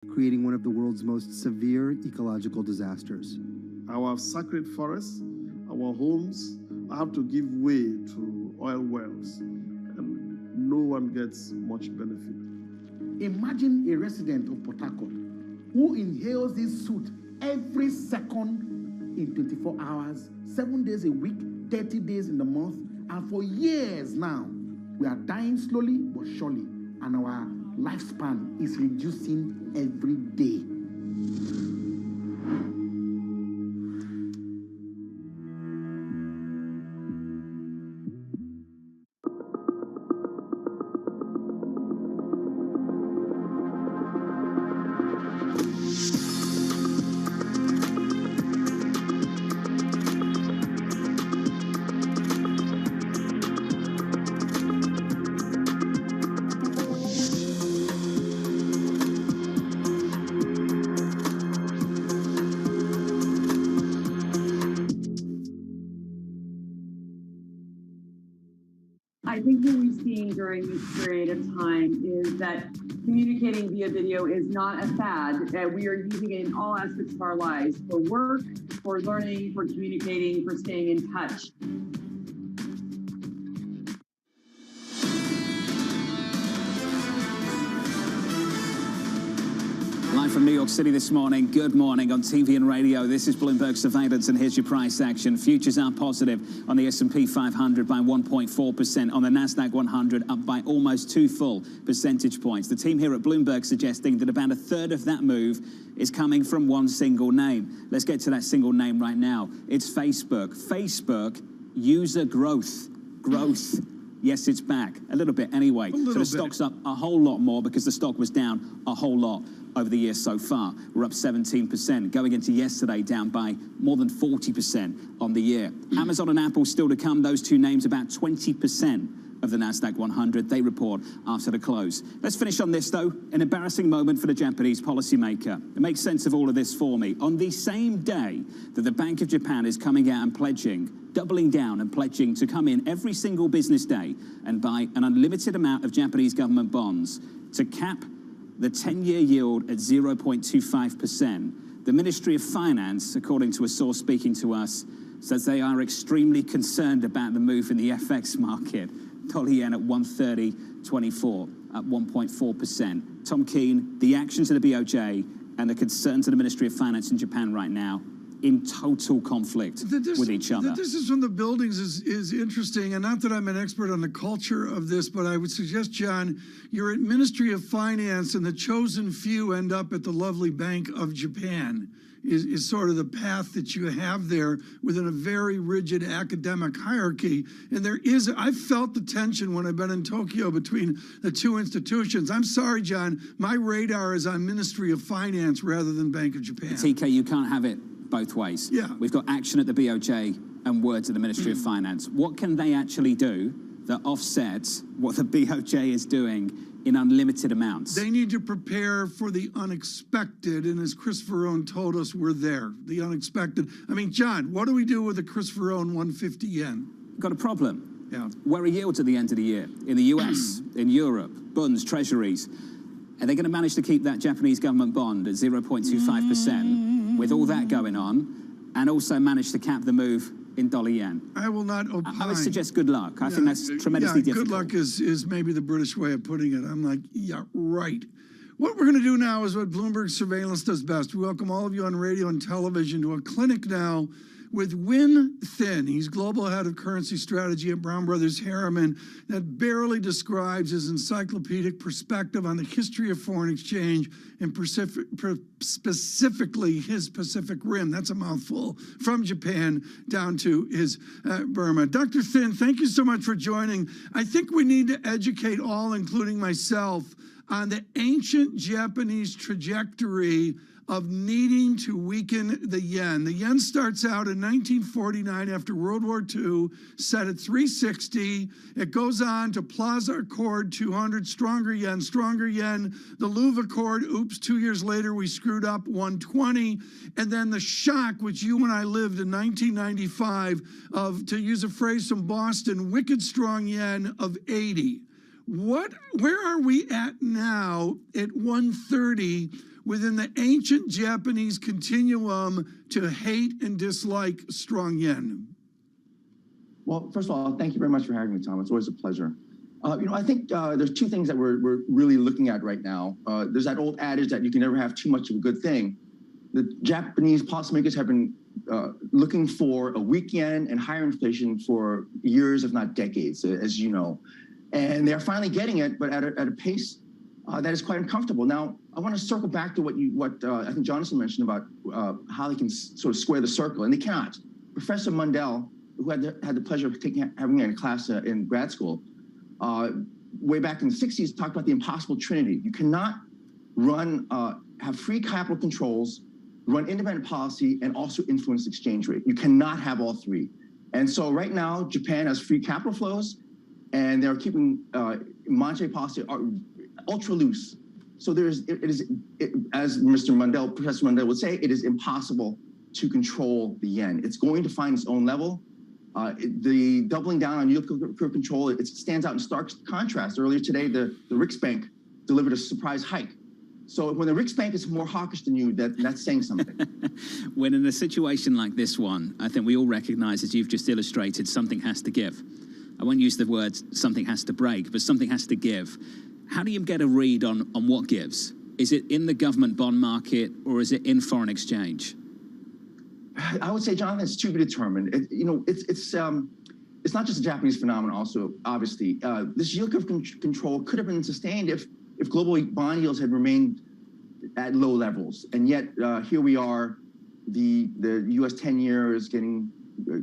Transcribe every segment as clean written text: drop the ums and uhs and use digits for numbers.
creating one of the world's most severe ecological disasters. Our sacred forests, our homes have to give way to oil wells, and no one gets much benefit. Imagine a resident of Port Harcourt who inhales this soot every second in 24 hours, 7 days a week, 30 days in the month, and for years now, we are dying slowly but surely, and our lifespan is reducing every day. I think what we've seen during this period of time is that communicating via video is not a fad, that we are using it in all aspects of our lives, for work, for learning, for communicating, for staying in touch. Live from New York City this morning. Good morning on TV and radio. This is Bloomberg Surveillance, and here's your price action. Futures are positive on the S&P 500 by 1.4%, on the Nasdaq 100 up by almost 2 full percentage points. The team here at Bloomberg suggesting that about a third of that move is coming from one single name. Let's get to that single name right now. It's Facebook. Facebook user growth. Yes, it's back. A little bit anyway. So the stock's up a whole lot more because the stock was down a whole lot over the year so far. We're up 17%, going into yesterday down by more than 40% on the year. Amazon and Apple still to come. Those two names about 20% of the Nasdaq 100. They report after the close. Let's finish on this, though. An embarrassing moment for the Japanese policymaker. It makes sense of all of this for me. On the same day that the Bank of Japan is coming out and pledging, doubling down and pledging to come in every single business day and buy an unlimited amount of Japanese government bonds to cap the 10-year yield at 0.25%. The Ministry of Finance, according to a source speaking to us, says they are extremely concerned about the move in the FX market. Dollar yen at 130.24, up 1.4%. Tom Keene, the actions of the BOJ and the concerns of the Ministry of Finance in Japan right now in total conflict with each other. The distance from the buildings is interesting, and not that I'm an expert on the culture of this, but I would suggest, John, you're at Ministry of Finance and the chosen few end up at the lovely Bank of Japan, is sort of the path that you have there within a very rigid academic hierarchy. And I've felt the tension when I've been in Tokyo between the two institutions. I'm sorry, John, my radar is on Ministry of Finance rather than Bank of Japan. TK, you can't have it both ways. Yeah. We've got action at the BOJ and words at the Ministry of Finance. What can they actually do that offsets what the BOJ is doing in unlimited amounts? They need to prepare for the unexpected, and as Chris Verone told us, we're there. The unexpected. I mean, John, what do we do with the Chris Verone 150 yen? Got a problem. Yeah. Where are yields at the end of the year? In the US, in Europe, bonds, treasuries. Are they going to manage to keep that Japanese government bond at 0.25% with all that going on, and also manage to cap the move in dollar yen? I will not opine. I would suggest good luck. I think that's tremendously difficult. Good luck is maybe the British way of putting it. I'm like, yeah, right. What we're going to do now is what Bloomberg Surveillance does best. We welcome all of you on radio and television to a clinic now with Win Thin. He's global head of currency strategy at Brown Brothers Harriman. That barely describes his encyclopedic perspective on the history of foreign exchange and specifically his Pacific Rim. That's a mouthful. From Japan down to his Burma. Dr. Thin, thank you so much for joining. I think we need to educate all, including myself, on the ancient Japanese trajectory of needing to weaken the yen. The yen starts out in 1949 after World War II, set at 360. It goes on to Plaza Accord 200, stronger yen. The Louvre Accord, oops, 2 years later we screwed up, 120. And then the shock, which you and I lived in 1995, of, to use a phrase from Boston, wicked strong yen of 80. Where are we at now at 130? within the ancient Japanese continuum to hate and dislike strong yen? Well, first of all, thank you very much for having me, Tom. It's always a pleasure. I think there's two things that we're really looking at right now. There's that old adage that you can never have too much of a good thing. The Japanese policymakers have been looking for a weak yen and higher inflation for years, if not decades, as you know. And they're finally getting it, but at a pace that is quite uncomfortable. Now, I want to circle back to what I think Jonathan mentioned about how they can sort of square the circle, and they cannot. Professor Mundell, who had the pleasure of having a class in grad school, way back in the 60s, talked about the impossible Trinity. You cannot have free capital controls, run independent policy, and also influence exchange rate. You cannot have all three. And so right now, Japan has free capital flows, and they're keeping monetary policy ultra loose. So as Professor Mundell would say, it is impossible to control the yen. It's going to find its own level. The doubling down on yield curve control, it stands out in stark contrast. Earlier today, the Riksbank delivered a surprise hike. So when the Riksbank is more hawkish than you, that's saying something. When in a situation like this one, I think we all recognize, as you've just illustrated, something has to give. I won't use the words something has to break, but something has to give. How do you get a read on what gives? Is it in the government bond market, or is it in foreign exchange? I would say, Jonathan, it's to be determined. It's not just a Japanese phenomenon. Also, obviously, this yield curve control could have been sustained if global bond yields had remained at low levels, and yet here we are. The U.S. 10-year is getting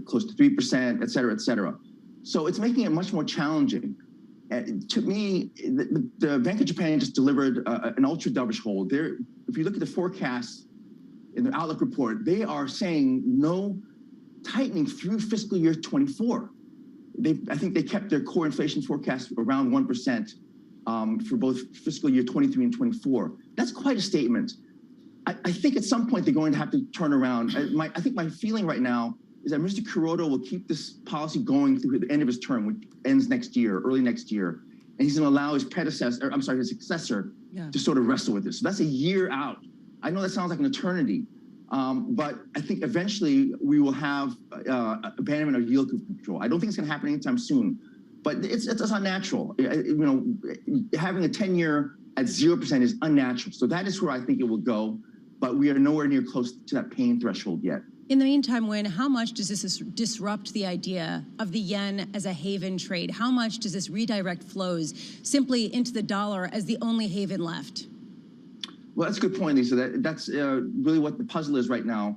close to 3%, et cetera, et cetera. So it's making it much more challenging. To me, the Bank of Japan just delivered an ultra dovish hold. If you look at the forecasts in the Outlook report, they are saying no tightening through fiscal year 24. I think they kept their core inflation forecast around 1% for both fiscal year 23 and 24. That's quite a statement. I think at some point they're going to have to turn around. I think my feeling right now is that Mr. Kuroda will keep this policy going through the end of his term, which ends next year, early next year. And he's going to allow his his successor to sort of wrestle with this. So that's a year out. I know that sounds like an eternity, but I think eventually we will have abandonment of yield curve control. I don't think it's going to happen anytime soon, but it's unnatural. Having a 10-year at 0% is unnatural. So that is where I think it will go, but we are nowhere near close to that pain threshold yet. In the meantime, Wynn, how much does this disrupt the idea of the yen as a haven trade? How much does this redirect flows simply into the dollar as the only haven left? Well, that's a good point, Lisa. That's really what the puzzle is right now.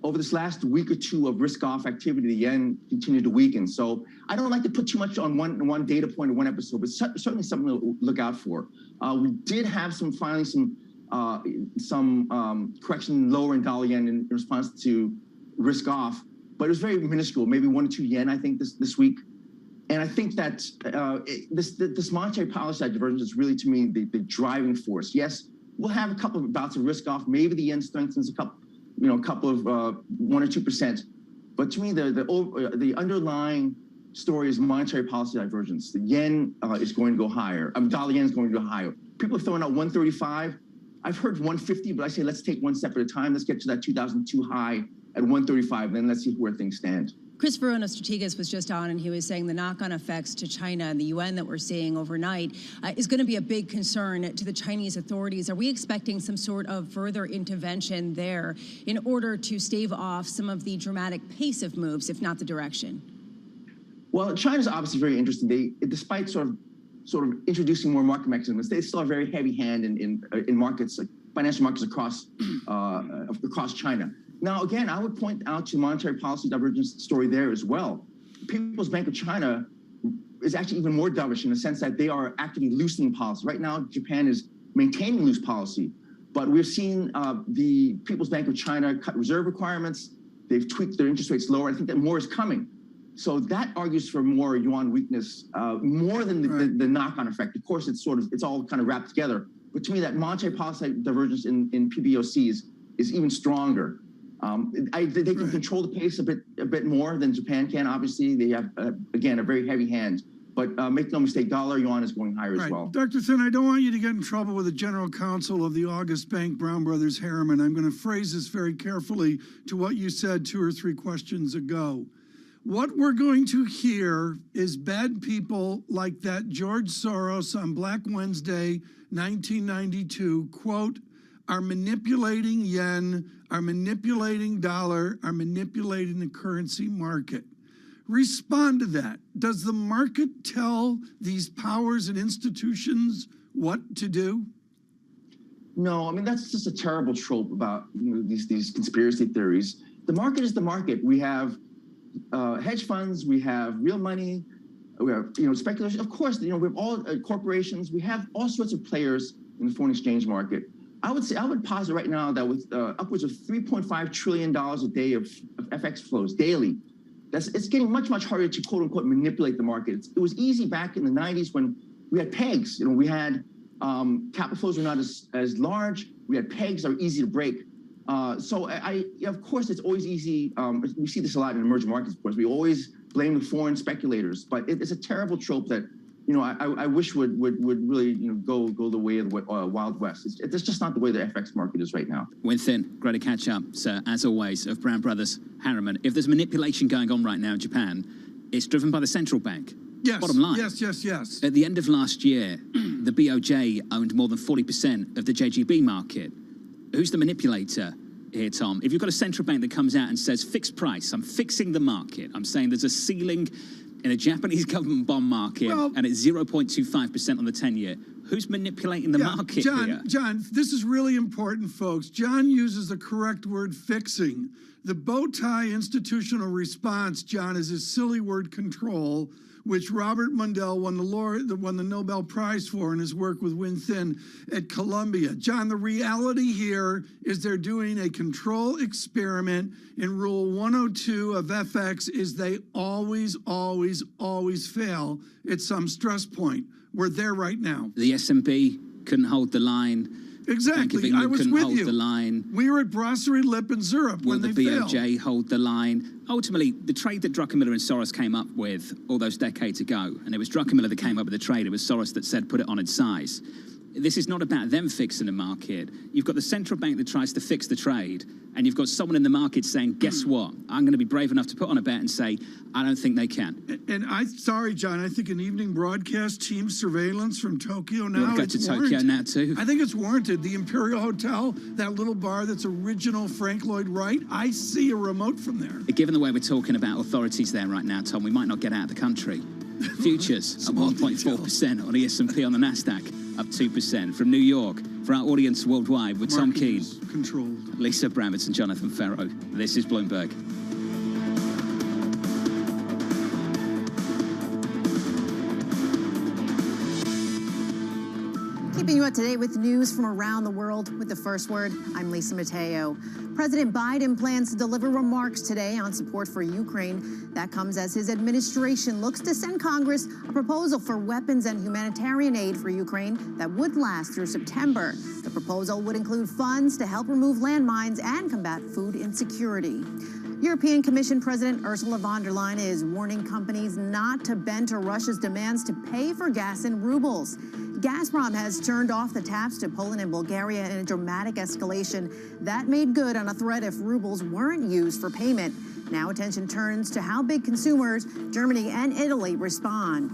Over this last week or two of risk-off activity, the yen continued to weaken. So I don't like to put too much on one data point or one episode, but certainly something to look out for. We did have some correction lower in dollar yen in response to risk off, but it was very minuscule, maybe 1 or 2 yen, I think, this week. And I think that this monetary policy divergence is really, to me, the driving force. Yes, we'll have a couple of bouts of risk off. Maybe the yen strengthens a couple of 1 or 2%. But to me, the underlying story is monetary policy divergence. The yen is going to go higher. Dollar yen is going to go higher. People are throwing out 135. I've heard 150, but I say let's take one step at a time. Let's get to that 2002 high at 135, then let's see where things stand. Chris Verona-Strategas was just on, and he was saying the knock-on effects to China and the yuan that we're seeing overnight is going to be a big concern to the Chinese authorities. Are we expecting some sort of further intervention there in order to stave off some of the dramatic pace of moves, if not the direction? Well, China's obviously very interesting. Despite sort of introducing more market mechanisms, they still have a very heavy hand in markets, like financial markets across China. Now, again, I would point out to monetary policy divergence story there as well. People's Bank of China is actually even more dovish in the sense that they are actively loosening policy. Right now, Japan is maintaining loose policy, but we've seen the People's Bank of China cut reserve requirements. They've tweaked their interest rates lower. I think that more is coming. So that argues for more yuan weakness, more than the knock-on effect. Of course, it's all kind of wrapped together. But to me, that monetary policy divergence in PBOCs is even stronger. They can control the pace a bit more than Japan can. Obviously, they have again a very heavy hand. But make no mistake, dollar yuan is going higher as well. Dr. Thin, I don't want you to get in trouble with the general counsel of the August Bank Brown Brothers Harriman. I'm going to phrase this very carefully to what you said 2 or 3 questions ago. What we're going to hear is bad people like that George Soros on Black Wednesday, 1992, quote, are manipulating yen, are manipulating dollar, are manipulating the currency market. Respond to that. Does the market tell these powers and institutions what to do? No, I mean, that's just a terrible trope about these conspiracy theories. The market is the market. We have hedge funds, we have real money, we have speculation. Of course, we have all corporations. We have all sorts of players in the foreign exchange market. I would posit right now that with upwards of $3.5 trillion a day of FX flows daily, it's getting much, much harder to quote unquote manipulate the market. It was easy back in the 90s when we had pegs. We had capital flows were not as large. We had pegs that were easy to break. So of course, it's always easy. We see this a lot in emerging markets, of course. We always blame the foreign speculators, but it's a terrible trope that I wish would really go the way of the Wild West. It's just not the way the FX market is right now. Win Thin, great to catch up, sir, as always, of Brown Brothers Harriman. If there's manipulation going on right now in Japan, it's driven by the central bank. Yes. Bottom line. Yes. At the end of last year, the BOJ owned more than 40% of the JGB market. Who's the manipulator here, Tom? If you've got a central bank that comes out and says, fixed price, I'm fixing the market, I'm saying there's a ceiling in a Japanese government bond market, and it's 0.25% on the 10-year. Who's manipulating the market here? John, this is really important, folks. John uses the correct word, fixing. The bow tie institutional response, John, is his silly word, control, which Robert Mundell won the Nobel Prize for in his work with Win Thin at Columbia. John, the reality here is they're doing a control experiment, and Rule 102 of FX is they always, always, always fail at some stress point. We're there right now. The S&P couldn't hold the line. Exactly. I was with you. The line. We were at Brasserie Lippe in Zurich when they failed. Will the BOJ hold the line? Ultimately, the trade that Druckenmiller and Soros came up with all those decades ago, and it was Druckenmiller that came up with the trade, it was Soros that said put it on its size. This is not about them fixing the market. You've got the central bank that tries to fix the trade, and you've got someone in the market saying, guess what? I'm going to be brave enough to put on a bet and say, I don't think they can. And sorry, John, I think an evening broadcast team surveillance from Tokyo now. We'll go to Tokyo now, too. I think it's warranted. The Imperial Hotel, that little bar that's original Frank Lloyd Wright, I see a remote from there. Given the way we're talking about authorities there right now, Tom, we might not get out of the country. Futures up 1.4% on the S&P, on the NASDAQ up 2%. From New York, for our audience worldwide, with Tom Keene, controlled, Lisa Brammitz and Jonathan Ferro. This is Bloomberg. Keeping you up to date with news from around the world with the first word, I'm Lisa Mateo. President Biden plans to deliver remarks today on support for Ukraine. That comes as his administration looks to send Congress a proposal for weapons and humanitarian aid for Ukraine that would last through September. The proposal would include funds to help remove landmines and combat food insecurity. European Commission President Ursula von der Leyen is warning companies not to bend to Russia's demands to pay for gas in rubles. Gazprom has turned off the taps to Poland and Bulgaria in a dramatic escalation that made good on a threat if rubles weren't used for payment. Now attention turns to how big consumers, Germany and Italy, respond.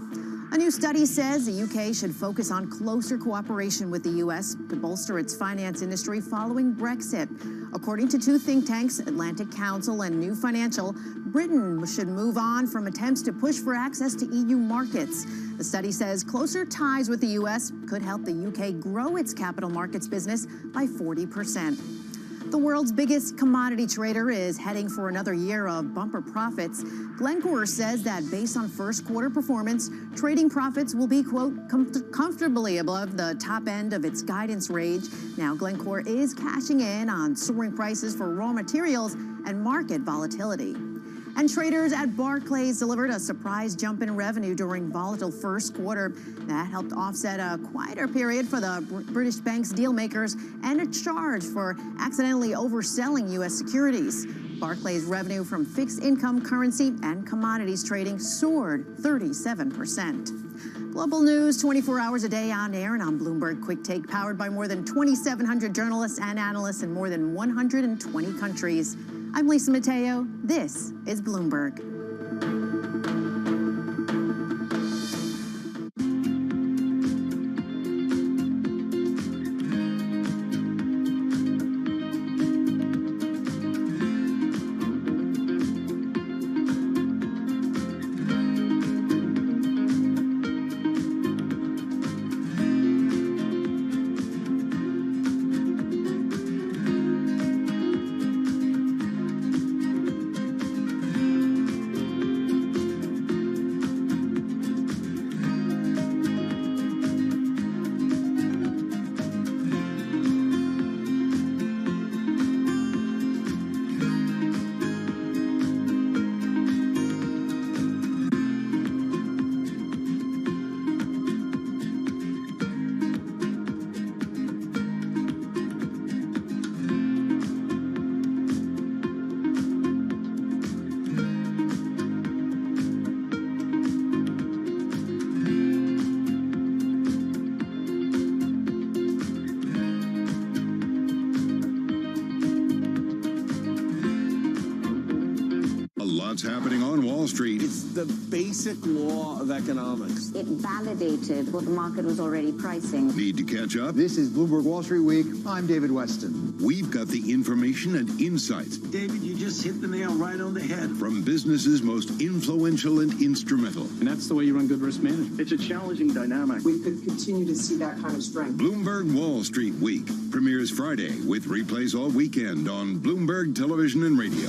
A new study says the UK should focus on closer cooperation with the US to bolster its finance industry following Brexit. According to two think tanks, Atlantic Council and New Financial, Britain should move on from attempts to push for access to EU markets. The study says closer ties with the US could help the UK grow its capital markets business by 40%. The world's biggest commodity trader is heading for another year of bumper profits. Glencore says that based on first quarter performance, trading profits will be, quote, comfortably above the top end of its guidance range. Now, Glencore is cashing in on soaring prices for raw materials and market volatility. And traders at Barclays delivered a surprise jump in revenue during volatile first quarter. That helped offset a quieter period for the British bank's deal makers and a charge for accidentally overselling U.S. securities. Barclays revenue from fixed income, currency, and commodities trading soared 37%. Global news 24 hours a day on air and on Bloomberg Quick Take, powered by more than 2,700 journalists and analysts in more than 120 countries. I'm Lisa Mateo. This is Bloomberg. What's happening on Wall Street? It's the basic law of economics. It validated what the market was already pricing. Need to catch up? This is Bloomberg Wall Street Week. I'm David Weston. We've got the information and insights. David, you just hit the nail right on the head. From businesses most influential and instrumental. And that's the way you run good risk management. It's a challenging dynamic. We could continue to see that kind of strength. Bloomberg Wall Street Week premieres Friday with replays all weekend on Bloomberg Television and Radio.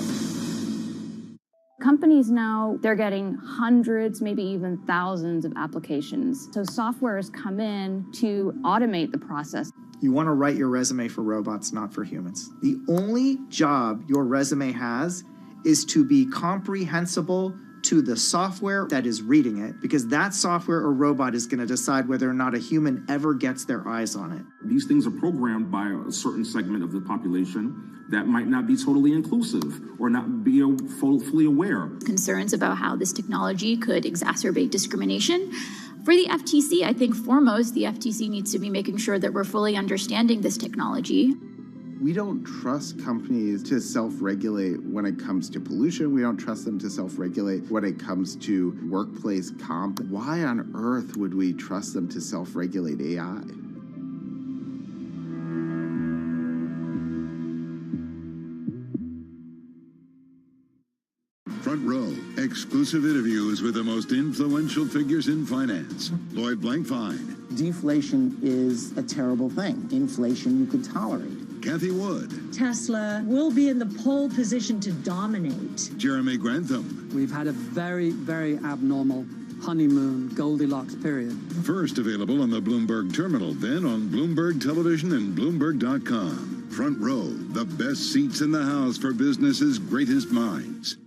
Companies now, they're getting hundreds, maybe even thousands of applications. So software has come in to automate the process. You want to write your resume for robots, not for humans. The only job your resume has is to be comprehensible to the software that is reading it, because that software or robot is going to decide whether or not a human ever gets their eyes on it. These things are programmed by a certain segment of the population that might not be totally inclusive or not be fully aware. Concerns about how this technology could exacerbate discrimination. For the FTC, I think foremost, the FTC needs to be making sure that we're fully understanding this technology. We don't trust companies to self-regulate when it comes to pollution. We don't trust them to self-regulate when it comes to workplace comp. Why on earth would we trust them to self-regulate AI? Front Row, exclusive interviews with the most influential figures in finance. Lloyd Blankfein. Deflation is a terrible thing. Inflation you could tolerate. Kathy Wood. Tesla will be in the pole position to dominate. Jeremy Grantham. We've had a very, very abnormal honeymoon Goldilocks period. First available on the Bloomberg Terminal, then on Bloomberg Television and Bloomberg.com. Front Row, the best seats in the house for business's greatest minds.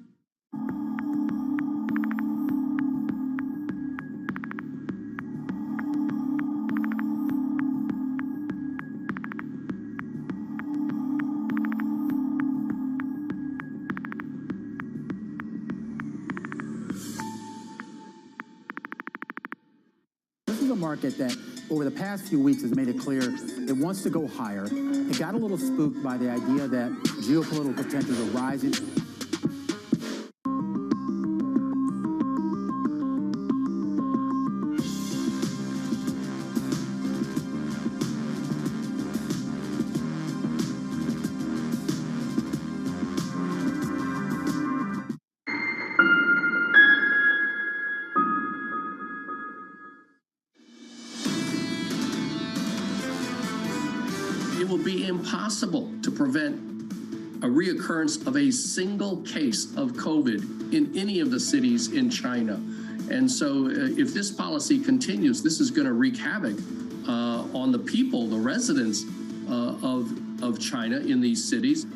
Market that over the past few weeks has made it clear it wants to go higher. It got a little spooked by the idea that geopolitical tensions are rising. It will be impossible to prevent a reoccurrence of a single case of COVID in any of the cities in China. And so if this policy continues, this is going to wreak havoc on the people, the residents of China in these cities.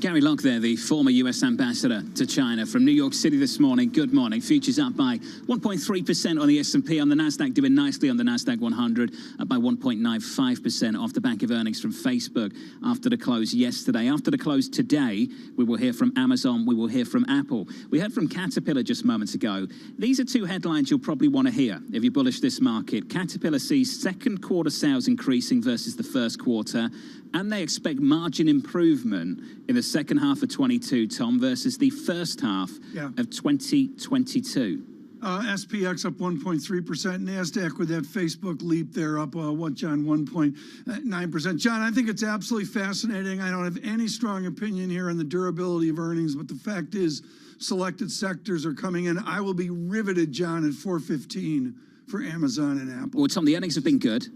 Gary Locke there, the former U.S. ambassador to China from New York City this morning. Good morning. Futures up by 1.3% on the S&P. On the Nasdaq, doing nicely on the Nasdaq 100, up by 1.95% off the back of earnings from Facebook after the close yesterday. After the close today, we will hear from Amazon. We will hear from Apple. We heard from Caterpillar just moments ago. These are two headlines you'll probably want to hear if you bullish this market. Caterpillar sees second quarter sales increasing versus the first quarter, and they expect margin improvement in the second half of 22, Tom, versus the first half of 2022. SPX up 1.3%. NASDAQ with that Facebook leap there up, John, 1.9%. John, I think it's absolutely fascinating. I don't have any strong opinion here on the durability of earnings, but the fact is selected sectors are coming in. I will be riveted, John, at 4:15 for Amazon and Apple. Well, Tom, the earnings have been good,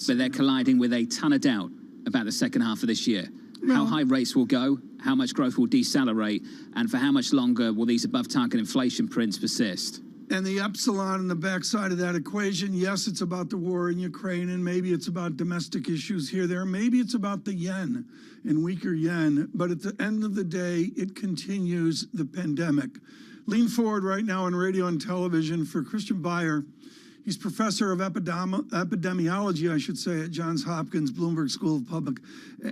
but they're colliding with a ton of doubt about the second half of this year. How high rates will go, how much growth will decelerate, and for how much longer will these above-target inflation prints persist? And the epsilon in the backside of that equation, yes, it's about the war in Ukraine, and maybe it's about domestic issues here, there. Maybe it's about the yen and weaker yen. But at the end of the day, it continues the pandemic. Lean forward right now on radio and television for Christian Beyer. He's professor of epidemiology, I should say, at Johns Hopkins Bloomberg School of Public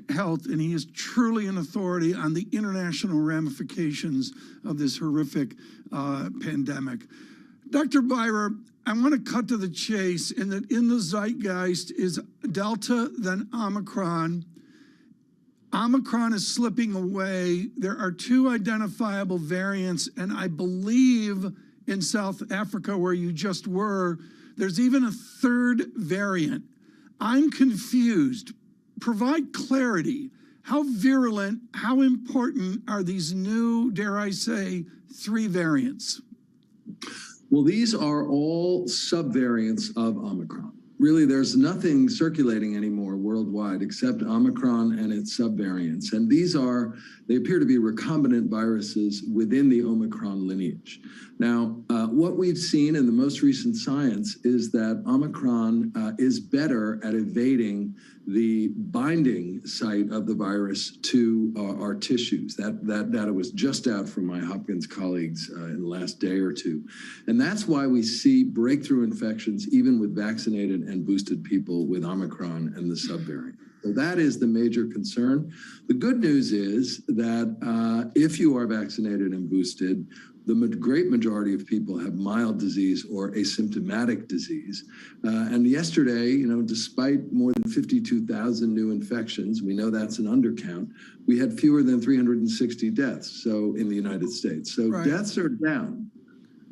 Health, and he is truly an authority on the international ramifications of this horrific pandemic. Dr. Beyer, I want to cut to the chase in that in the zeitgeist is Delta, then Omicron. Omicron is slipping away. There are two identifiable variants, and I believe in South Africa, where you just were, there's even a third variant. I'm confused. Provide clarity. How virulent, how important are these new, dare I say, three variants? Well, these are all subvariants of Omicron. Really, there's nothing circulating anymore worldwide except Omicron and its subvariants. And they appear to be recombinant viruses within the Omicron lineage. Now, what we've seen in the most recent science is that Omicron is better at evading the binding site of the virus to our tissues. That data was just out from my Hopkins colleagues in the last day or two. And that's why we see breakthrough infections even with vaccinated and boosted people with Omicron and the subvariant. So that is the major concern. The good news is that if you are vaccinated and boosted, the great majority of people have mild disease or asymptomatic disease. And yesterday, despite more than 52,000 new infections, we know that's an undercount, we had fewer than 360 deaths in the United States. So deaths are down.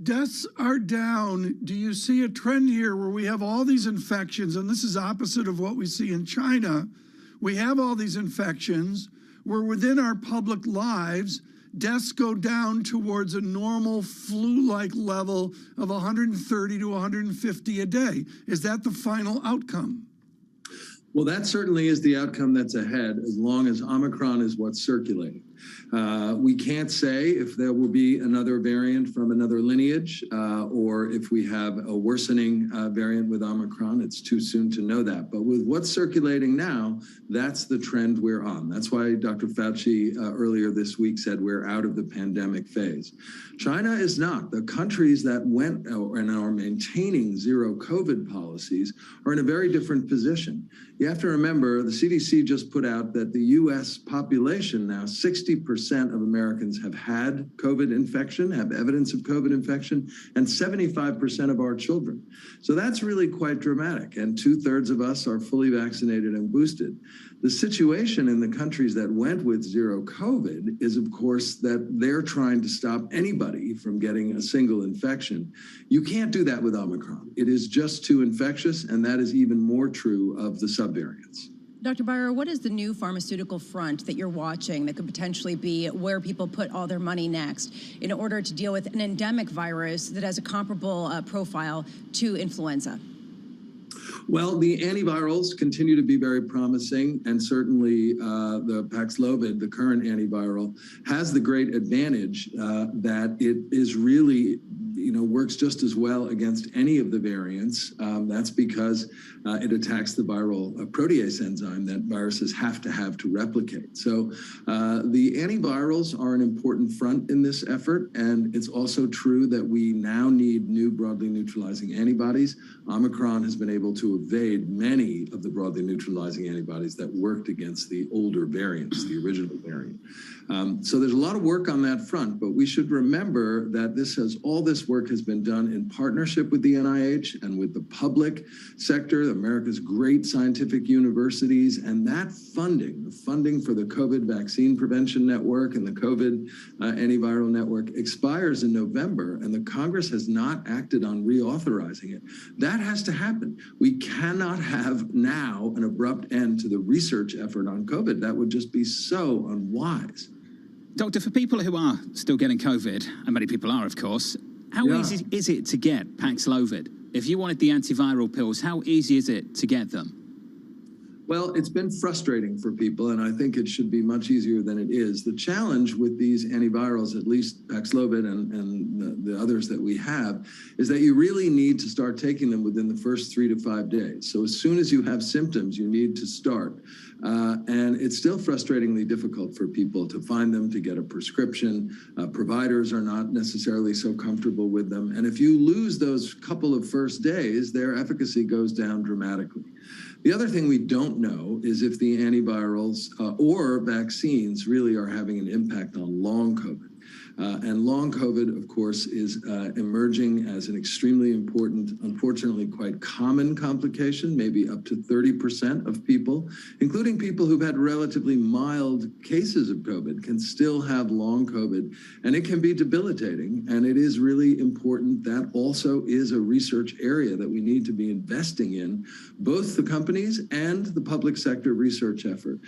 Deaths are down. Do you see a trend here where we have all these infections, and this is opposite of what we see in China? We have all these infections. We're within our public lives. Deaths go down towards a normal flu-like level of 130 to 150 a day. Is that the final outcome? Well, that certainly is the outcome that's ahead, as long as Omicron is what's circulating. We can't say if there will be another variant from another lineage or if we have a worsening variant with Omicron. It's too soon to know that. But with what's circulating now, that's the trend we're on. That's why Dr. Fauci earlier this week said we're out of the pandemic phase. China is not. The countries that went and are maintaining zero COVID policies are in a very different position. You have to remember, the CDC just put out that the U.S. population now, 60% of Americans have had COVID infection, have evidence of COVID infection, and 75% of our children. So that's really quite dramatic. And 2/3 of us are fully vaccinated and boosted. The situation in the countries that went with zero COVID is, of course, that they're trying to stop anybody from getting a single infection. You can't do that with Omicron. It is just too infectious, and that is even more true of the subvariants. Dr. Beyer, what is the new pharmaceutical front that you're watching that could potentially be where people put all their money next in order to deal with an endemic virus that has a comparable profile to influenza? Well, the antivirals continue to be very promising, and certainly the Paxlovid, the current antiviral, has the great advantage that it is really, works just as well against any of the variants. That's because it attacks the viral protease enzyme that viruses have to replicate. So the antivirals are an important front in this effort, and it's also true that we now need new broadly neutralizing antibodies. Omicron has been able to evade many of the broadly neutralizing antibodies that worked against the older variants, the original variant. So there's a lot of work on that front, but we should remember that all this work has been done in partnership with the NIH and with the public sector, America's great scientific universities, and that funding, the funding for the COVID Vaccine Prevention Network and the COVID Antiviral Network expires in November, and the Congress has not acted on reauthorizing it. That has to happen. We cannot have now an abrupt end to the research effort on COVID. That would just be so unwise. Doctor, for people who are still getting COVID, and many people are, of course, how easy is it to get Paxlovid? If you wanted the antiviral pills, how easy is it to get them? Well, it's been frustrating for people, and I think it should be much easier than it is. The challenge with these antivirals, at least Paxlovid and the others that we have, is that you really need to start taking them within the first 3 to 5 days. So as soon as you have symptoms, you need to start. And it's still frustratingly difficult for people to find them, to get a prescription. Providers are not necessarily so comfortable with them. And if you lose those couple of first days, their efficacy goes down dramatically. The other thing we don't know is if the antivirals or vaccines really are having an impact on long COVID. And long COVID, of course, is emerging as an extremely important, unfortunately quite common complication. Maybe up to 30% of people, including people who've had relatively mild cases of COVID, can still have long COVID, and it can be debilitating. And it is really important. That also is a research area that we need to be investing in, both the companies and the public sector research effort.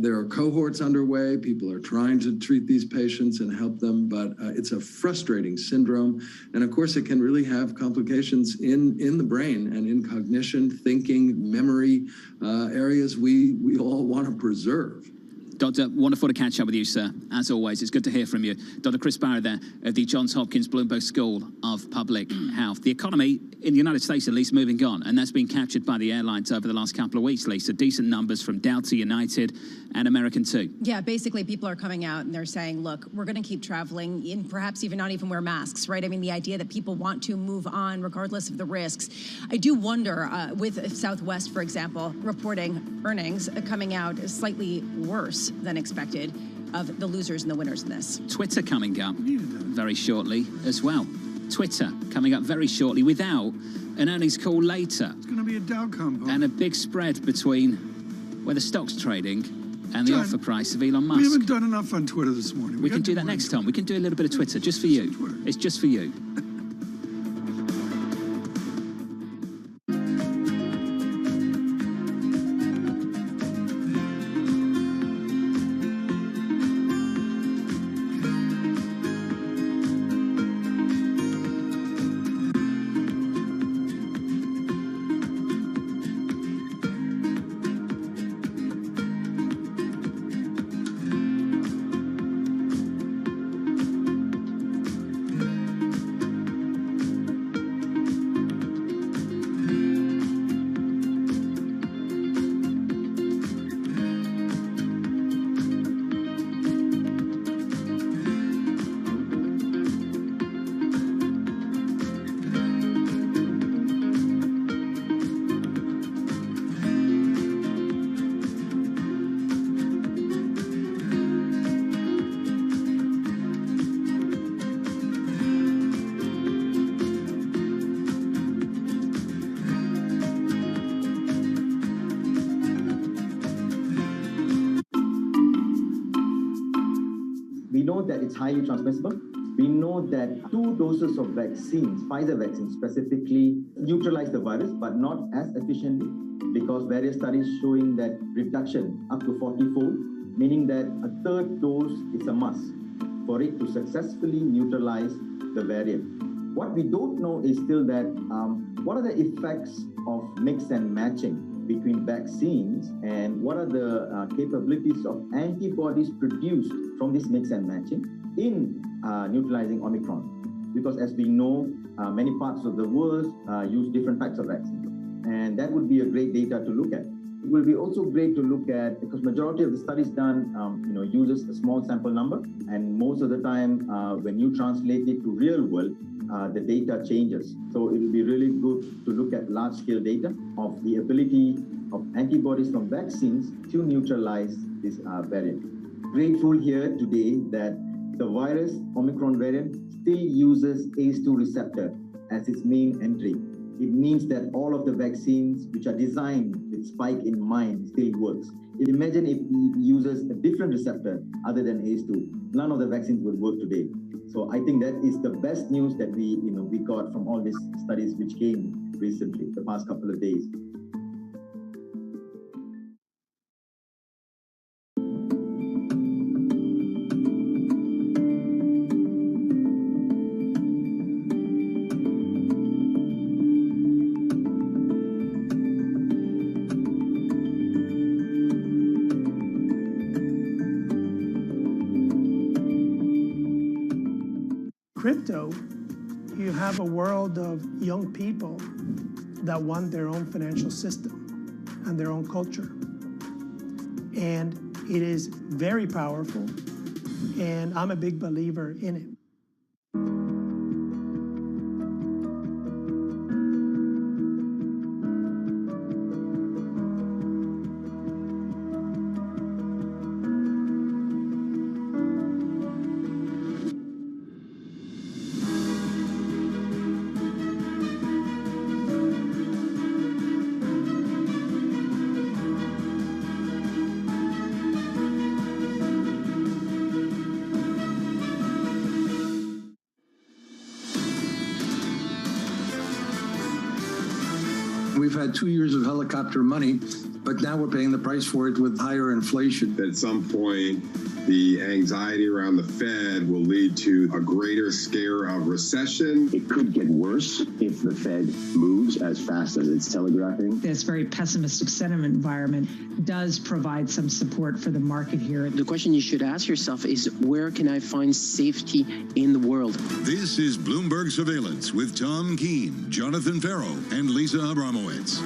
There are cohorts underway. People are trying to treat these patients and help them, but it's a frustrating syndrome. And of course, it can really have complications in the brain and in cognition, thinking, memory, areas we all want to preserve. Doctor, wonderful to catch up with you, sir. As always, it's good to hear from you. Dr. Chris Barrett there at the Johns Hopkins Bloomberg School of Public Health. The economy in the United States, at least, moving on, and that's been captured by the airlines over the last couple of weeks, Lisa. Decent numbers from Delta, United, and American too. Yeah, basically, people are coming out and they're saying, look, we're going to keep traveling, and perhaps even not even wear masks, right? I mean, the idea that people want to move on regardless of the risks. I do wonder, with Southwest, for example, reporting earnings coming out slightly worse than expected, of the losers and the winners in this. Twitter coming up very shortly as well. Twitter coming up very shortly without an earnings call later. It's going to be a Dow combo. And a big spread between where the stock's trading and the offer price of Elon Musk. We haven't done enough on Twitter this morning. We can do that next time. We can do a little bit of Twitter just for you. It's just for you. That it's highly transmissible. We know that 2 doses of vaccines, Pfizer vaccine specifically, neutralize the virus, but not as efficiently, because various studies showing that reduction up to 40-fold, meaning that a 3rd dose is a must for it to successfully neutralize the variant. What we don't know is still that what are the effects of mix and matching between vaccines and what are the capabilities of antibodies produced from this mix and matching in neutralizing Omicron. Because as we know, many parts of the world use different types of vaccines. And that would be a great data to look at. It will be also great to look at, because majority of the studies done, uses a small sample number, and most of the time, when you translate it to real world, the data changes. So it will be really good to look at large-scale data of the ability of antibodies from vaccines to neutralize this variant. Grateful here today that the virus, Omicron variant, still uses ACE2 receptor as its main entry. It means that all of the vaccines which are designed with spike in mind still works. Imagine if it uses a different receptor other than ACE2. None of the vaccines would work today. So I think that is the best news that we got from all these studies which came recently, the past couple of days. Crypto, you have a world of young people that want their own financial system and their own culture. And it is very powerful, and I'm a big believer in it. We've had 2 years of helicopter money, but now we're paying the price for it with higher inflation. At some point, the anxiety around the Fed will lead to a greater scare of recession. It could get worse if the Fed moves as fast as it's telegraphing. This very pessimistic sentiment environment does provide some support for the market here. The question you should ask yourself is, where can I find safety in the world? This is Bloomberg Surveillance with Tom Keene, Jonathan Farrow, and Lisa Abramowitz.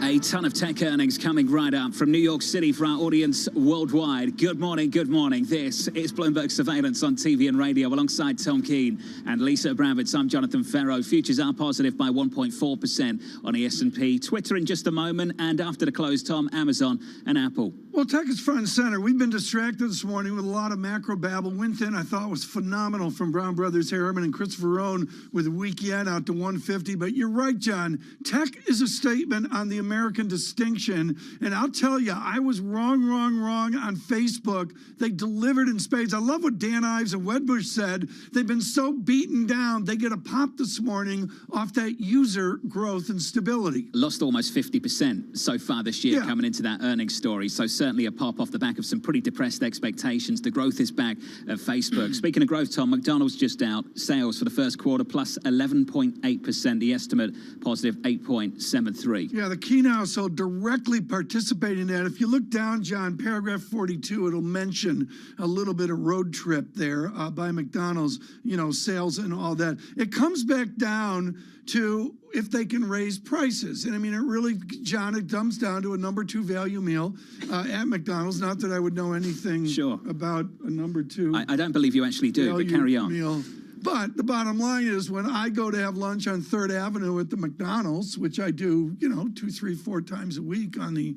A ton of tech earnings coming right up from New York City for our audience worldwide. Good morning, good morning. This is Bloomberg Surveillance on TV and radio alongside Tom Keene and Lisa Abramowitz. I'm Jonathan Farrow. Futures are positive by 1.4% on the S&P. Twitter in just a moment, and after the close, Tom, Amazon and Apple. Well, tech is front and center. We've been distracted this morning with a lot of macro babble. Winton, I thought, was phenomenal from Brown Brothers Harriman and Christopher Rohn with a week yen out to 150. But you're right, John. Tech is a statement on the American distinction. And I'll tell you, I was wrong on Facebook. They delivered in spades. I love what Dan Ives and Wedbush said. They've been so beaten down. They get a pop this morning off that user growth and stability. Lost almost 50% so far this year coming into that earnings story. So certainly a pop off the back of some pretty depressed expectations. The growth is back at Facebook. Speaking of growth, Tom, McDonald's just out. Sales for the first quarter plus 11.8%. The estimate positive 8.73. Yeah, the Keene household directly participating in that. If you look down, John, paragraph 42, it'll mention a little bit of road trip there by McDonald's, sales and all that. It comes back down to if they can raise prices. And I mean, it really, John, it comes down to a number 2 value meal at McDonald's. Not that I would know anything about a number 2. I don't believe you actually do, but carry on. Meal. But the bottom line is, when I go to have lunch on 3rd Avenue at the McDonald's, which I do, 2, 3, 4 times a week on the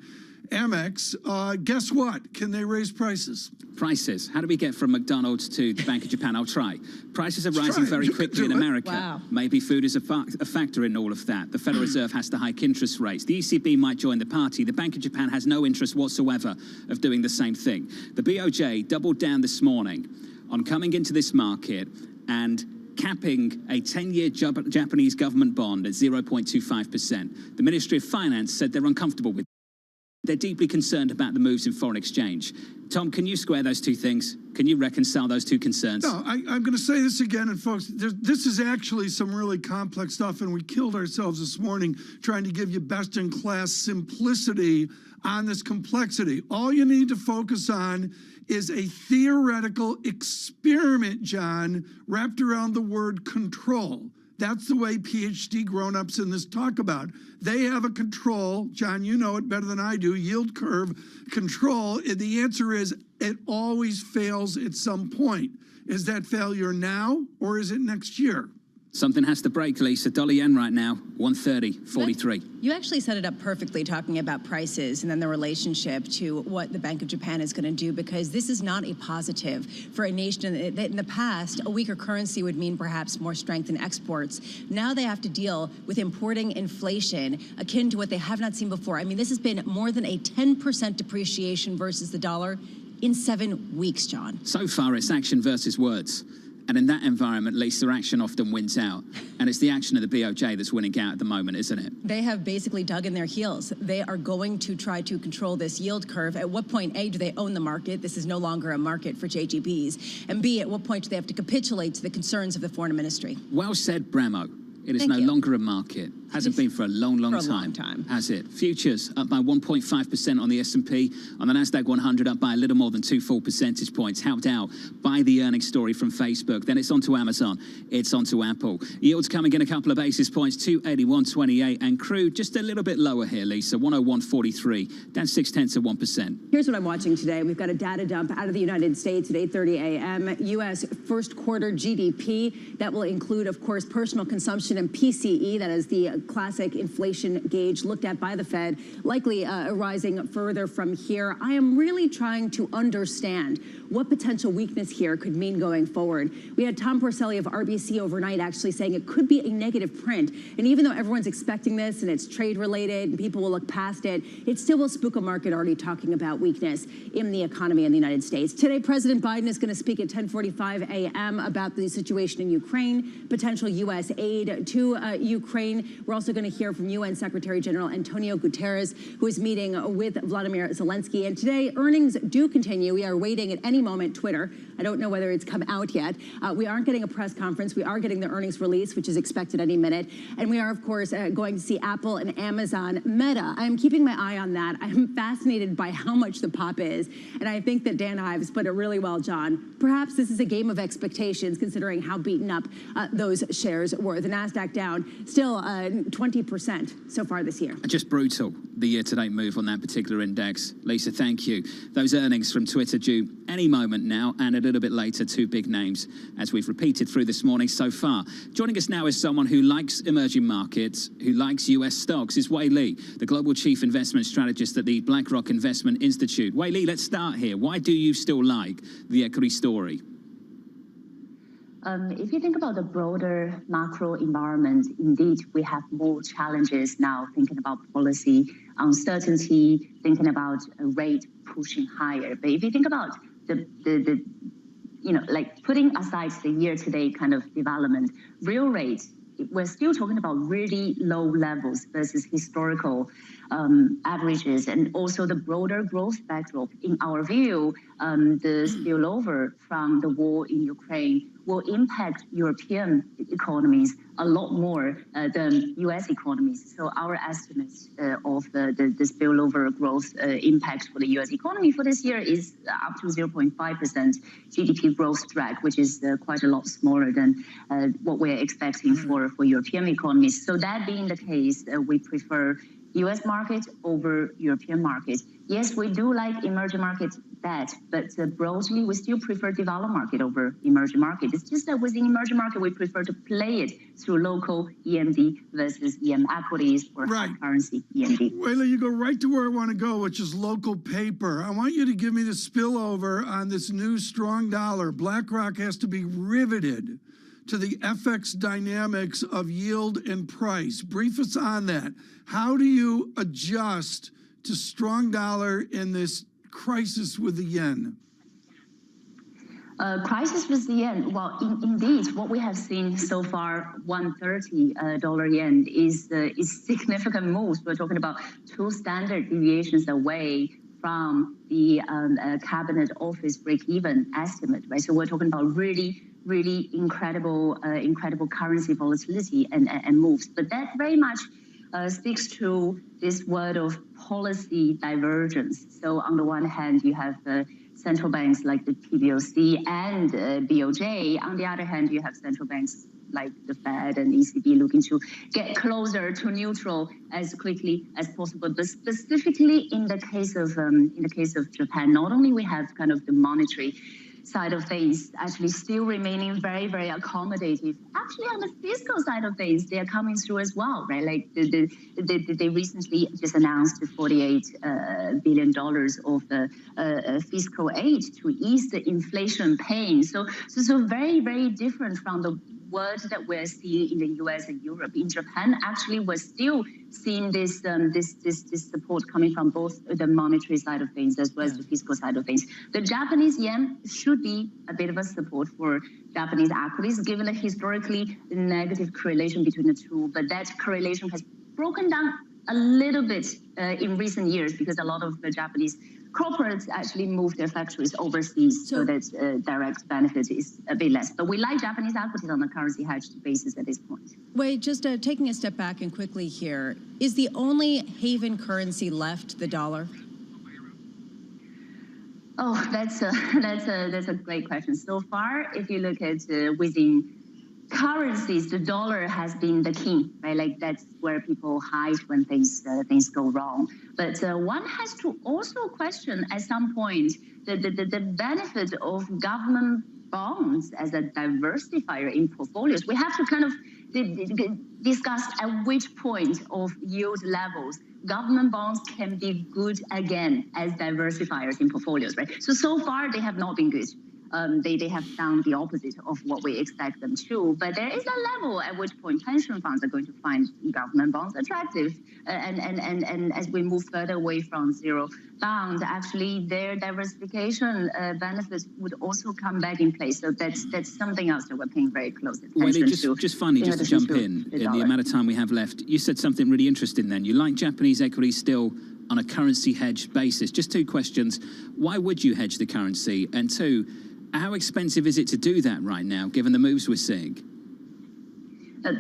Amex, guess what? Can they raise prices? Prices. How do we get from McDonald's to the Bank of Japan? I'll try. Prices are rising very quickly in America. Wow. Maybe food is a factor in all of that. The Federal Reserve has to hike interest rates. The ECB might join the party. The Bank of Japan has no interest whatsoever of doing the same thing. The BOJ doubled down this morning on coming into this market and capping a 10-year Japanese government bond at 0.25%. The Ministry of Finance said they're uncomfortable with They're deeply concerned about the moves in foreign exchange. Tom, can you square those two things? Can you reconcile those two concerns? No, I'm going to say this again, and folks, this is actually some really complex stuff, and we killed ourselves this morning trying to give you best-in-class simplicity on this complexity. All you need to focus on is a theoretical experiment, John, wrapped around the word control. That's the way PhD grown-ups in this talk about. They have a control, John, you know it better than I do, yield curve control. And the answer is it always fails at some point. Is that failure now or is it next year? Something has to break, Lisa. Dollar yen right now, 130.43. You actually set it up perfectly talking about prices and then the relationship to what the Bank of Japan is going to do, because this is not a positive for a nation that in the past, a weaker currency would mean perhaps more strength in exports. Now they have to deal with importing inflation akin to what they have not seen before. I mean, this has been more than a 10% depreciation versus the dollar in 7 weeks, John. So far, it's action versus words. And in that environment, Lisa, action often wins out. And it's the action of the BOJ that's winning out at the moment, isn't it? They have basically dug in their heels. They are going to try to control this yield curve. At what point, A, do they own the market? This is no longer a market for JGBs. And B, at what point do they have to capitulate to the concerns of the foreign ministry? Well said, Bramo. It is Thank no you. longer a market. Hasn't been for a long, long time. Has it? Futures up by 1.5% on the S&P. On the Nasdaq 100 up by a little more than 2 full percentage points, helped out by the earnings story from Facebook. Then it's on to Amazon. It's on to Apple. Yields coming in a couple of basis points, 281.28. And crude just a little bit lower here, Lisa, 101.43, down 0.6%. Here's what I'm watching today. We've got a data dump out of the United States at 8:30 a.m. U.S. first quarter GDP. That will include, of course, personal consumption and PCE. That is the classic inflation gauge looked at by the Fed, likely rising further from here. I am really trying to understand what potential weakness here could mean going forward. We had Tom Porcelli of RBC overnight actually saying it could be a negative print. And even though everyone's expecting this and it's trade related and people will look past it, it still will spook a market already talking about weakness in the economy in the United States. Today, President Biden is going to speak at 10:45 a.m. about the situation in Ukraine, potential U.S. aid to Ukraine. We're also going to hear from UN Secretary General Antonio Guterres, who is meeting with Vladimir Zelensky. And today, earnings do continue. We are waiting at any moment. Twitter, I don't know whether it's come out yet. We aren't getting a press conference. We are getting the earnings release, which is expected any minute. And we are, of course, going to see Apple and Amazon. Meta, I'm keeping my eye on that. I'm fascinated by how much the pop is. And I think that Dan Ives put it really well, John. Perhaps this is a game of expectations, considering how beaten up those shares were. The NASDAQ down still 20% so far this year. Just brutal, the year-to-date move on that particular index. Lisa, thank you. Those earnings from Twitter due any moment now, and a little bit later, two big names, as we've repeated through this morning so far. Joining us now is someone who likes emerging markets, who likes US stocks, is Wei Li, the Global Chief Investment Strategist at the BlackRock Investment Institute. Wei Li, let's start here. Why do you still like the equity story? If you think about the broader macro environment, indeed, we have more challenges now, thinking about policy uncertainty, thinking about a rate pushing higher. But if you think about the like putting aside the year-to-date kind of development, real rates, we're still talking about really low levels versus historical averages, and also the broader growth backdrop. In our view, the spillover from the war in Ukraine will impact European economies a lot more than U.S. economies. So our estimates of the spillover growth impact for the U.S. economy for this year is up to 0.5% GDP growth drag, which is quite a lot smaller than what we're expecting for European economies. So that being the case, we prefer U.S. market over European markets. Yes, we do like emerging markets bet, but broadly, we still prefer developed market over emerging market. It's just that within emerging market, we prefer to play it through local EMD versus EM equities or hard currency EMD. Wei Li, you go right to where I want to go, which is local paper. I want you to give me the spillover on this new strong dollar. BlackRock has to be riveted to the FX dynamics of yield and price. Brief us on that. How do you adjust to strong dollar in this crisis with the yen? Crisis with the yen. Well, indeed, what we have seen so far, $130 yen is significant moves. We're talking about 2 standard deviations away from the cabinet office break-even estimate, right? So we're talking about really incredible currency volatility and moves. But that very much speaks to this word of policy divergence. So on the one hand, you have central banks like the PBOC and BOJ. On the other hand, you have central banks like the Fed and ECB looking to get closer to neutral as quickly as possible. But specifically in the case of Japan, not only we have kind of the monetary side of things actually still remaining very accommodative. Actually, on the fiscal side of things, they are coming through as well, right? Like they recently just announced $48 billion of fiscal aid to ease the inflation pain. So very different from the word that we're seeing in the US and Europe. In Japan, actually, we're still seeing this support coming from both the monetary side of things as well as the fiscal side of things. The Japanese yen should be a bit of a support for Japanese equities, given the historically negative correlation between the two. But that correlation has broken down a little bit in recent years because a lot of the Japanese corporates actually move their factories overseas, so that direct benefit is a bit less. But we like Japanese equities on a currency hedged basis at this point. Wait, just taking a step back and quickly here, is the only haven currency left the dollar? Oh, that's a great question. So far, if you look at within currencies, the dollar has been the king, right? Like that's where people hide when things go wrong. But one has to also question at some point the benefit of government bonds as a diversifier in portfolios. We have to kind of discuss at which point of yield levels government bonds can be good again as diversifiers in portfolios, right? So far they have not been good. They have done the opposite of what we expect them to. But there is a level at which point pension funds are going to find government bonds attractive. And as we move further away from zero bound, actually their diversification benefits would also come back in place. So that's something else that we're paying very close attention to. Just finally, just to jump in the amount of time we have left, you said something really interesting then. You like Japanese equities still on a currency hedge basis. Just 2 questions. Why would you hedge the currency? And 2, how expensive is it to do that right now, given the moves we're seeing?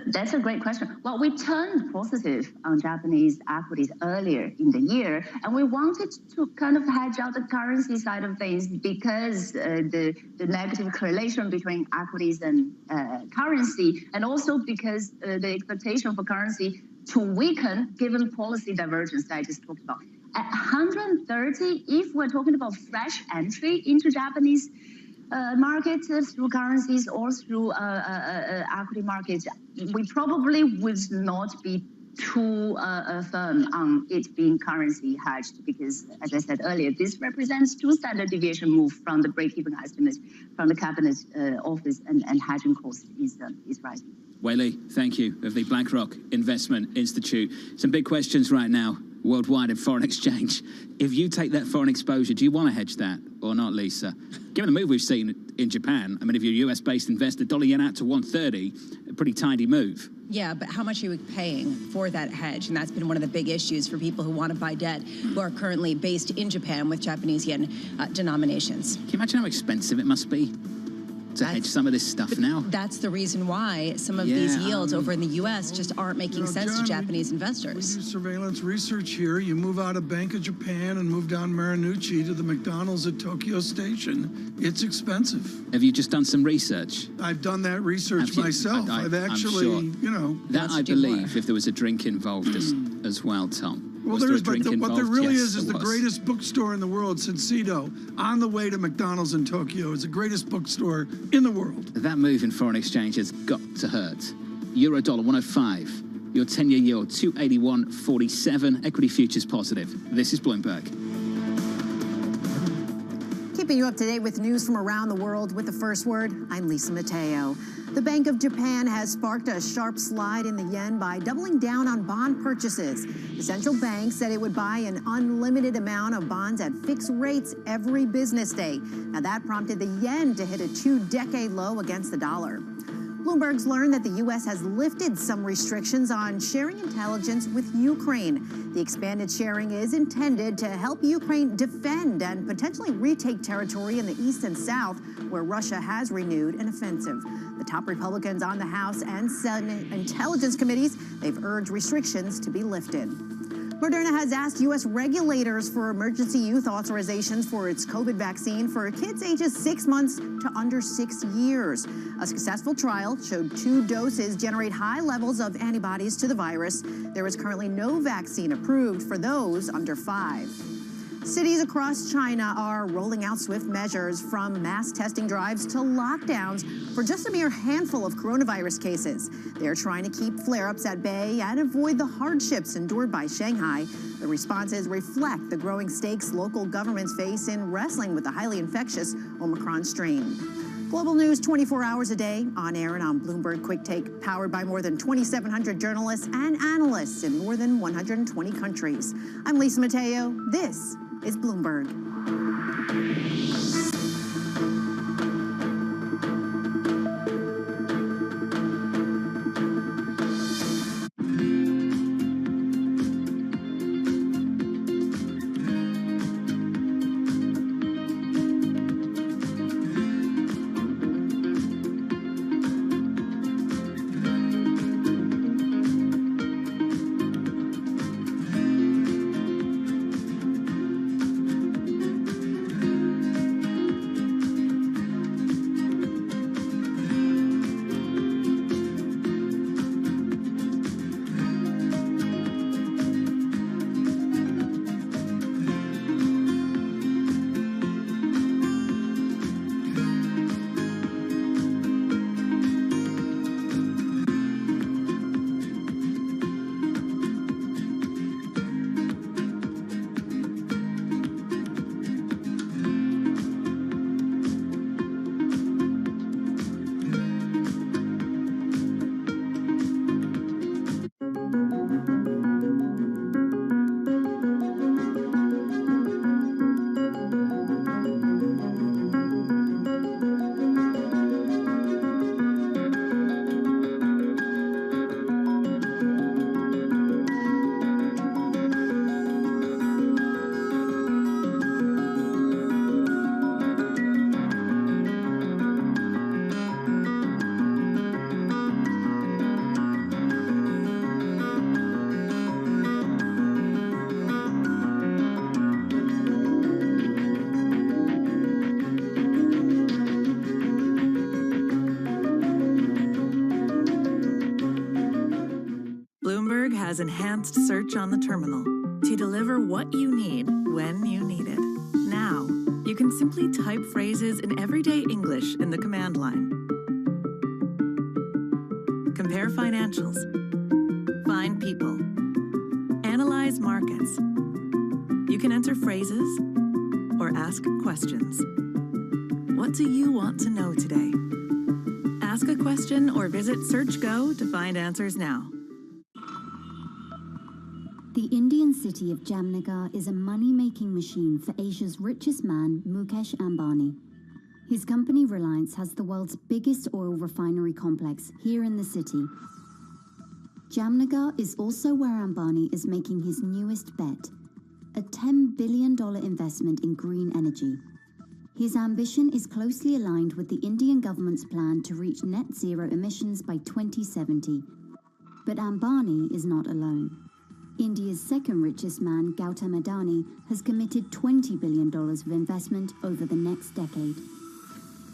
That's a great question. Well, we turned positive on Japanese equities earlier in the year, and we wanted to kind of hedge out the currency side of things because the negative correlation between equities and currency, and also because the expectation for currency to weaken given policy divergence that I just talked about. At 130, if we're talking about fresh entry into Japanese markets through currencies or through equity markets, we probably would not be too firm on it being currency hedged because, as I said earlier, this represents 2 standard deviation move from the break-even estimate from the cabinet office, and hedging cost is rising. Wei Li, thank you, of the BlackRock Investment Institute. Some big questions right now worldwide in foreign exchange. If you take that foreign exposure, do you want to hedge that or not, Lisa? Given the move we've seen in Japan, I mean, if you're a US-based investor, dollar yen out to 130, a pretty tidy move. Yeah, but how much are you paying for that hedge? And that's been one of the big issues for people who want to buy debt who are currently based in Japan with Japanese yen denominations. Can you imagine how expensive it must be to hedge some of this stuff now? That's the reason why some of these yields over in the U.S. just aren't making sense to Japanese investors. We do surveillance research here. You move out of Bank of Japan and move down Marunouchi to the McDonald's at Tokyo Station. It's expensive. Have you just done some research? I've done that research myself. I've actually, you know. That I believe if there was a drink involved as well, Tom. Well, there is, but what there really is the greatest bookstore in the world, Senseido, on the way to McDonald's in Tokyo. It's the greatest bookstore in the world. That move in foreign exchange has got to hurt. Euro dollar 105. Your 10-year yield 281.47. Equity futures positive. This is Bloomberg. Keeping you up to date with news from around the world with the first word, I'm Lisa Mateo. The Bank of Japan has sparked a sharp slide in the yen by doubling down on bond purchases. The central bank said it would buy an unlimited amount of bonds at fixed rates every business day. Now that prompted the yen to hit a 2-decade low against the dollar. Bloomberg's learned that the U.S. has lifted some restrictions on sharing intelligence with Ukraine. The expanded sharing is intended to help Ukraine defend and potentially retake territory in the east and south, where Russia has renewed an offensive. The top Republicans on the House and Senate Intelligence Committees, they've urged restrictions to be lifted. Moderna has asked U.S. regulators for emergency use authorizations for its COVID vaccine for kids ages 6 months to under 6 years. A successful trial showed 2 doses generate high levels of antibodies to the virus. There is currently no vaccine approved for those under 5. Cities across China are rolling out swift measures, from mass testing drives to lockdowns for just a mere handful of coronavirus cases. They're trying to keep flare-ups at bay and avoid the hardships endured by Shanghai. The responses reflect the growing stakes local governments face in wrestling with the highly infectious Omicron strain. Global news 24 hours a day, on air and on Bloomberg Quick Take, powered by more than 2,700 journalists and analysts in more than 120 countries. I'm Lisa Mateo. This is Bloomberg. Bloomberg has enhanced search on the terminal to deliver what you need when you need it. Now, you can simply type phrases in everyday English in the command line. Compare financials. Find people. Analyze markets. You can enter phrases or ask questions. What do you want to know today? Ask a question or visit SearchGo to find answers now. The Indian city of Jamnagar is a money-making machine for Asia's richest man, Mukesh Ambani. His company Reliance has the world's biggest oil refinery complex here in the city. Jamnagar is also where Ambani is making his newest bet, a $10 billion investment in green energy. His ambition is closely aligned with the Indian government's plan to reach net zero emissions by 2070. But Ambani is not alone. India's second richest man, Gautam Adani, has committed $20 billion of investment over the next decade.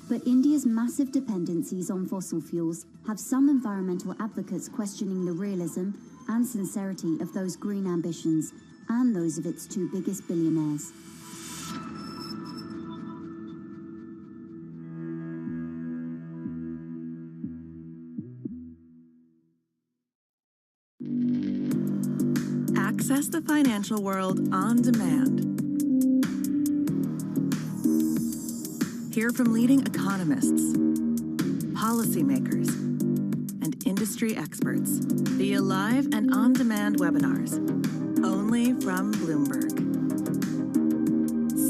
But India's massive dependencies on fossil fuels have some environmental advocates questioning the realism and sincerity of those green ambitions and those of its 2 biggest billionaires. Access the financial world on demand. Hear from leading economists, policymakers, and industry experts via live and on-demand webinars, only from Bloomberg.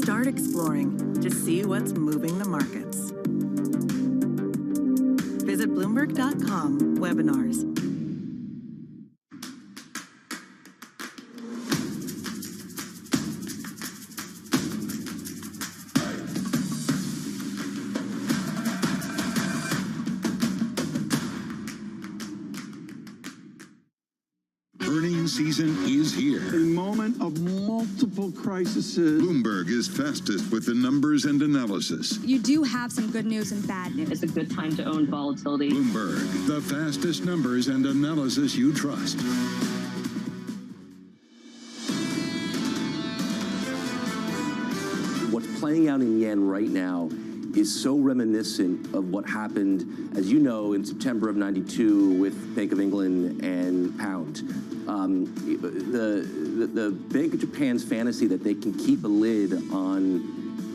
Start exploring to see what's moving the markets. Visit Bloomberg.com/webinars. Earnings season is here. A moment of multiple crises. Bloomberg is fastest with the numbers and analysis. You do have some good news and bad news. It's a good time to own volatility. Bloomberg, the fastest numbers and analysis you trust. What's playing out in yen right now is so reminiscent of what happened, as you know, in September of '92 with Bank of England and pound. The Bank of Japan's fantasy that they can keep a lid on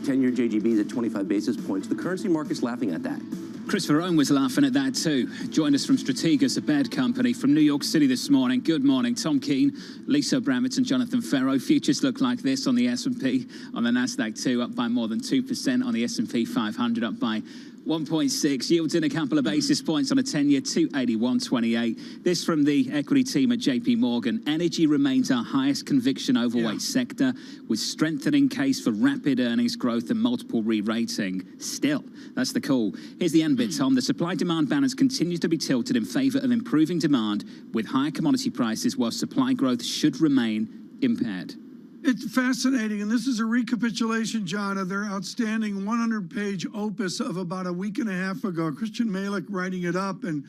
10-year JGBs at 25 basis points, the currency market's laughing at that. Christopher Owen was laughing at that too. Joined us from Strategas, a bed company from New York City this morning. Good morning, Tom Keene, Lisa Bramett and Jonathan Ferro. Futures look like this on the S&P, on the Nasdaq too, up by more than 2%, on the S&P 500 up by 1.6, yields in a couple of basis points on a 10-year, 281.28. This from the equity team at JP Morgan. Energy remains our highest conviction overweight sector, with strengthening case for rapid earnings growth and multiple re-rating. Still, that's the call. Here's the end bit, Tom. The supply-demand balance continues to be tilted in favor of improving demand with higher commodity prices, while supply growth should remain impaired. It's fascinating, and this is a recapitulation, John, of their outstanding 100-page opus of about a week and a half ago. Christian Malick writing it up. And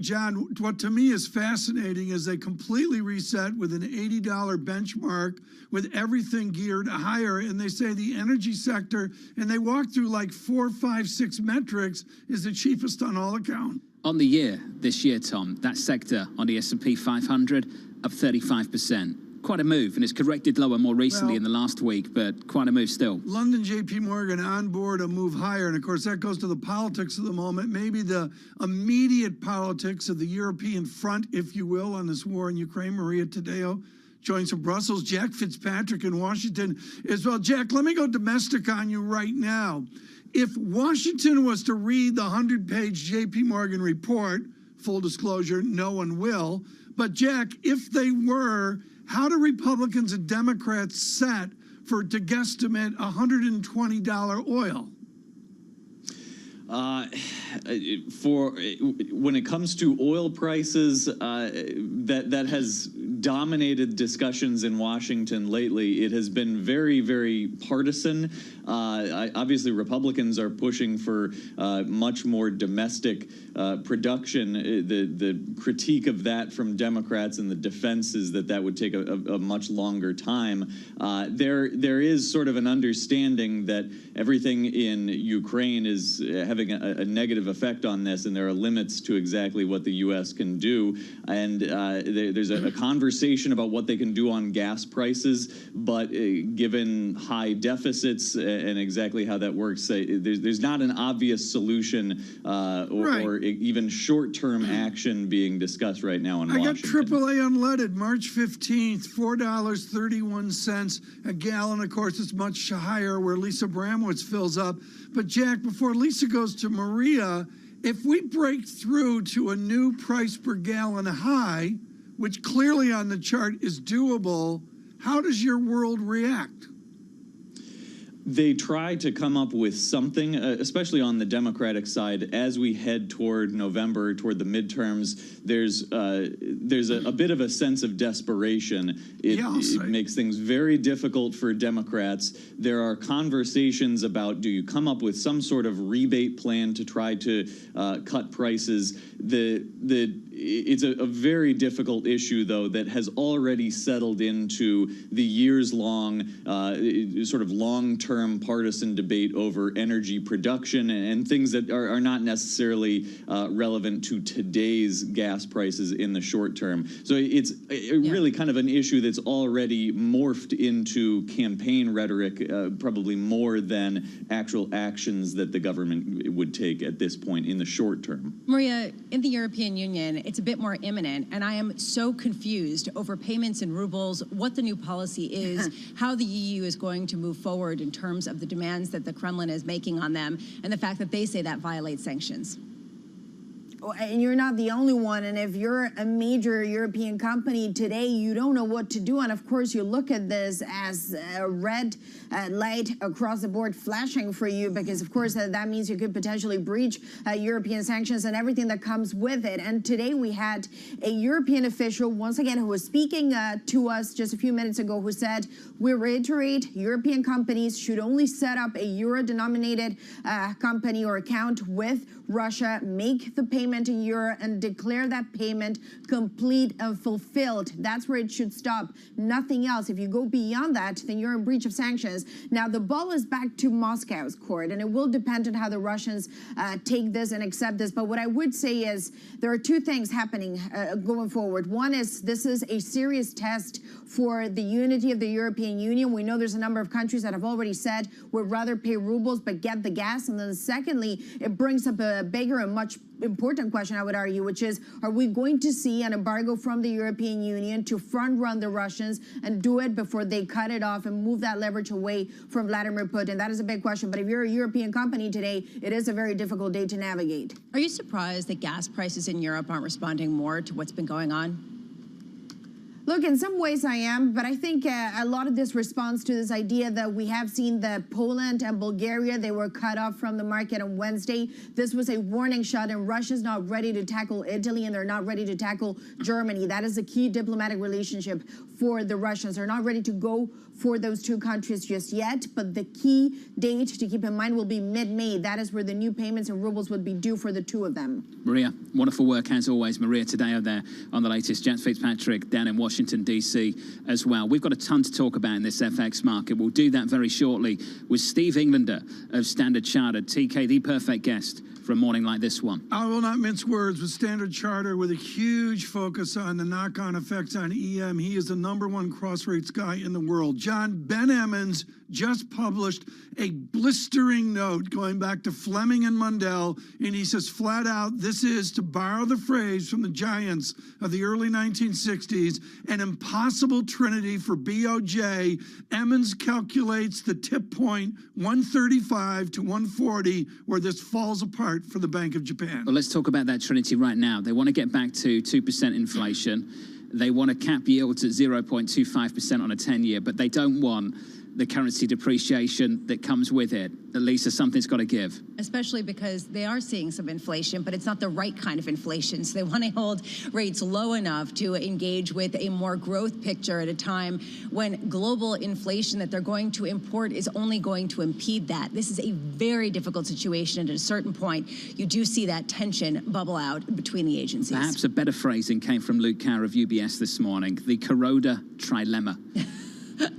John, what to me is fascinating is they completely reset with an $80 benchmark, with everything geared higher. And they say the energy sector, and they walk through like 4, 5, 6 metrics, is the cheapest on all account. On the year, this year, Tom, that sector on the S&P 500 up 35%. Quite a move, and it's corrected lower more recently in the last week, but quite a move still. London JP Morgan on board a move higher, and of course that goes to the politics of the moment, maybe the immediate politics of the European front, if you will, on this war in Ukraine. Maria Tadeo joins from Brussels. Jack Fitzpatrick in Washington as well. Jack, let me go domestic on you right now. If Washington was to read the 100-page JP Morgan report, full disclosure, no one will, but Jack, if they were, how do Republicans and Democrats set to guesstimate $120 oil? When it comes to oil prices, that has dominated discussions in Washington lately. It has been very, very partisan. Obviously, Republicans are pushing for much more domestic production. The critique of that from Democrats and the defense is that would take a much longer time. There is sort of an understanding that everything in Ukraine is having a negative effect on this, and there are limits to exactly what the U.S. can do. And there's a conversation about what they can do on gas prices, but given high deficits and exactly how that works, there's not an obvious solution or even short-term action being discussed right now in Washington. I got AAA unleaded, March 15th, $4.31 a gallon. Of course, it's much higher where Lisa Bramowitz fills up. But Jack, before Lisa goes to Maria, if we break through to a new price per gallon high, which clearly on the chart is doable, how does your world react? They try to come up with something, especially on the Democratic side, as we head toward November, toward the midterms. There's a bit of a sense of desperation. It makes things very difficult for Democrats. There are conversations about, do you come up with some sort of rebate plan to try to cut prices? it's a very difficult issue, though, that has already settled into the years-long, sort of long-term partisan debate over energy production and things that are not necessarily relevant to today's gas prices in the short term. So it's really kind of an issue that's already morphed into campaign rhetoric, probably more than actual actions that the government would take at this point in the short term. Maria, in the European Union, it's a bit more imminent, and I am so confused over payments in rubles, what the new policy is, how the EU is going to move forward in terms of the demands that the Kremlin is making on them, and the fact that they say that violates sanctions. And you're not the only one. And if you're a major European company today, you don't know what to do. And of course, you look at this as a red light across the board flashing for you, because of course that means you could potentially breach European sanctions and everything that comes with it. And today we had a European official, once again, who was speaking to us just a few minutes ago, who said, we reiterate, European companies should only set up a euro-denominated company or account with Russia, make the payment in euro, and declare that payment complete and fulfilled. That's where it should stop. Nothing else. If you go beyond that, then you're in breach of sanctions. Now, the ball is back to Moscow's court, and it will depend on how the Russians take this and accept this. But what I would say is there are two things happening going forward. One is this is a serious test for the unity of the European Union. We know there's a number of countries that have already said we'd rather pay rubles but get the gas. And then secondly, it brings up a bigger and much important question, I would argue, which is, are we going to see an embargo from the European Union to front run the Russians and do it before they cut it off and move that leverage away from Vladimir Putin? That is a big question. But if you're a European company today, it is a very difficult day to navigate. Are you surprised that gas prices in Europe aren't responding more to what's been going on? Look, in some ways I am, but I think a lot of this responds to this idea that we have seen that Poland and Bulgaria, they were cut off from the market on Wednesday. This was a warning shot, and Russia's not ready to tackle Italy, and they're not ready to tackle Germany. That is a key diplomatic relationship for the Russians. They're not ready to go for those two countries just yet, but the key date to keep in mind will be mid-May. That is where the new payments in rubles would be due for the two of them. Maria, wonderful work as always. Maria Tadeo there on the latest. Jack Fitzpatrick down in Washington, D.C. as well. We've got a ton to talk about in this FX market. We'll do that very shortly with Steve Englander of Standard Chartered. TK, the perfect guest for a morning like this one. I will not mince words with Standard Charter, with a huge focus on the knock-on effects on EM. He is the #1 cross rates guy in the world. John, Ben Emmons just published a blistering note going back to Fleming and Mundell, and he says flat out, this is, to borrow the phrase from the giants of the early 1960s, an impossible trinity for BOJ. Emmons calculates the tip point 135 to 140, where this falls apart for the Bank of Japan. Well, let's talk about that trinity right now. They want to get back to 2% inflation. They want to cap yields at 0.25% on a 10-year, but they don't want the currency depreciation that comes with it. At least something's got to give. Especially because they are seeing some inflation, but it's not the right kind of inflation. So they want to hold rates low enough to engage with a more growth picture at a time when global inflation that they're going to import is only going to impede that. This is a very difficult situation. And at a certain point, you do see that tension bubble out between the agencies. Perhaps a better phrasing came from Luke Carr of UBS this morning, the Kuroda trilemma.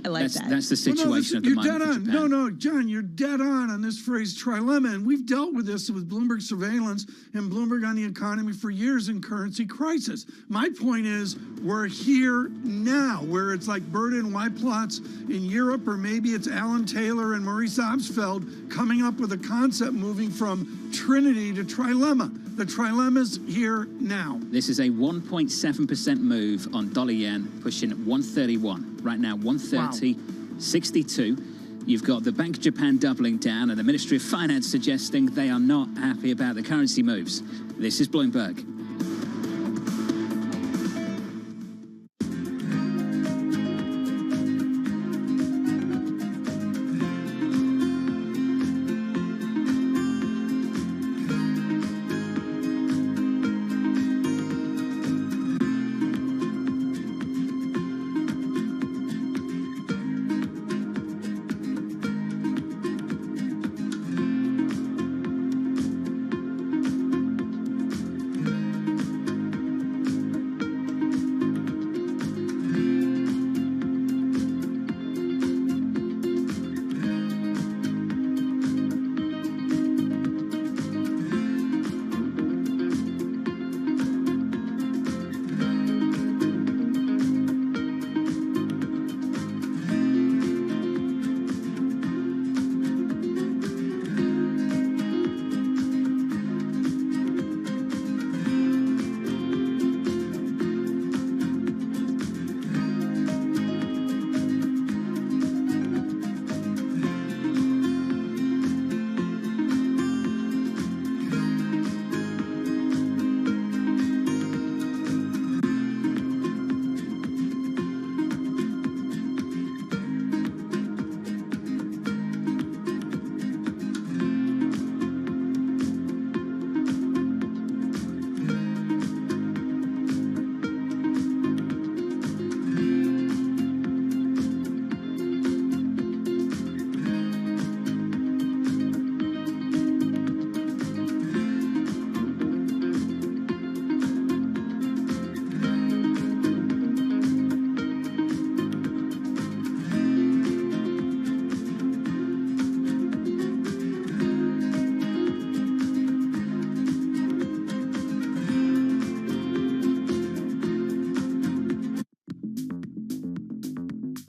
I like that. That's the situation at the moment. You're dead on. No, John, you're dead on this phrase trilemma. And we've dealt with this with Bloomberg surveillance and Bloomberg on the economy for years in currency crisis. My point is, we're here now, where it's like Bird and Y plots in Europe, or maybe it's Alan Taylor and Maurice Obstfeld coming up with a concept moving from Trinity to trilemma. The trilemma's here now. This is a 1.7% move on dollar yen, pushing 131. Right now, 130.62. Wow. You've got the Bank of Japan doubling down and the Ministry of Finance suggesting they are not happy about the currency moves. This is Bloomberg.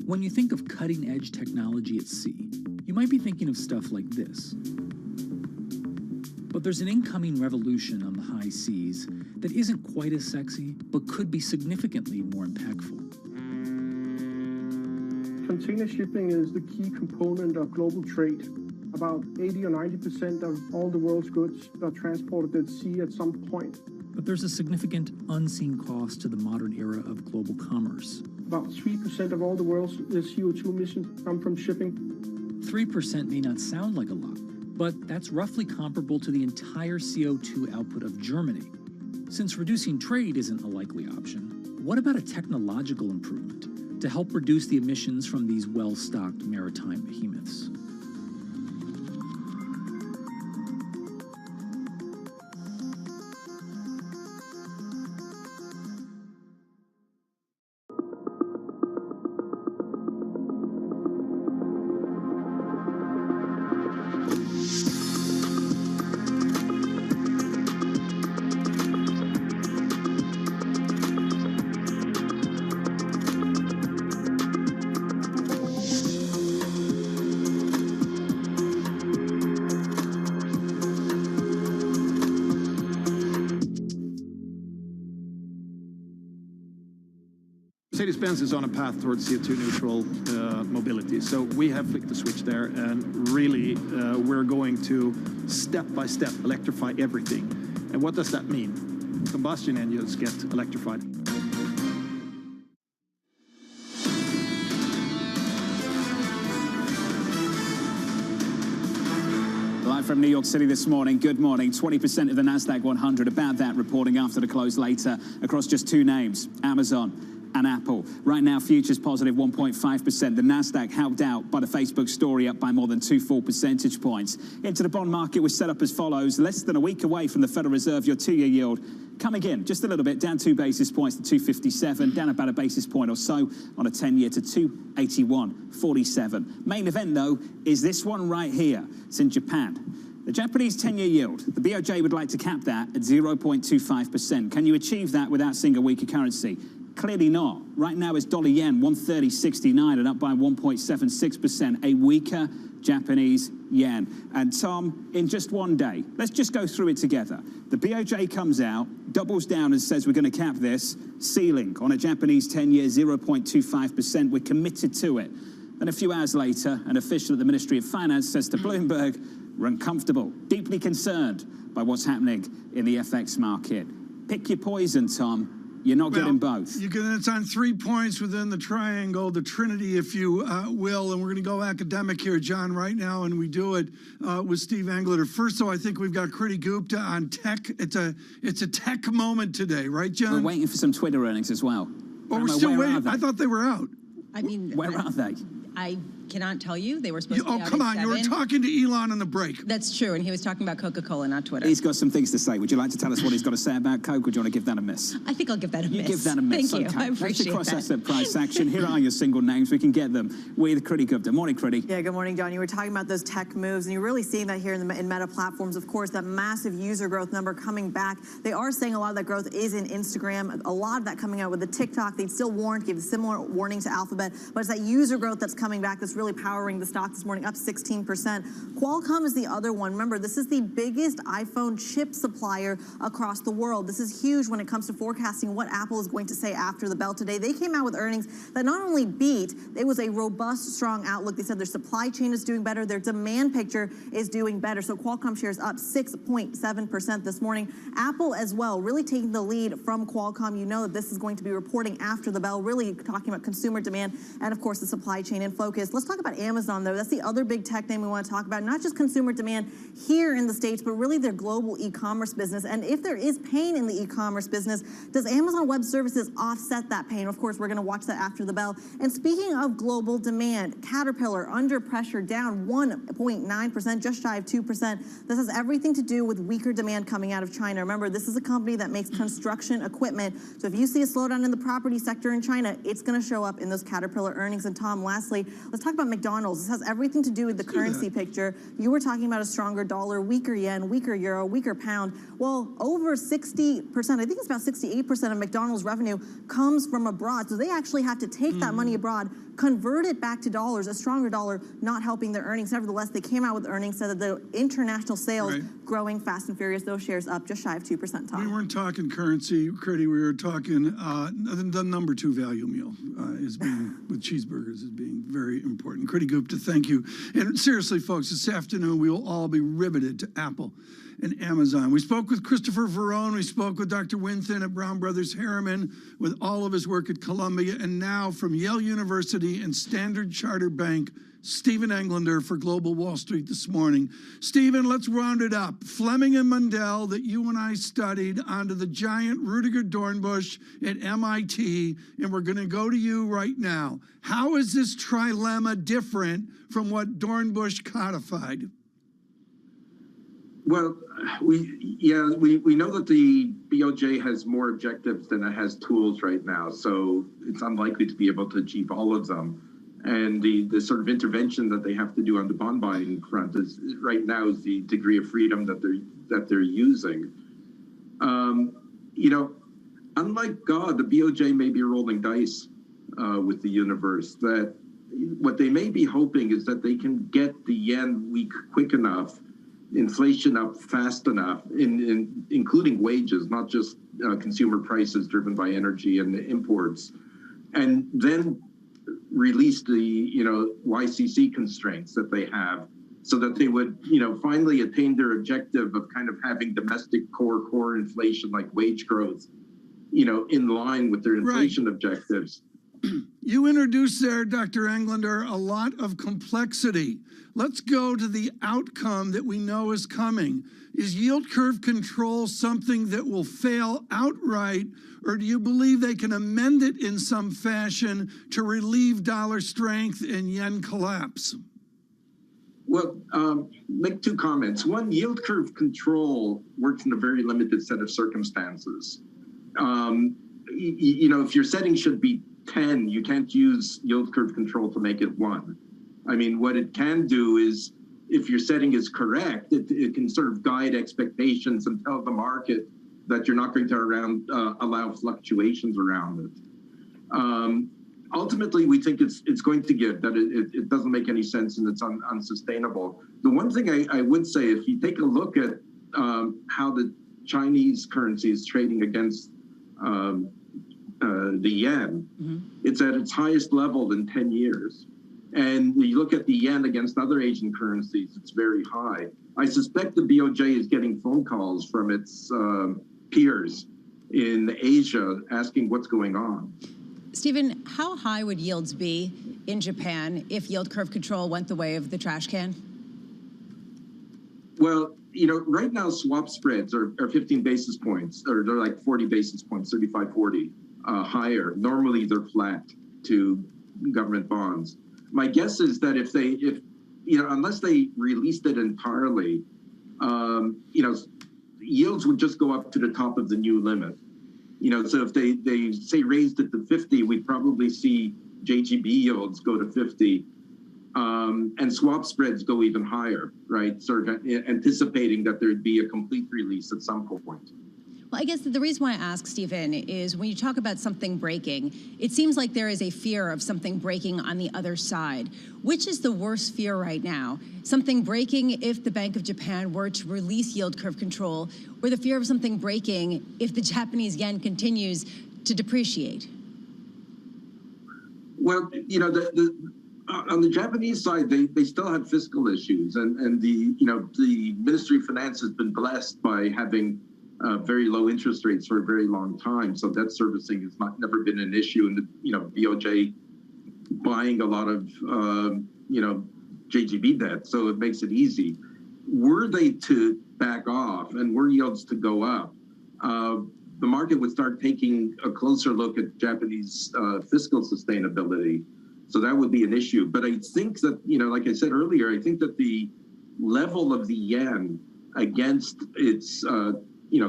When you think of cutting-edge technology at sea, you might be thinking of stuff like this. But there's an incoming revolution on the high seas that isn't quite as sexy, but could be significantly more impactful. Container shipping is the key component of global trade. About 80 or 90% of all the world's goods are transported at sea at some point. But there's a significant unseen cost to the modern era of global commerce. About 3% of all the world's CO2 emissions come from shipping. 3% may not sound like a lot, but that's roughly comparable to the entire CO2 output of Germany. Since reducing trade isn't a likely option, what about a technological improvement to help reduce the emissions from these well-stocked maritime behemoths? Mercedes-Benz is on a path towards CO2 neutral mobility. So we have flicked the switch there, and really we're going to step by step electrify everything. And what does that mean? Combustion engines get electrified. Live from New York City this morning. Good morning. 20% of the NASDAQ 100. About that reporting after the close later across just two names, Amazon and Apple. Right now, futures positive 1.5%. The NASDAQ helped out by the Facebook story, up by more than 2 full percentage points. Into the bond market was set up as follows. Less than a week away from the Federal Reserve, your two-year yield coming in just a little bit, down 2 basis points to 257, down about a basis point or so on a 10-year to 281.47. Main event, though, is this one right here. It's in Japan. The Japanese 10-year yield, the BOJ would like to cap that at 0.25%. Can you achieve that without seeing a weaker currency? Clearly not. Right now it's dollar yen 130.69 and up by 1.76%, a weaker Japanese yen. And Tom, in just one day, let's just go through it together. The BOJ comes out, doubles down and says we're going to cap this ceiling on a Japanese 10-year 0.25%. We're committed to it. Then a few hours later, an official at the Ministry of Finance says to Bloomberg, we're uncomfortable, deeply concerned by what's happening in the FX market. Pick your poison, Tom. You're not getting both. It's on 3 points within the triangle, the Trinity, if you will. And we're going to go academic here, John, right now, and we do it with Steve Englander. First, though, I think we've got Kriti Gupta on tech. It's a tech moment today, right, John? We're waiting for some Twitter earnings as well. Oh, we're still waiting. I thought they were out. I mean, where are they? I cannot tell you. They were supposed to be out come on, 7. you were talking to Elon on the break. That's true, and he was talking about Coca-Cola, not Twitter. He's got some things to say. Would you like to tell us what he's got to say about Coke, or do you want to give that a miss? I think I'll give that a miss. You give that a miss. Thank you. Okay. I appreciate That's your cross-asset that. price action. Here are your single names. We can get them with Kriti Gupta. Morning, Kriti. Yeah, good morning, John. You were talking about those tech moves, and you're really seeing that here in Meta platforms. Of course, that massive user growth number coming back. They are saying a lot of that growth is in Instagram. A lot of that coming out with the TikTok. They still warned, gave a similar warning to Alphabet, but it's that user growth that's coming back that's really powering the stock this morning, up 16%. Qualcomm is the other one. Remember, this is the biggest iPhone chip supplier across the world. This is huge when it comes to forecasting what Apple is going to say after the bell today. They came out with earnings that not only beat, it was a robust, strong outlook. They said their supply chain is doing better, their demand picture is doing better. So Qualcomm shares up 6.7% this morning. Apple as well, really taking the lead from Qualcomm. You know that this is going to be reporting after the bell, really talking about consumer demand and, of course, the supply chain in focus. Let's talk about Amazon, though. That's the other big tech name we want to talk about, not just consumer demand here in the States, but really their global e-commerce business. And if there is pain in the e-commerce business, does Amazon Web Services offset that pain? Of course, we're going to watch that after the bell. And speaking of global demand, Caterpillar under pressure, down 1.9%, just shy of 2%. This has everything to do with weaker demand coming out of China. Remember, this is a company that makes construction equipment. So if you see a slowdown in the property sector in China, it's going to show up in those Caterpillar earnings. And Tom, lastly, let's talk about about McDonald's. This has everything to do with the currency picture. You were talking about a stronger dollar, weaker yen, weaker euro, weaker pound. Well, over 60%, I think it's about 68% of McDonald's revenue comes from abroad. So they actually have to take that money abroad, convert it back to dollars, a stronger dollar, not helping their earnings. Nevertheless, they came out with earnings, said that the international sales growing fast and furious, those shares up just shy of 2%. We weren't talking currency, Critty. We were talking the number 2 value meal is being, with cheeseburgers, is being very important. Critty Gupta, thank you. And seriously, folks, this afternoon we will all be riveted to Apple and Amazon. We spoke with Christopher Verone. We spoke with Dr. Winthin at Brown Brothers Harriman with all of his work at Columbia. And now from Yale University and Standard Chartered Bank, Stephen Englander for Global Wall Street this morning. Stephen, let's round it up. Fleming and Mundell that you and I studied onto the giant Rudiger Dornbusch at MIT, and we're going to go to you right now. How is this trilemma different from what Dornbusch codified? Well, we know that the BOJ has more objectives than it has tools right now, so it's unlikely to be able to achieve all of them. And the sort of intervention that they have to do on the bond buying front is right now is the degree of freedom that they're using. Unlike God, the BOJ may be rolling dice with the universe. That what they may be hoping is that they can get the yen weak quick enough, inflation up fast enough, including wages, not just consumer prices driven by energy and imports, and then release the YCC constraints that they have, so that they would finally attain their objective of kind of having domestic core inflation like wage growth, in line with their inflation objectives. You introduced there, Dr. Englander, a lot of complexity. Let's go to the outcome that we know is coming. Is yield curve control something that will fail outright, or do you believe they can amend it in some fashion to relieve dollar strength and yen collapse? Well, make 2 comments. One, yield curve control works in a very limited set of circumstances. If your setting should be 10, you can't use yield curve control to make it 1. I mean, what it can do is, if your setting is correct, it can sort of guide expectations and tell the market that you're not going to allow fluctuations around it. Ultimately, we think it's going to give, that it doesn't make any sense and it's unsustainable. The one thing I would say, if you take a look at how the Chinese currency is trading against the yen, it's at its highest level in 10 years. And you look at the yen against other Asian currencies, it's very high. I suspect the BOJ is getting phone calls from its peers in Asia asking what's going on. Stephen, how high would yields be in Japan if yield curve control went the way of the trash can? Well, right now swap spreads are 15 basis points, or they're like 40 basis points, 35, 40 higher. Normally they're flat to government bonds. My guess is that if unless they released it entirely, yields would just go up to the top of the new limit. So if they say raised it to 50, we'd probably see JGB yields go to 50, and swap spreads go even higher, right? Sort of anticipating that there'd be a complete release at some point. Well, I guess the reason why I ask, Stephen, is when you talk about something breaking, it seems like there is a fear of something breaking on the other side. Which is the worst fear right now? Something breaking if the Bank of Japan were to release yield curve control, or the fear of something breaking if the Japanese yen continues to depreciate? Well, on the Japanese side, they still have fiscal issues, and the Ministry of Finance has been blessed by having very low interest rates for a very long time. So debt servicing has never been an issue, and BOJ buying a lot of JGB debt, so it makes it easy. Were they to back off and were yields to go up, the market would start taking a closer look at Japanese fiscal sustainability. So that would be an issue. But I think that, like I said earlier, I think that the level of the yen against its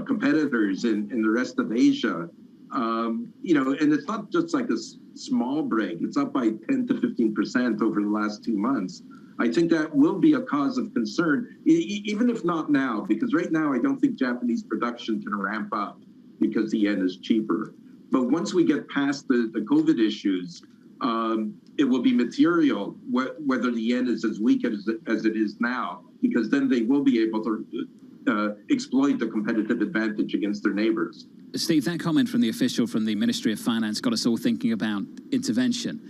competitors in the rest of Asia You know, and it's not just like a small break. It's up by 10 to 15% over the last 2 months. I think that will be a cause of concern, even if not now, because right now I don't think Japanese production can ramp up because the yen is cheaper. But once we get past the COVID issues, it will be material whether the yen is as weak as it is now, because then they will be able to exploit the competitive advantage against their neighbors. Steve, that comment from the official from the Ministry of Finance got us all thinking about intervention.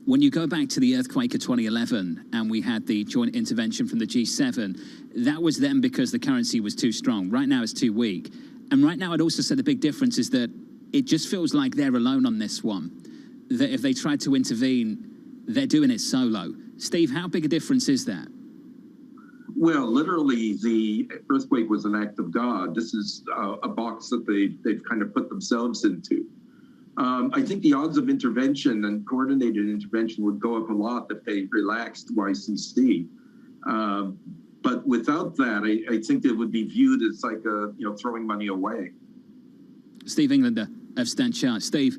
When you go back to the earthquake of 2011 and we had the joint intervention from the G7, that was then because the currency was too strong. Right now it's too weak. And right now I'd also say the big difference is that it just feels like they're alone on this one. That if they tried to intervene, they're doing it solo. Steve, how big a difference is that? Well, literally, the earthquake was an act of God. This is a box that they've kind of put themselves into. I think the odds of intervention and coordinated intervention would go up a lot if they relaxed YCC. But without that, I think it would be viewed as like throwing money away. Steve Englander of Stanchart. Steve,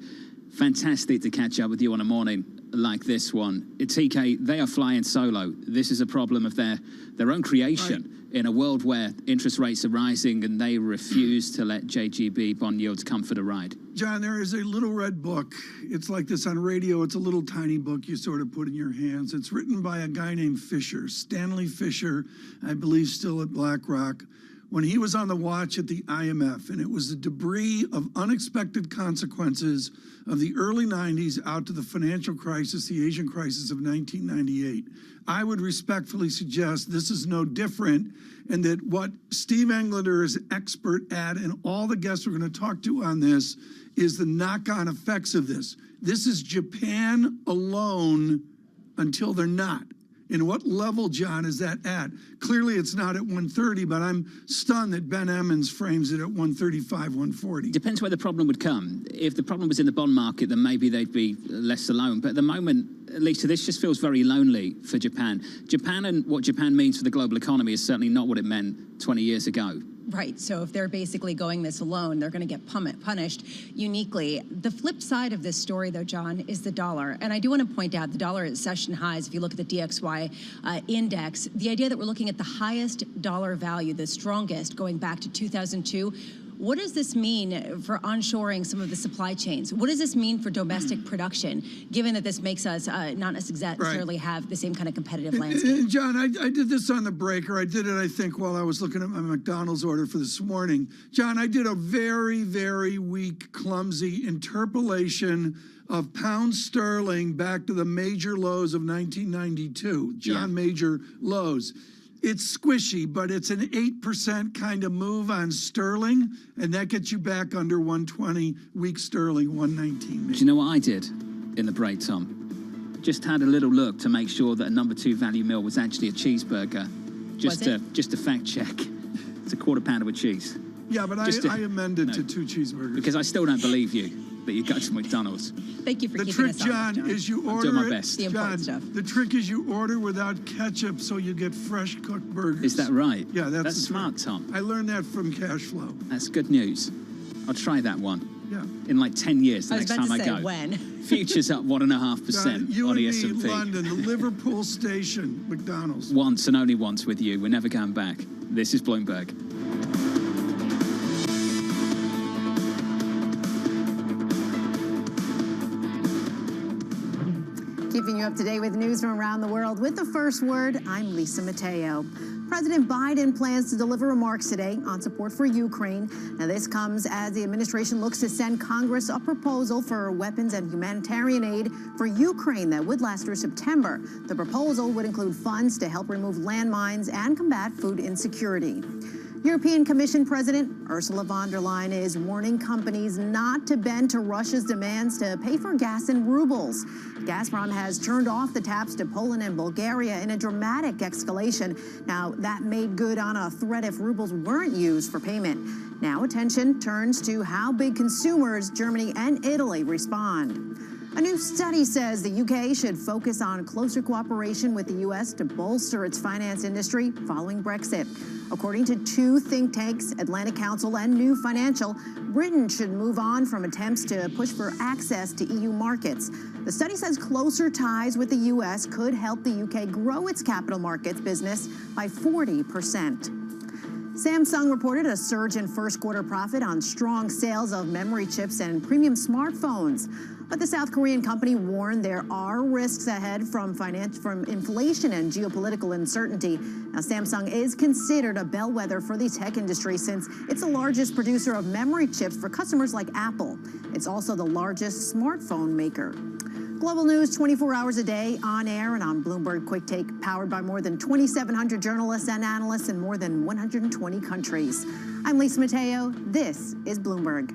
fantastic to catch up with you on a morning like this one. TK, they are flying solo. This is a problem of their own creation in a world where interest rates are rising and they refuse to let JGB bond yields come for the ride. John, there is a little red book. It's like this on radio. It's a little tiny book you sort of put in your hands. It's written by a guy named Fisher, Stanley Fisher, I believe still at BlackRock, when he was on the watch at the IMF, and it was the debris of unexpected consequences of the early 90s out to the financial crisis, the Asian crisis of 1998. I would respectfully suggest this is no different, and that what Steve Englander is expert at, and all the guests we're going to talk to on this, is the knock-on effects of this. This is Japan alone until they're not. And what level, John, is that at? Clearly, it's not at 130, but I'm stunned that Ben Emmons frames it at 135, 140. Depends where the problem would come. If the problem was in the bond market, then maybe they'd be less alone. But at the moment, at least this just feels very lonely for Japan. Japan and what Japan means for the global economy is certainly not what it meant 20 years ago. Right. So if they're basically going this alone, they're going to get punished uniquely. The flip side of this story, though, John, is the dollar. And I do want to point out the dollar at session highs. If you look at the DXY index, the idea that we're looking at the highest dollar value, the strongest going back to 2002. What does this mean for onshoring some of the supply chains? What does this mean for domestic production, given that this makes us not necessarily have the same kind of competitive landscape? And John, I did this on the break, or I did it, I think, while I was looking at my McDonald's order for this morning. John, I did a very, very weak, clumsy interpolation of pound sterling back to the major lows of 1992. John, major lows. It's squishy, but it's an 8% kind of move on sterling, and that gets you back under 120, weak sterling, 119. Do you know what I did in the break, Tom? Just had a little look to make sure that a number 2 value meal was actually a cheeseburger. Just to fact check. It's a quarter pounder with cheese. Yeah, but I amended to 2 cheeseburgers. Because I still don't believe you that you go to McDonald's. Thank you for keeping us The honest, trick, John, is you order I'm doing my best. The important stuff. The trick is you order without ketchup so you get fresh cooked burgers. Is that right? Yeah, that's smart, Tom. I learned that from cash flow. That's good news. I'll try that one. Yeah. In like 10 years, the next time I go. When? Futures up 1.5% on the S&P. London, the Liverpool station, McDonald's. Once and only once with you. We're never going back. This is Bloomberg. Keeping you up to date with news from around the world with the first word, I'm Lisa Mateo. President Biden plans to deliver remarks today on support for Ukraine. Now, this comes as the administration looks to send Congress a proposal for weapons and humanitarian aid for Ukraine that would last through September. The proposal would include funds to help remove landmines and combat food insecurity. European Commission President Ursula von der Leyen is warning companies not to bend to Russia's demands to pay for gas in rubles. Gazprom has turned off the taps to Poland and Bulgaria in a dramatic escalation. Now, that made good on a threat if rubles weren't used for payment. Now attention turns to how big consumers, Germany and Italy, respond. A new study says the UK should focus on closer cooperation with the US to bolster its finance industry following Brexit. According to 2 think tanks, Atlantic Council and New Financial, Britain should move on from attempts to push for access to EU markets. The study says closer ties with the U.S. could help the U.K. grow its capital markets business by 40%. Samsung reported a surge in first quarter profit on strong sales of memory chips and premium smartphones. But the South Korean company warned there are risks ahead from inflation and geopolitical uncertainty. Now, Samsung is considered a bellwether for the tech industry since it's the largest producer of memory chips for customers like Apple. It's also the largest smartphone maker. Global news 24 hours a day, on air and on Bloomberg Quick Take, powered by more than 2,700 journalists and analysts in more than 120 countries. I'm Lisa Mateo. This is Bloomberg.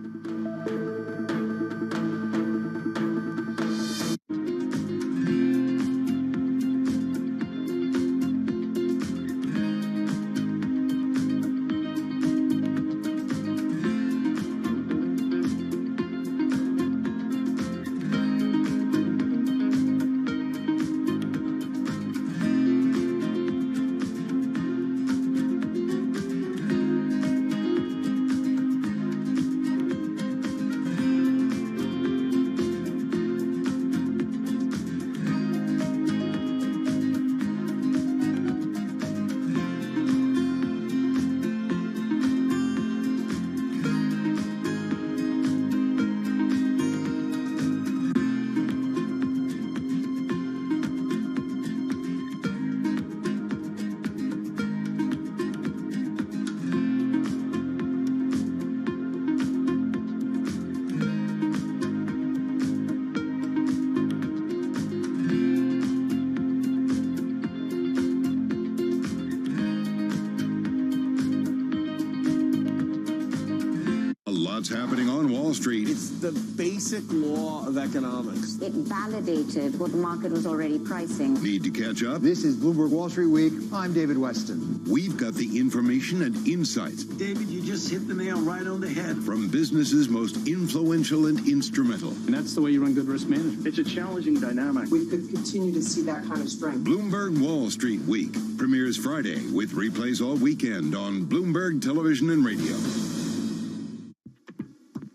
What's happening on Wall Street? It's the basic law of economics. It validated what the market was already pricing. Need to catch up? This is Bloomberg Wall Street Week. I'm David Weston. We've got the information and insights. David, you just hit the nail right on the head. From businesses most influential and instrumental. And that's the way you run good risk management. It's a challenging dynamic. We could continue to see that kind of strength. Bloomberg Wall Street Week premieres Friday with replays all weekend on Bloomberg Television and Radio.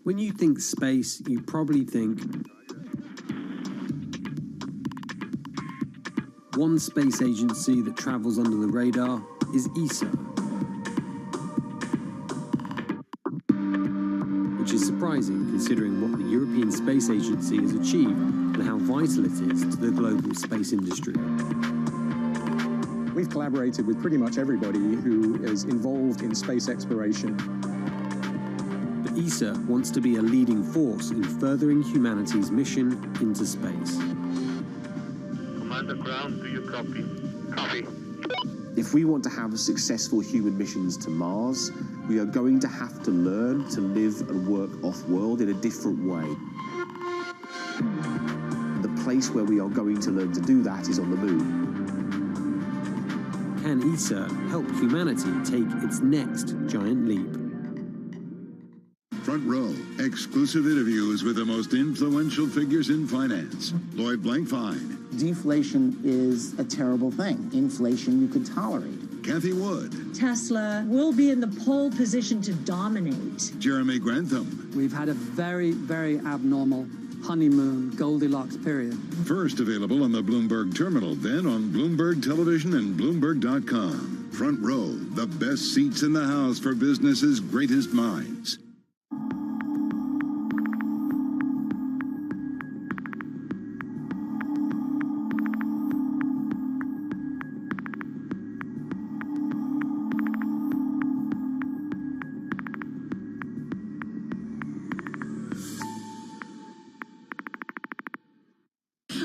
When you think space, you probably think one space agency that travels under the radar is ESA, which is surprising considering what the European Space Agency has achieved and how vital it is to the global space industry. We've collaborated with pretty much everybody who is involved in space exploration. ESA wants to be a leading force in furthering humanity's mission into space. Commander Ground, do you copy? Copy. If we want to have successful human missions to Mars, we are going to have to learn to live and work off-world in a different way. The place where we are going to learn to do that is on the moon. Can ESA help humanity take its next giant leap? Front Row, exclusive interviews with the most influential figures in finance. Lloyd Blankfein. Deflation is a terrible thing. Inflation you could tolerate. Kathy Wood. Tesla will be in the pole position to dominate. Jeremy Grantham. We've had a very, very abnormal honeymoon Goldilocks period. First available on the Bloomberg Terminal, then on Bloomberg Television and Bloomberg.com. Front Row, the best seats in the house for business's greatest minds.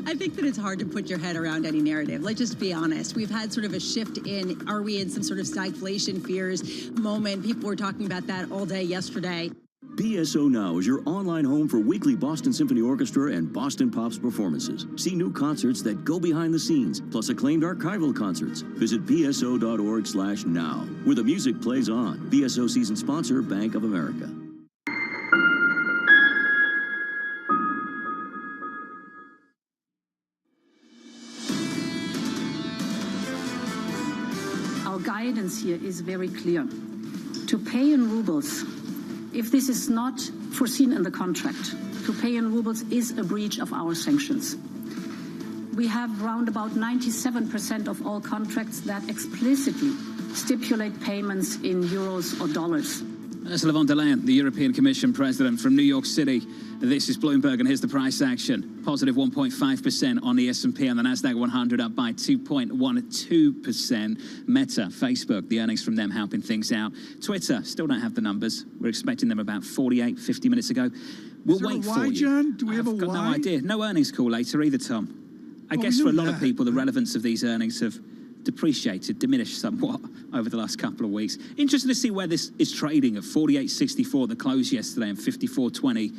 I think that it's hard to put your head around any narrative. Let's just be honest. We've had sort of a shift in, are we in some sort of stagflation fears moment? People were talking about that all day yesterday. BSO Now is your online home for weekly Boston Symphony Orchestra and Boston Pops performances. See new concerts that go behind the scenes, plus acclaimed archival concerts. Visit bso.org/now, where the music plays on. BSO season sponsor, Bank of America. Our guidance here is very clear. To pay in rubles if this is not foreseen in the contract, to pay in rubles is a breach of our sanctions. We have round about 97% of all contracts that explicitly stipulate payments in euros or dollars. Ursula von der Leyen, the European Commission President from New York City. This is Bloomberg, and here's the price action. Positive 1.5% on the S&P and the Nasdaq 100, up by 2.12%. Meta, Facebook, the earnings from them helping things out. Twitter, still don't have the numbers. We're expecting them about 48, 50 minutes ago. We'll wait for you. John? Do we have a got why? no idea. No earnings call later either, Tom. I guess for a lot of people, the relevance of these earnings have depreciated, diminished somewhat over the last couple of weeks. Interested to see where this is trading at 48.64, the close yesterday, and 54.20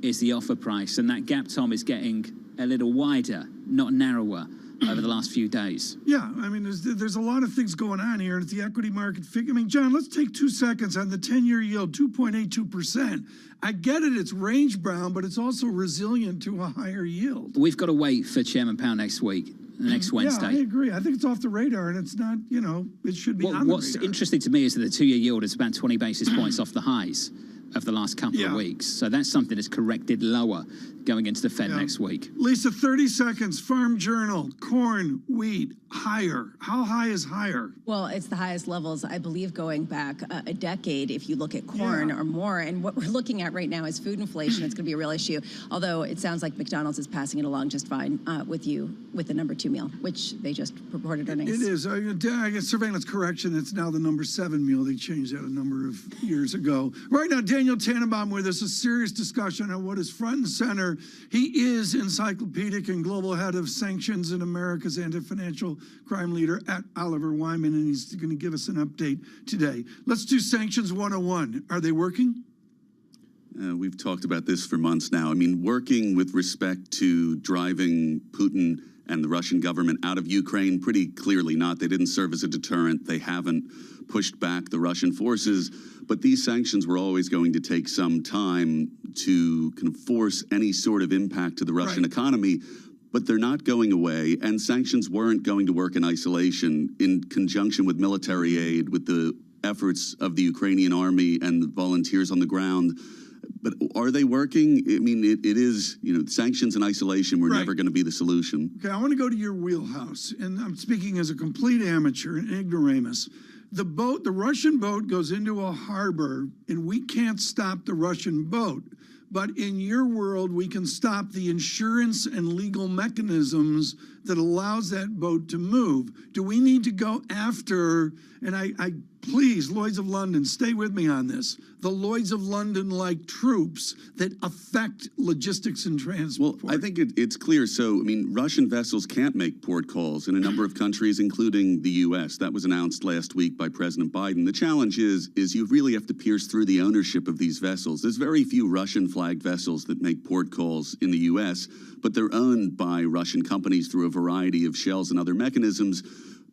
is the offer price. And that gap, Tom, is getting a little wider, not narrower, over the last few days. Yeah, I mean, there's a lot of things going on here. It's the equity market figure. I mean, John, let's take 2 seconds on the 10-year yield, 2.82%. I get it, it's range-bound, but it's also resilient to a higher yield. We've got to wait for Chairman Powell next week. Next Wednesday. Yeah, I agree. I think it's off the radar, and it's not, you know, it should be on the radar. What's interesting to me is that the 2-year yield is about 20 basis points off the highs of the last couple of weeks. So that's something that's corrected lower going into the Fed next week. Lisa, 30 seconds. Farm Journal, corn, wheat, higher. How high is higher? Well, it's the highest levels, I believe, going back a decade if you look at corn or more. And what we're looking at right now is food inflation. It's going to be a real issue, although it sounds like McDonald's is passing it along just fine with the number 2 meal, which they just reported earnings. It is. I guess surveillance correction, it's now the number 7 meal. They changed that a number of years ago. Right now, Daniel Tannenbaum with us, a serious discussion on what is front and center. He is encyclopedic and global head of sanctions and America's anti-financial crime leader at Oliver Wyman, and he's going to give us an update today. Let's do Sanctions 101. Are they working? We've talked about this for months now. I mean, working with respect to driving Putin and the Russian government out of Ukraine, pretty clearly not. They didn't serve as a deterrent. They haven't pushed back the Russian forces. But these sanctions were always going to take some time to kind of force any sort of impact to the Russian economy. But they're not going away, and sanctions weren't going to work in isolation. In conjunction with military aid, with the efforts of the Ukrainian army and the volunteers on the ground. But are they working? I mean, it is, you know, sanctions and isolation were never going to be the solution. Okay, I want to go to your wheelhouse, and I'm speaking as a complete amateur, an ignoramus. The Russian boat goes into a harbor, and we can't stop the Russian boat. But in your world, we can stop the insurance and legal mechanisms that allows that boat to move. Do we need to go after, and I please, Lloyd's of London, stay with me on this, the Lloyd's of London-like troops that affect logistics and transport? Well, I think it's clear. So, I mean, Russian vessels can't make port calls in a number of countries, including the U.S. That was announced last week by President Biden. The challenge is you really have to pierce through the ownership of these vessels. There's very few Russian-flagged vessels that make port calls in the U.S., but they're owned by Russian companies through a variety of shells and other mechanisms.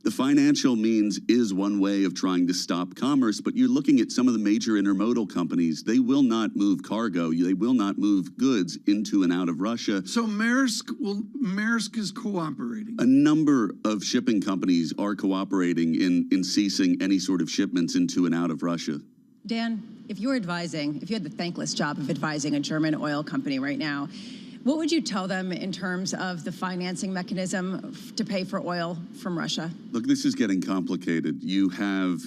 The financial means is one way of trying to stop commerce, but you're looking at some of the major intermodal companies. They will not move cargo. They will not move goods into and out of Russia. So Maersk is cooperating. A number of shipping companies are cooperating in ceasing any sort of shipments into and out of Russia. Dan, if you had the thankless job of advising a German oil company right now, what would you tell them in terms of the financing mechanism to pay for oil from Russia? Look, this is getting complicated. You have,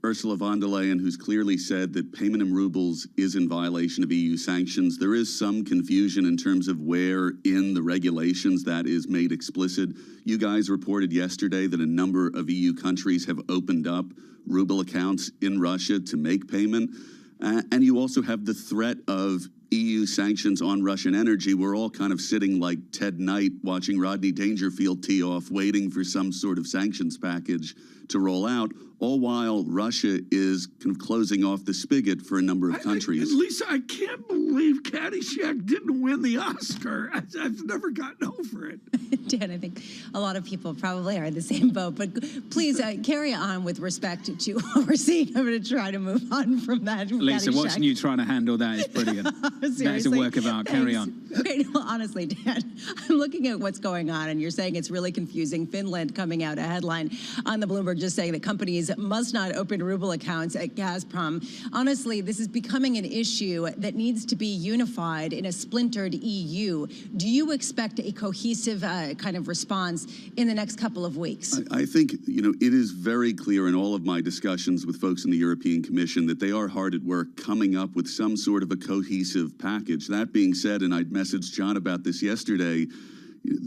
Ursula von der Leyen, who's clearly said that payment in rubles is in violation of EU sanctions. There is some confusion in terms of where in the regulations that is made explicit. You guys reported yesterday that a number of EU countries have opened up ruble accounts in Russia to make payment. And you also have the threat of EU sanctions on Russian energy. We're all kind of sitting like Ted Knight watching Rodney Dangerfield tee off, waiting for some sort of sanctions package to roll out, all while Russia is kind of closing off the spigot for a number of countries. Lisa, I can't believe Caddyshack didn't win the Oscar. I've never gotten over it. Dan, I think a lot of people probably are in the same boat, but please carry on with respect to what we're seeing. I'm going to try to move on from that. Lisa, watching you trying to handle that is brilliant. That is a work of art. Carry on. Okay, well, honestly, Dan, I'm looking at what's going on, and you're saying it's really confusing. Finland coming out, a headline on the Bloomberg Bloomberg just saying that companies must not open ruble accounts at Gazprom. Honestly, this is becoming an issue that needs to be unified in a splintered EU. Do you expect a cohesive kind of response in the next couple of weeks? I think, it is very clear in all of my discussions with folks in the European Commission that they are hard at work coming up with some sort of a cohesive package. That being said, and I'd messaged John about this yesterday,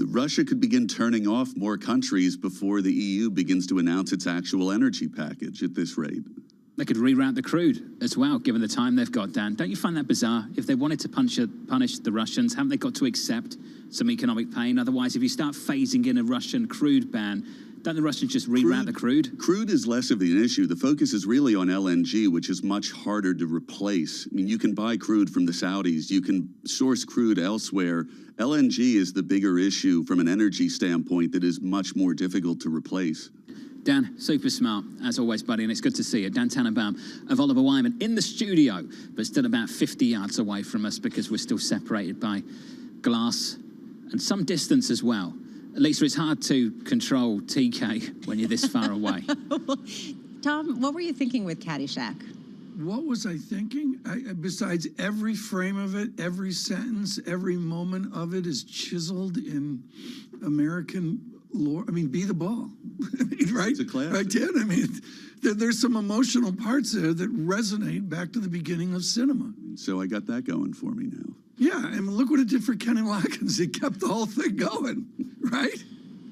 Russia could begin turning off more countries before the EU begins to announce its actual energy package at this rate. They could reroute the crude as well, given the time they've got, Dan. Don't you find that bizarre? If they wanted to punish the Russians, haven't they got to accept some economic pain? Otherwise, if you start phasing in a Russian crude ban, don't the Russians just reroute the crude? Crude is less of an issue. The focus is really on LNG, which is much harder to replace. I mean, you can buy crude from the Saudis. You can source crude elsewhere. LNG is the bigger issue from an energy standpoint that is much more difficult to replace. Dan, super smart, as always, buddy, and it's good to see you. Dan Tannenbaum of Oliver Wyman in the studio, but still about 50 yards away from us because we're still separated by glass and some distance as well. Lisa, it's hard to control TK when you're this far away. Tom, what were you thinking with Caddyshack? What was I thinking? Besides every frame of it, every sentence, every moment of it is chiseled in American lore. I mean, be the ball. I mean, right? It's a classic. Right, Dan? I mean, there's some emotional parts there that resonate back to the beginning of cinema. So I got that going for me now. Yeah, and look what it did for Kenny Loggins. It kept the whole thing going, right?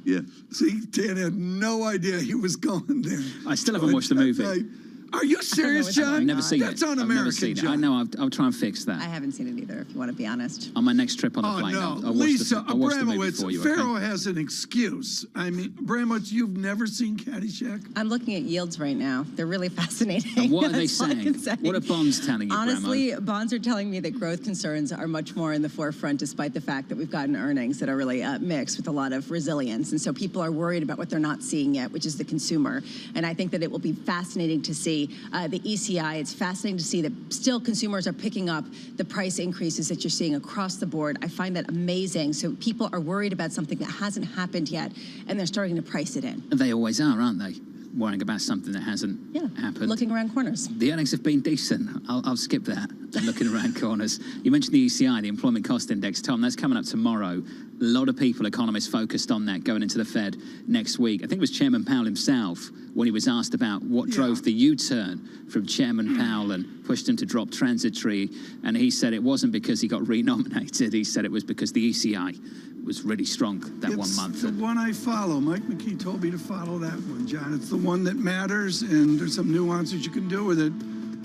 Yeah. See, Dan had no idea he was going there. I still haven't watched the movie. Are you serious, John? I've never seen it. That's un-American, John. I know. I'll try and fix that. I haven't seen it either, if you want to be honest. On my next trip on the plane, no. I'll watch Lisa the movie Abramowitz, for you. Pharaoh has an excuse. I mean, Abramowitz, you've never seen Caddyshack? I'm looking at yields right now. They're really fascinating. And what are they That's all I can saying? say. What are bonds telling you, Honestly, Bramo? bonds are telling me that growth concerns are much more in the forefront, despite the fact that we've gotten earnings that are really mixed with a lot of resilience. And so people are worried about what they're not seeing yet, which is the consumer. And I think that it will be fascinating to see the ECI. It's fascinating to see that still consumers are picking up the price increases that you're seeing across the board. I find that amazing. So people are worried about something that hasn't happened yet, and they're starting to price it in. They always are, aren't they? Worrying about something that hasn't happened. Looking around corners. The earnings have been decent. I'll skip that. Looking around corners. You mentioned the ECI, the Employment Cost Index. Tom, that's coming up tomorrow. A lot of people, economists, focused on that going into the Fed next week. I think it was Chairman Powell himself when he was asked about what drove the U-turn from Chairman Powell and pushed him to drop transitory. And he said it wasn't because he got renominated. He said it was because the ECI was really strong that 1 month. It's the one I follow. Mike McKee told me to follow that one, John. It's the one that matters, and there's some nuances you can do with it,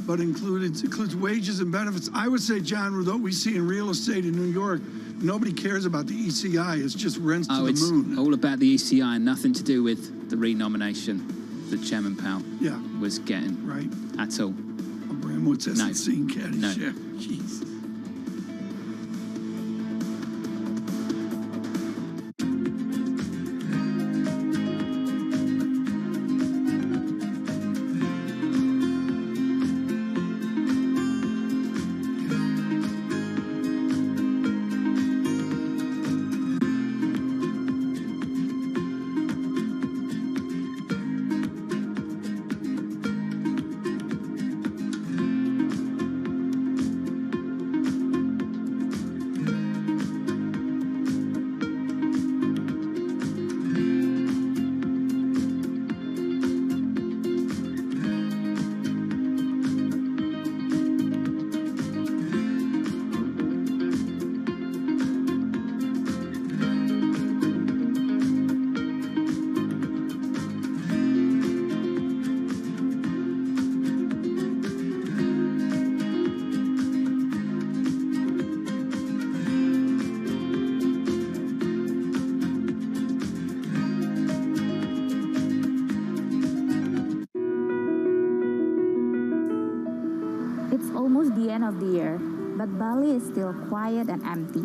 but includes wages and benefits. I would say, John, with what we see in real estate in New York, nobody cares about the ECI. It's just rents to the moon. It's all about the ECI and nothing to do with the renomination that Chairman Powell was getting. Right. At all. Abramowitz hasn't seen Caddyshack. No. Jeez. It's almost the end of the year, but Bali is still quiet and empty.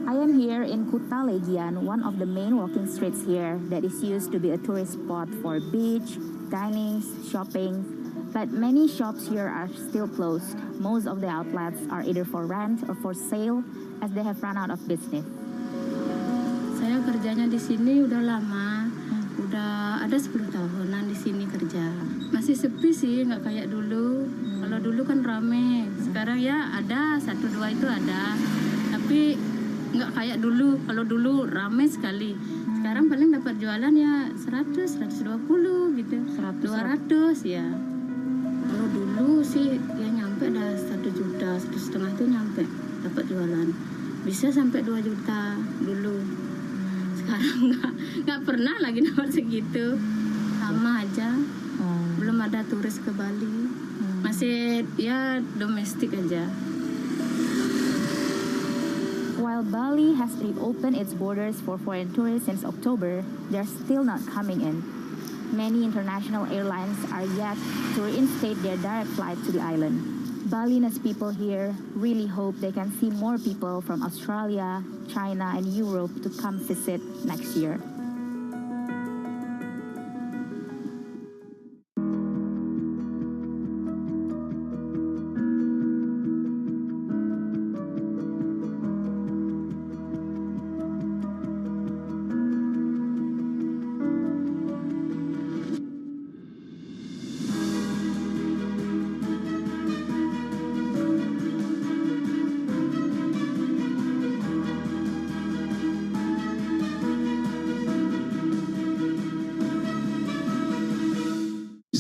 I am here in Kuta Legian, one of the main walking streets here that is used to be a tourist spot for beach, dining, shopping, but many shops here are still closed. Most of the outlets are either for rent or for sale as they have run out of business. Saya kerjanya di sini udah lama, udah Ada 10 tahunan di sini kerja. Masih sepi sih, nggak kayak dulu. Kalau dulu kan rame. Sekarang ya ada 1-2 itu ada. Tapi nggak kayak dulu. Kalau dulu rame sekali. Sekarang paling dapat jualan ya 100, 120 gitu. 200 ya. Kalau dulu sih ya nyampe dah 1 juta, 1,5 itu nyampe dapat jualan. Bisa sampai 2 juta dulu. Sekarang nggak pernah lagi dapat segitu. Sama aja. Belum ada turis ke Bali. Masih ya domestik aja. While Bali has reopened its borders for foreign tourists since October, they're still not coming in. Many international airlines are yet to reinstate their direct flight to the island. Balinese people here really hope they can see more people from Australia, China, and Europe to come visit next year.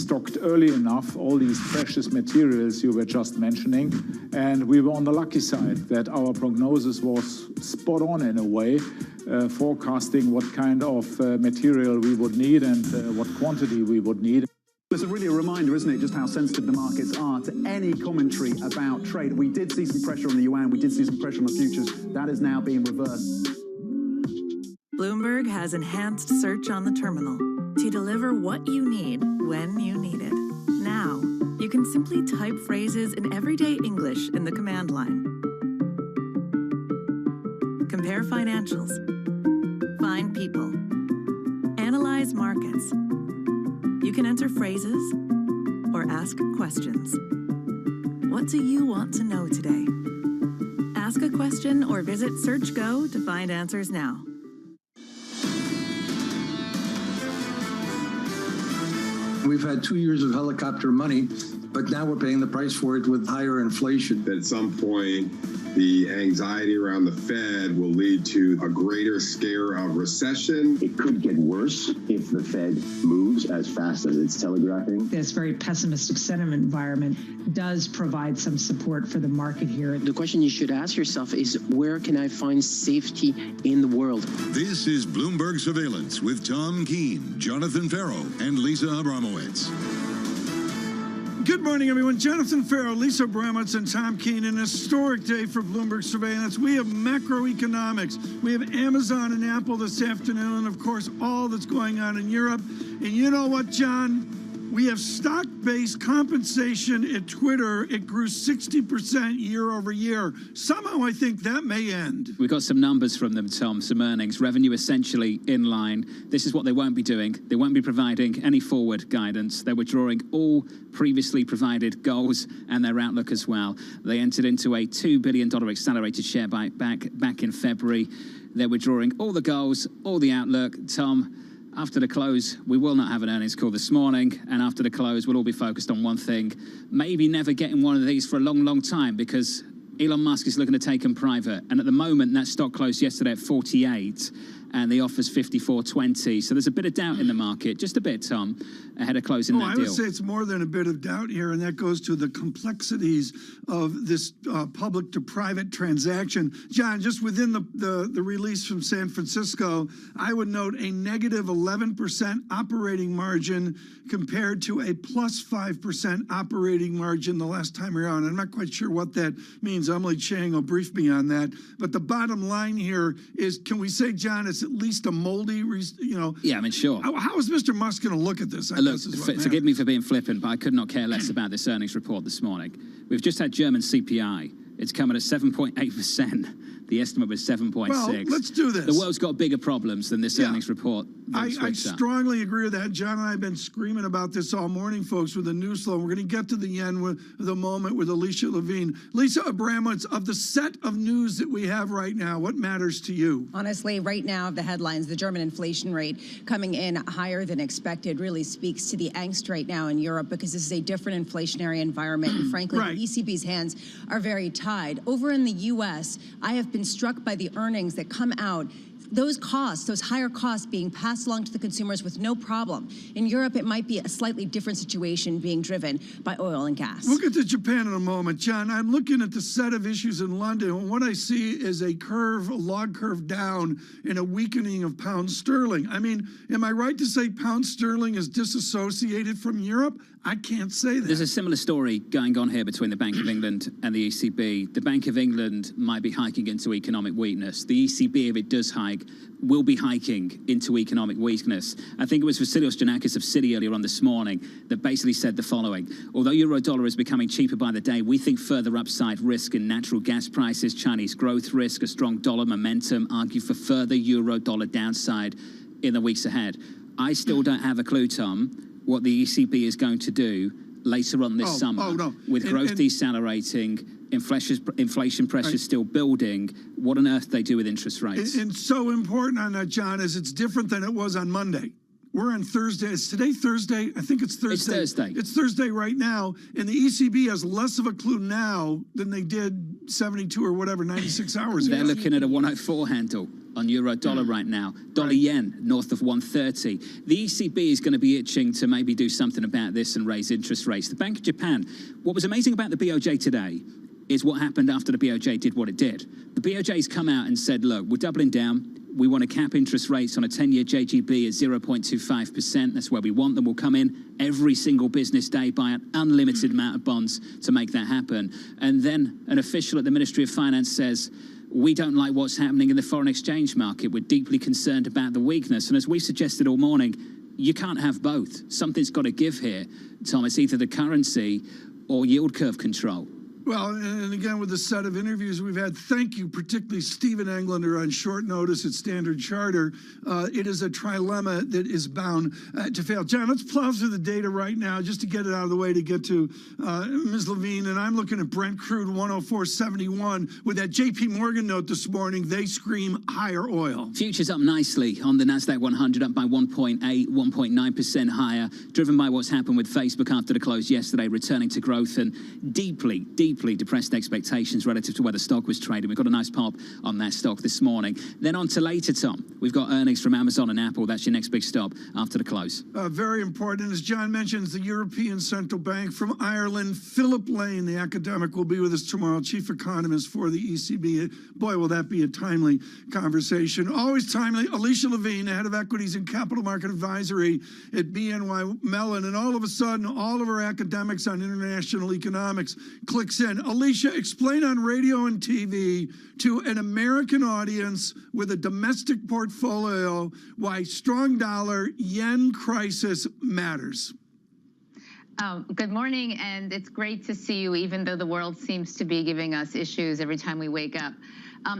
Stocked early enough all these precious materials you were just mentioning, and we were on the lucky side that our prognosis was spot on in a way, forecasting what kind of material we would need and what quantity we would need. It's really a reminder, isn't it, just how sensitive the markets are to any commentary about trade. We did see some pressure on the yuan, we did see some pressure on the futures. That is now being reversed. Bloomberg has enhanced search on the terminal to deliver what you need when you need it. Now, you can simply type phrases in everyday English in the command line. Compare financials. Find people. Analyze markets. You can enter phrases or ask questions. What do you want to know today? Ask a question or visit SearchGo to find answers now. We've had 2 years of helicopter money, but now we're paying the price for it with higher inflation. At some point, the anxiety around the Fed will lead to a greater scare of recession. It could get worse if the Fed moves as fast as it's telegraphing. This very pessimistic sentiment environment does provide some support for the market here. The question you should ask yourself is, where can I find safety in the world? This is Bloomberg Surveillance with Tom Keene, Jonathan Farrow, and Lisa Abramowitz. Good morning, everyone. Jonathan Farrow, Lisa Abramowitz, and Tom Keene. An historic day for Bloomberg Surveillance. We have macroeconomics. We have Amazon and Apple this afternoon, and, of course, all that's going on in Europe. And you know what, John? We have stock-based compensation at Twitter. It grew 60% year over year. Somehow I think that may end. We've got some numbers from them, Tom, some earnings. Revenue essentially in line. This is what they won't be doing. They won't be providing any forward guidance. They're withdrawing all previously provided goals and their outlook as well. They entered into a $2 billion accelerated share buyback back in February. They're withdrawing all the goals, all the outlook. Tom, after the close, we will not have an earnings call this morning, and after the close, we'll all be focused on one thing, maybe never getting one of these for a long, long time, because Elon Musk is looking to take them private, and at the moment, that stock closed yesterday at 48, and the offer's 54.20, so there's a bit of doubt in the market, just a bit, Tom, ahead of closing that deal. I would say it's more than a bit of doubt here, and that goes to the complexities of this public to private transaction. John, just within the release from San Francisco, I would note a negative 11% operating margin compared to a plus 5% operating margin the last time around. I'm not quite sure what that means. Emily Chang will brief me on that. But the bottom line here is, can we say, John, it's at least a moldy, Yeah, I mean, sure. How is Mr. Musk going to look at this? Look, forgive me for being flippant, but I could not care less about this earnings report this morning. We've just had German CPI. It's come at 7.8%. The estimate was 7.6. Well, let's do this. The world's got bigger problems than this earnings report I strongly agree with that. John and I have been screaming about this all morning, folks, with the news flow. We're going to get to the yen with the moment with Alicia Levine. Lisa Abramowitz, of the set of news that we have right now, what matters to you? Honestly, right now, the headlines, the German inflation rate coming in higher than expected really speaks to the angst right now in Europe, because this is a different inflationary environment. And frankly, the ECB's hands are very tied. Over in the U.S., I have been struck by the earnings that come out. Those costs, those higher costs being passed along to the consumers with no problem. In Europe, it might be a slightly different situation being driven by oil and gas. We'll get to Japan in a moment. John, I'm looking at the set of issues in London, and what I see is a log curve down in a weakening of pound sterling. I mean, am I right to say pound sterling is disassociated from Europe? I can't say that. There's a similar story going on here between the Bank of England and the ECB. The Bank of England might be hiking into economic weakness. The ECB, if it does hike, will be hiking into economic weakness. I think it was Vasilios Giannakis of Citi earlier on this morning that basically said the following: although euro-dollar is becoming cheaper by the day, we think further upside risk in natural gas prices, Chinese growth risk, a strong dollar momentum argue for further euro-dollar downside in the weeks ahead. I still don't have a clue, Tom, what the ECB is going to do later on this summer with growth decelerating, inflation pressure still building. What on earth they do with interest rates? And so important on that, John, is it's different than it was on Monday. We're on Thursday. Is today Thursday? I think it's Thursday. It's Thursday. It's Thursday right now, and the ECB has less of a clue now than they did 72 or whatever, 96 hours ago. They're looking at a 104 handle on euro-dollar right now. Dollar-yen north of 130. The ECB is going to be itching to maybe do something about this and raise interest rates. The Bank of Japan, what was amazing about the BOJ today is what happened after the BOJ did what it did. The BOJ's come out and said, look, we're doubling down. We want to cap interest rates on a 10-year JGB at 0.25%. That's where we want them. We'll come in every single business day, buy an unlimited amount of bonds to make that happen. And then an official at the Ministry of Finance says, we don't like what's happening in the foreign exchange market. We're deeply concerned about the weakness. And as we suggested all morning, you can't have both. Something's got to give here, Tom. It's either the currency or yield curve control. Well, and again, with the set of interviews we've had, thank you, particularly Stephen Englander on short notice at Standard Charter. It is a trilemma that is bound to fail. John, let's plow through the data right now just to get it out of the way to get to Ms. Levine. And I'm looking at Brent crude 104.71 with that JP Morgan note this morning. They scream higher oil. Futures up nicely on the NASDAQ 100, up by 1.8, 1.9% higher, driven by what's happened with Facebook after the close yesterday, returning to growth and deeply depressed expectations relative to where the stock was trading. We've got a nice pop on that stock this morning. Then on to later, Tom. We've got earnings from Amazon and Apple. That's your next big stop after the close. Very important. As John mentions, the European Central Bank from Ireland, Philip Lane, the academic, will be with us tomorrow, chief economist for the ECB. Boy, will that be a timely conversation. Always timely. Alicia Levine, head of equities and capital market advisory at BNY Mellon. And all of a sudden, all of our academics on international economics clicks in. Alicia, explain on radio and TV to an American audience with a domestic portfolio why strong dollar, yen crisis matters. Good morning, and it's great to see you, even though the world seems to be giving us issues every time we wake up.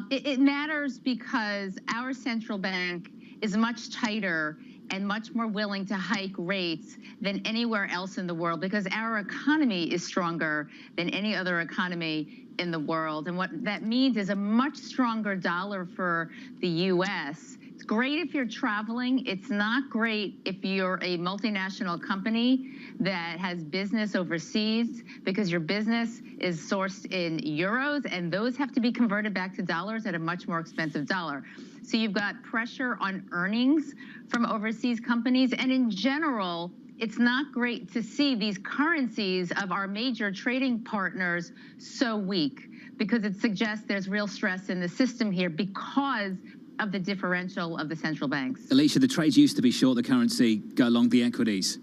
It matters because our central bank is much tighter and much more willing to hike rates than anywhere else in the world, because our economy is stronger than any other economy in the world. And what that means is a much stronger dollar for the U.S. It's great if you're traveling. It's not great if you're a multinational company that has business overseas, because your business is sourced in euros, and those have to be converted back to dollars at a much more expensive dollar. So you've got pressure on earnings from overseas companies. And in general, it's not great to see these currencies of our major trading partners so weak, because it suggests there's real stress in the system here because of the differential of the central banks. Alicia, the trades used to be short the currency, go long the equities.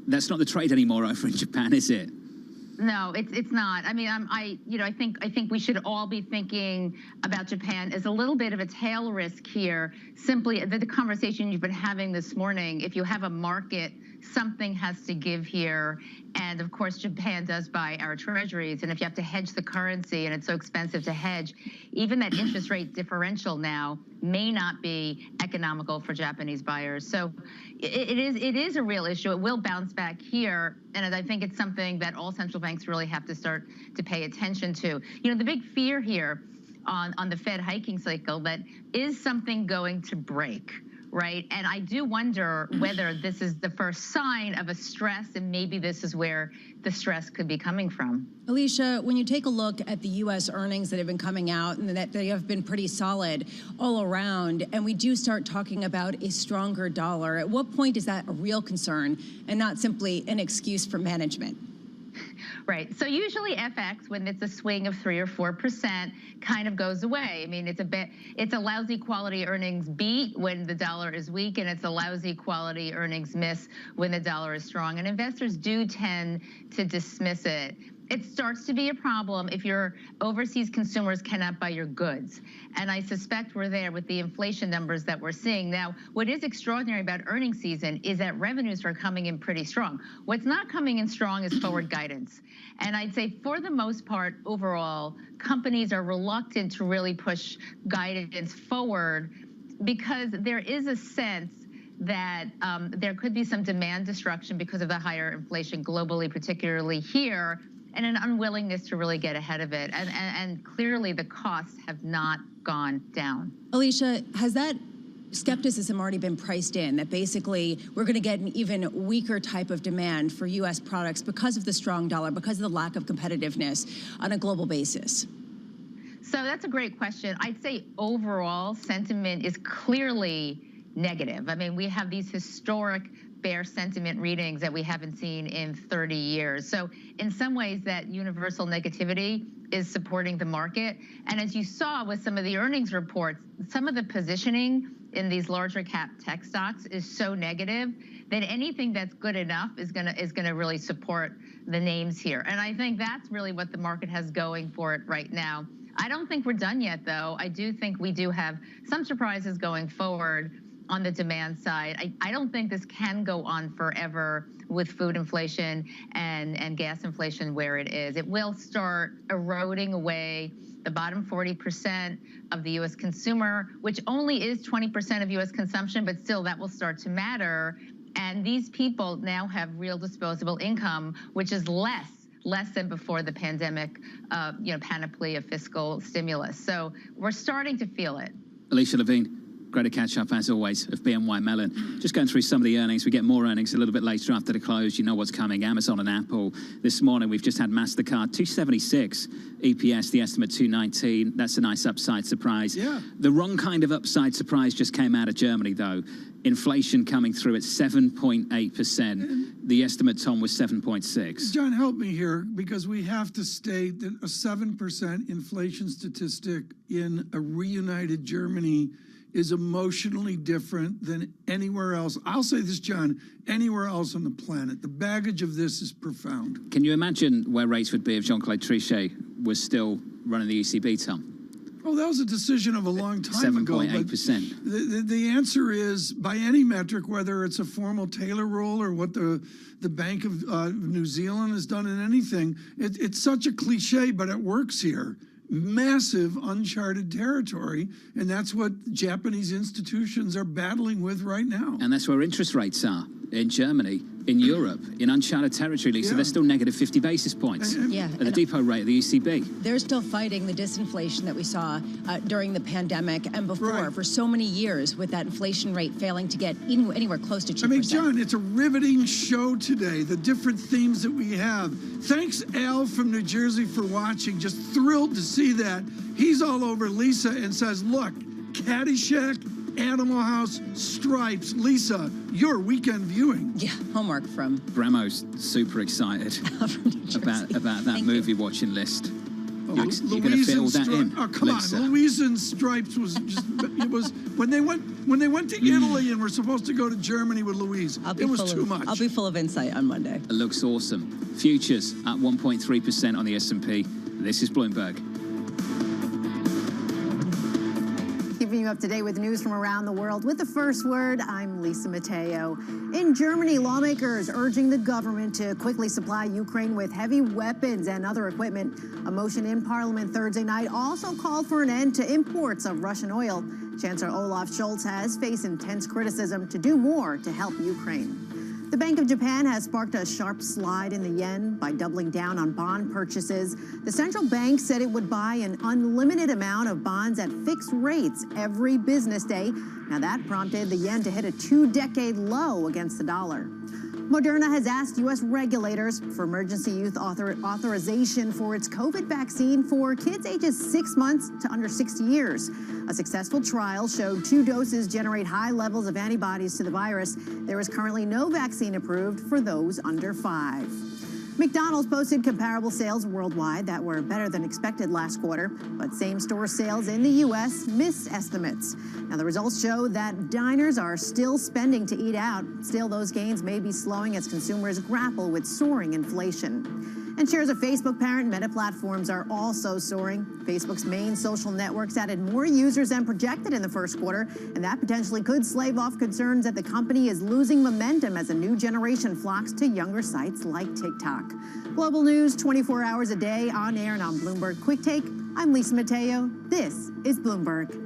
That's not the trade anymore over in Japan, is it? No, it's not. I mean, I think we should all be thinking about Japan as a little bit of a tail risk here. Simply the conversation you've been having this morning. If you have a market something has to give here. And of course, Japan does buy our treasuries. And if you have to hedge the currency and it's so expensive to hedge, even that interest rate differential now may not be economical for Japanese buyers. So it is a real issue. It will bounce back here. And I think it's something that all central banks really have to start to pay attention to. You know, the big fear here on the Fed hiking cycle, that is something going to break, right? And I do wonder whether this is the first sign of a stress, and maybe this is where the stress could be coming from. Alicia, when you take a look at the U.S. earnings that have been coming out, and that they have been pretty solid all around, and we do start talking about a stronger dollar, at what point is that a real concern and not simply an excuse for management? Right. So usually FX, when it's a swing of 3 or 4%, kind of goes away. I mean, it's a lousy quality earnings beat when the dollar is weak, and it's a lousy quality earnings miss when the dollar is strong. And investors do tend to dismiss it. It starts to be a problem if your overseas consumers cannot buy your goods. And I suspect we're there with the inflation numbers that we're seeing. Now, what is extraordinary about earnings season is that revenues are coming in pretty strong. What's not coming in strong is forward guidance. And I'd say for the most part, overall, companies are reluctant to really push guidance forward because there is a sense that there could be some demand destruction because of the higher inflation globally, particularly here, and an unwillingness to really get ahead of it. And clearly the costs have not gone down. Alicia, has that skepticism already been priced in, that basically we're going to get an even weaker type of demand for U.S. products because of the strong dollar, because of the lack of competitiveness on a global basis? So that's a great question. I'd say overall sentiment is clearly negative. I mean, we have these historic bear sentiment readings that we haven't seen in 30 years. So in some ways, that universal negativity is supporting the market. And as you saw with some of the earnings reports, some of the positioning in these larger cap tech stocks is so negative that anything that's good enough is gonna really support the names here. And I think that's really what the market has going for it right now. I don't think we're done yet, though. I do think we do have some surprises going forward on the demand side. I don't think this can go on forever with food inflation and gas inflation where it is. It will start eroding away the bottom 40% of the U.S. consumer, which only is 20% of U.S. consumption, but still that will start to matter. And these people now have real disposable income, which is less than before the pandemic, panoply of fiscal stimulus. So we're starting to feel it. Alicia Levine, great to catch up, as always, of BNY Mellon. Just going through some of the earnings. We get more earnings a little bit later after the close. You know what's coming. Amazon and Apple. This morning, we've just had MasterCard, 276. EPS, the estimate, 219. That's a nice upside surprise. Yeah. The wrong kind of upside surprise just came out of Germany, though. Inflation coming through at 7.8%. The estimate, Tom, was 7.6. John, help me here, because we have to state that a 7% inflation statistic in a reunited Germany is emotionally different than anywhere else. I'll say this, John, anywhere else on the planet. The baggage of this is profound. Can you imagine where rates would be if Jean-Claude Trichet was still running the ECB, Tom? Oh, that was a decision of a long time ago. 7.8%. The answer is, by any metric, whether it's a formal Taylor rule or what the Bank of New Zealand has done in anything, it's such a cliche, but it works here. Massive uncharted territory, and that's what Japanese institutions are battling with right now. And that's where interest rates are in Germany, in Europe, in uncharted territory, Lisa. They're still negative 50 basis points at the depot rate of the ECB. They're still fighting the disinflation that we saw during the pandemic and before for so many years, with that inflation rate failing to get anywhere close to 2%. I mean, John, it's a riveting show today, the different themes that we have. Thanks, Al from New Jersey, for watching. Just thrilled to see that. He's all over Lisa and says, look, Caddyshack, Animal House, Stripes. Lisa, your weekend viewing. Yeah, homework from Bramo's super excited about that movie watching list. You're going to fill that in. Oh, come Lisa. on. Louise and Stripes was just, it was, when they went to Italy and were supposed to go to Germany with Louise, it was too much. I'll be full of insight on Monday. It looks awesome. Futures at 1.3% on the S&P. This is Bloomberg. keeping you up to date with news from around the world. With the first word, I'm Lisa Mateo. In Germany, lawmakers urging the government to quickly supply Ukraine with heavy weapons and other equipment. A motion in Parliament Thursday night also called for an end to imports of Russian oil. Chancellor Olaf Scholz has faced intense criticism to do more to help Ukraine. The Bank of Japan has sparked a sharp slide in the yen by doubling down on bond purchases. The central bank said it would buy an unlimited amount of bonds at fixed rates every business day. Now that prompted the yen to hit a 2-decade low against the dollar. Moderna has asked U.S. regulators for emergency use authorization for its COVID vaccine for kids ages 6 months to under 60 years. A successful trial showed 2 doses generate high levels of antibodies to the virus. There is currently no vaccine approved for those under 5. McDonald's posted comparable sales worldwide that were better than expected last quarter, but same-store sales in the U.S. missed estimates. Now, the results show that diners are still spending to eat out. Still, those gains may be slowing as consumers grapple with soaring inflation. And shares of Facebook parent Meta platforms are also soaring. Facebook's main social networks added more users than projected in the first quarter, and that potentially could slave off concerns that the company is losing momentum as a new generation flocks to younger sites like TikTok. Global news 24 hours a day, on air and on Bloomberg Quick Take. I'm Lisa Mateo. This is Bloomberg.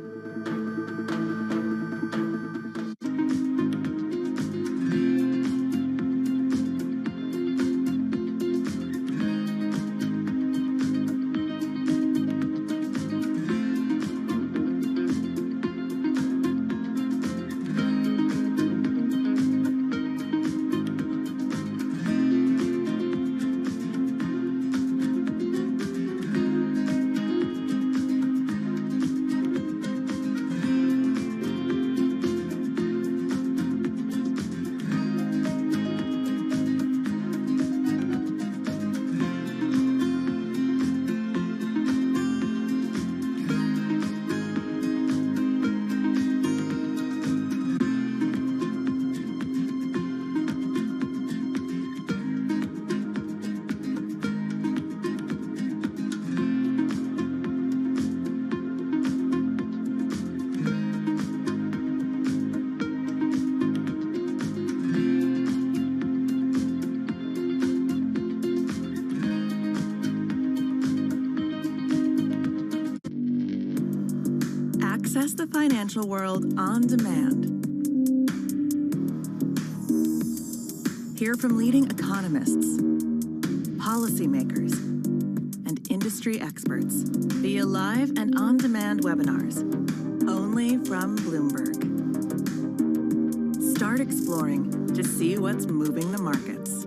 Access the financial world on demand. Hear from leading economists, policymakers, and industry experts via live and on-demand webinars, only from Bloomberg. Start exploring to see what's moving the markets.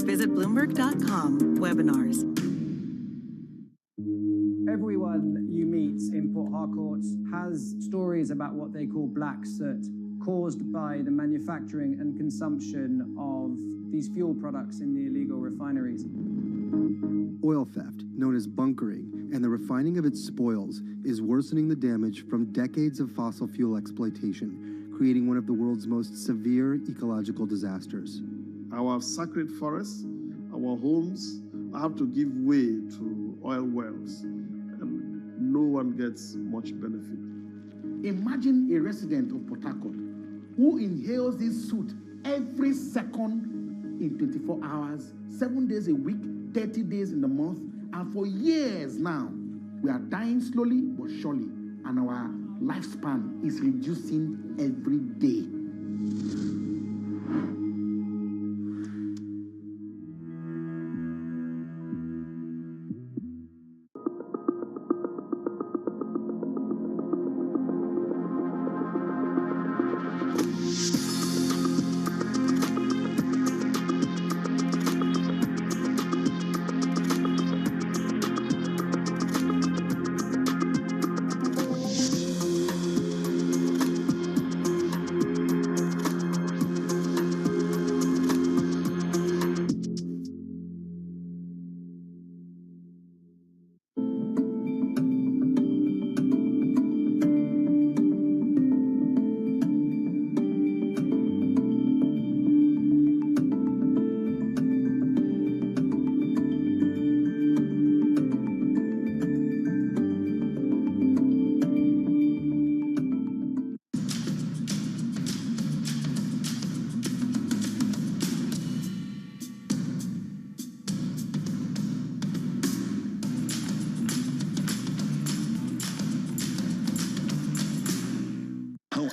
Visit Bloomberg.com/webinars. Everyone you meet in Port Harcourt has stories about what they call black soot, caused by the manufacturing and consumption of these fuel products in the illegal refineries. Oil theft, known as bunkering, and the refining of its spoils is worsening the damage from decades of fossil fuel exploitation, creating one of the world's most severe ecological disasters. Our sacred forests, our homes have to give way to oil wells, and no one gets much benefit. Imagine a resident of Port Harcourt who inhales this soot every second in 24 hours, 7 days a week, 30 days in the month, and for years now. We are dying slowly but surely, and our lifespan is reducing every day.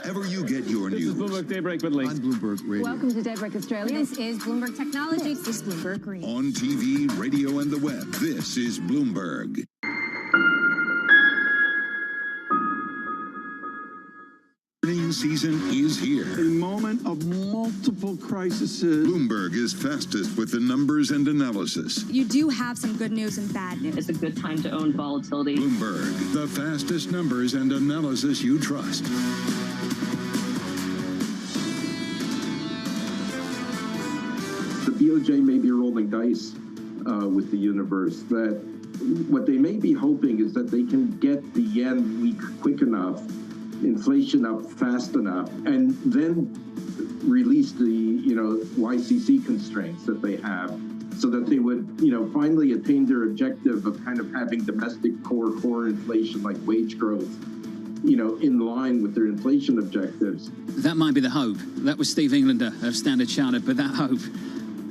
however you get your news. This is Bloomberg Daybreak with Lee. On Bloomberg Radio. Welcome to Daybreak Australia. This is Bloomberg Technology. This is Bloomberg Green. On TV, radio, and the web, this is Bloomberg. Earnings season is here. A moment of multiple crises. Bloomberg is fastest with the numbers and analysis. You do have some good news and bad news. It's a good time to own volatility. Bloomberg, the fastest numbers and analysis you trust. The DOJ may be rolling dice with the universe. That what they may be hoping is that they can get the yen weak quick enough, inflation up fast enough, and then release the YCC constraints that they have, so that they would finally attain their objective of kind of having domestic core inflation like wage growth in line with their inflation objectives. That might be the hope. That was Steve Englander of Standard Chartered, but that hope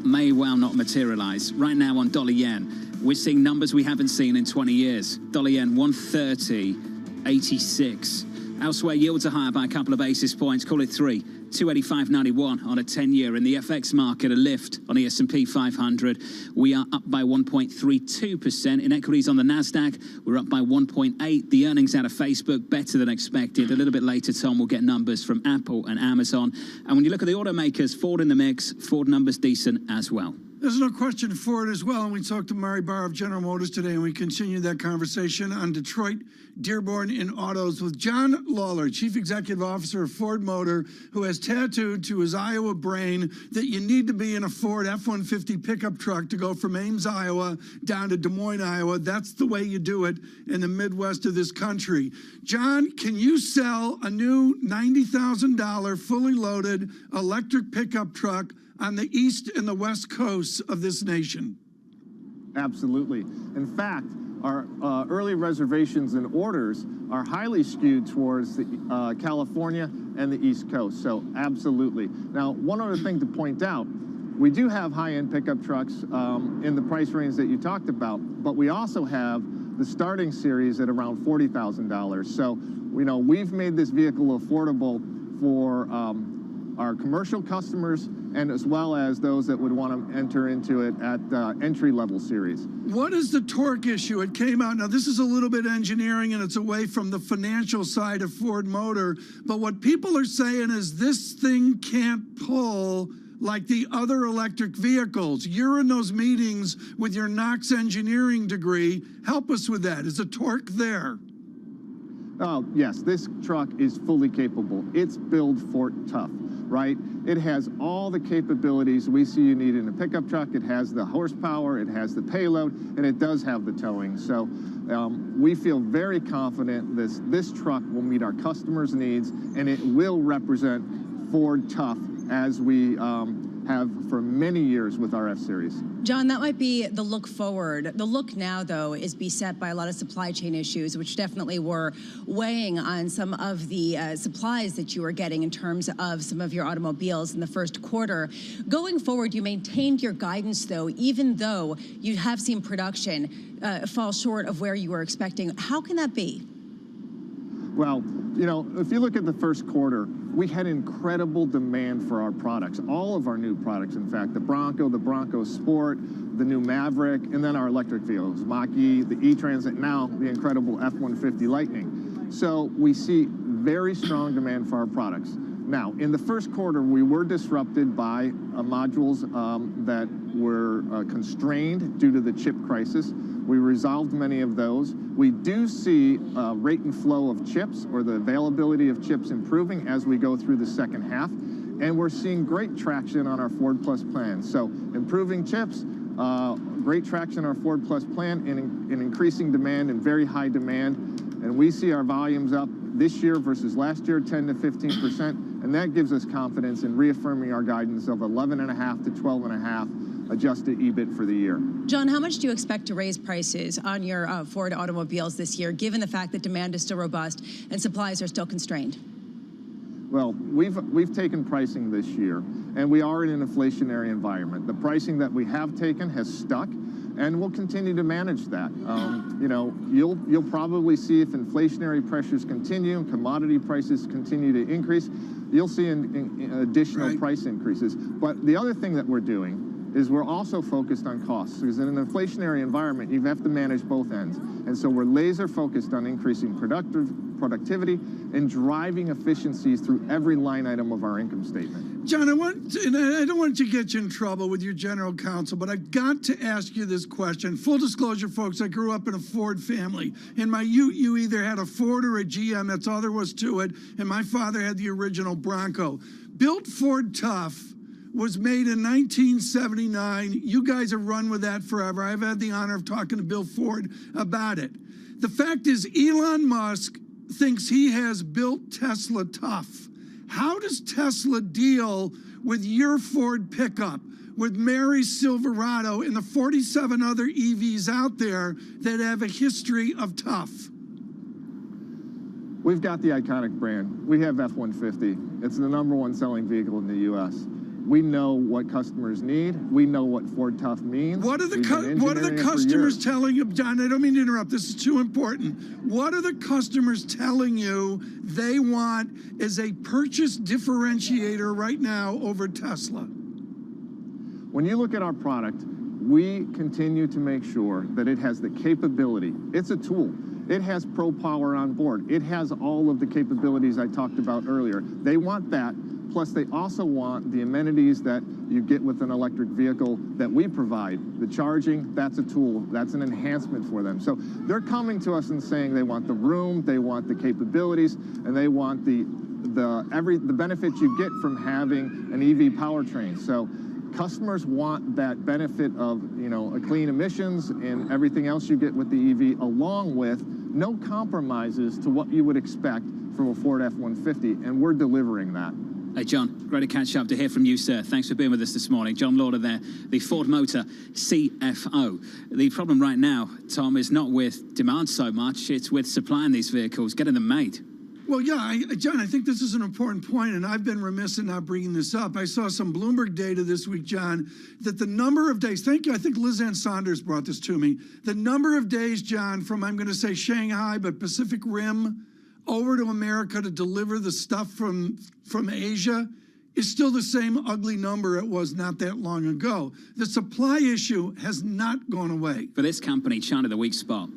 may well not materialize. Right now on dollar yen, we're seeing numbers we haven't seen in 20 years. Dollar yen 130.86. Elsewhere, yields are higher by a couple of basis points, call it 3. 285.91 on a 10-year. In the FX market, a lift on the S&P 500. We are up by 1.32%. In equities on the NASDAQ, we're up by 1.8. The earnings out of Facebook, better than expected. A little bit later, Tom, we'll get numbers from Apple and Amazon. And when you look at the automakers, Ford in the mix, Ford numbers decent as well. There's no question Ford as well. And we talked to Murray Barr of General Motors today, and we continued that conversation on Detroit, Dearborn, and Autos with John Lawler, Chief Executive Officer of Ford Motor, who has tattooed to his Iowa brain that you need to be in a Ford F-150 pickup truck to go from Ames, Iowa, down to Des Moines, Iowa. That's the way you do it in the Midwest of this country. John, can you sell a new $90,000 fully loaded electric pickup truck on the east and the west coasts of this nation? Absolutely. In fact, our early reservations and orders are highly skewed towards the, California and the East Coast. So absolutely. Now, one other thing to point out, we do have high-end pickup trucks in the price range that you talked about, but we also have the starting series at around $40,000. So, we've made this vehicle affordable for our commercial customers, and as well as those that would want to enter into it at entry-level series. What is the torque issue? It came out, now this is a little bit engineering and it's away from the financial side of Ford Motor, but what people are saying is this thing can't pull like the other electric vehicles. You're in those meetings with your Knox engineering degree. Help us with that. Is the torque there? Oh, yes, this truck is fully capable. It's built for tough, right? It has all the capabilities we see you need in a pickup truck. It has the horsepower, it has the payload, and it does have the towing. So we feel very confident this truck will meet our customers' needs, and it will represent Ford tough as we have for many years with our F-Series. John, that might be the look forward. The look now, though, is beset by a lot of supply chain issues, which definitely were weighing on some of the supplies that you were getting in terms of some of your automobiles in the first quarter. Going forward, you maintained your guidance, though, even though you have seen production fall short of where you were expecting. How can that be? Well, if you look at the first quarter, we had incredible demand for our products, all of our new products, in fact, the Bronco Sport, the new Maverick, and then our electric vehicles, Mach-E, the E-Transit, now the incredible F-150 Lightning. So we see very strong demand for our products. Now, in the first quarter, we were disrupted by modules that were constrained due to the chip crisis. We resolved many of those. We do see rate and flow of chips, or the availability of chips, improving as we go through the second half. And we're seeing great traction on our Ford Plus plan. So improving chips, great traction on our Ford Plus plan, and increasing demand and very high demand. And we see our volumes up this year versus last year, 10 to 15%. And that gives us confidence in reaffirming our guidance of 11.5 to 12.5 adjusted EBIT for the year. John, how much do you expect to raise prices on your Ford automobiles this year, given the fact that demand is still robust and supplies are still constrained? Well, we've taken pricing this year, and we are in an inflationary environment. The pricing that we have taken has stuck. and we'll continue to manage that. You know, you'll probably see if inflationary pressures continue and commodity prices continue to increase, you'll see additional price increases. But the other thing that we're doing is we're also focused on costs, because in an inflationary environment, you have to manage both ends. And so we're laser focused on increasing productivity and driving efficiencies through every line item of our income statement. John, I don't want to get you in trouble with your general counsel, but I've got to ask you this question. Full disclosure, folks, I grew up in a Ford family. In my youth, you either had a Ford or a GM. That's all there was to it. And my father had the original Bronco. Built Ford Tough was made in 1979. You guys have run with that forever. I've had the honor of talking to Bill Ford about it. The fact is, Elon Musk thinks he has built Tesla tough. How does Tesla deal with your Ford pickup, with Mary's Silverado, and the 47 other EVs out there that have a history of tough? We've got the iconic brand. We have F-150. It's the #1 selling vehicle in the U.S. We know what customers need. We know what Ford Tough means. What are the customers telling you, John? I don't mean to interrupt. This is too important. What are the customers telling you they want as a purchase differentiator right now over Tesla? When you look at our product, we continue to make sure that it has the capability. It's a tool. It has Pro Power on board. It has all of the capabilities I talked about earlier. They want that. Plus, they also want the amenities that you get with an electric vehicle that we provide. The charging, that's a tool. That's an enhancement for them. So they're coming to us and saying they want the room, they want the capabilities, and they want the benefits you get from having an EV powertrain. So customers want that benefit of, you know, a clean emissions and everything else you get with the EV, along with no compromises to what you would expect from a Ford F-150, and we're delivering that. Hey, John, great to catch up, to hear from you, sir. Thanks for being with us this morning. John Lauder there, the Ford Motor CFO. The problem right now, Tom, is not with demand so much, it's with supplying these vehicles, getting them made. Well, yeah, John, I think this is an important point, and I've been remiss in not bringing this up. I saw some Bloomberg data this week, John, that the number of days, thank you, I think Liz Ann Saunders brought this to me, the number of days, John, from, I'm going to say Shanghai, but Pacific Rim, over to America to deliver the stuff from Asia is still the same ugly number it was not that long ago. The supply issue has not gone away. For this company, China, the weak spot.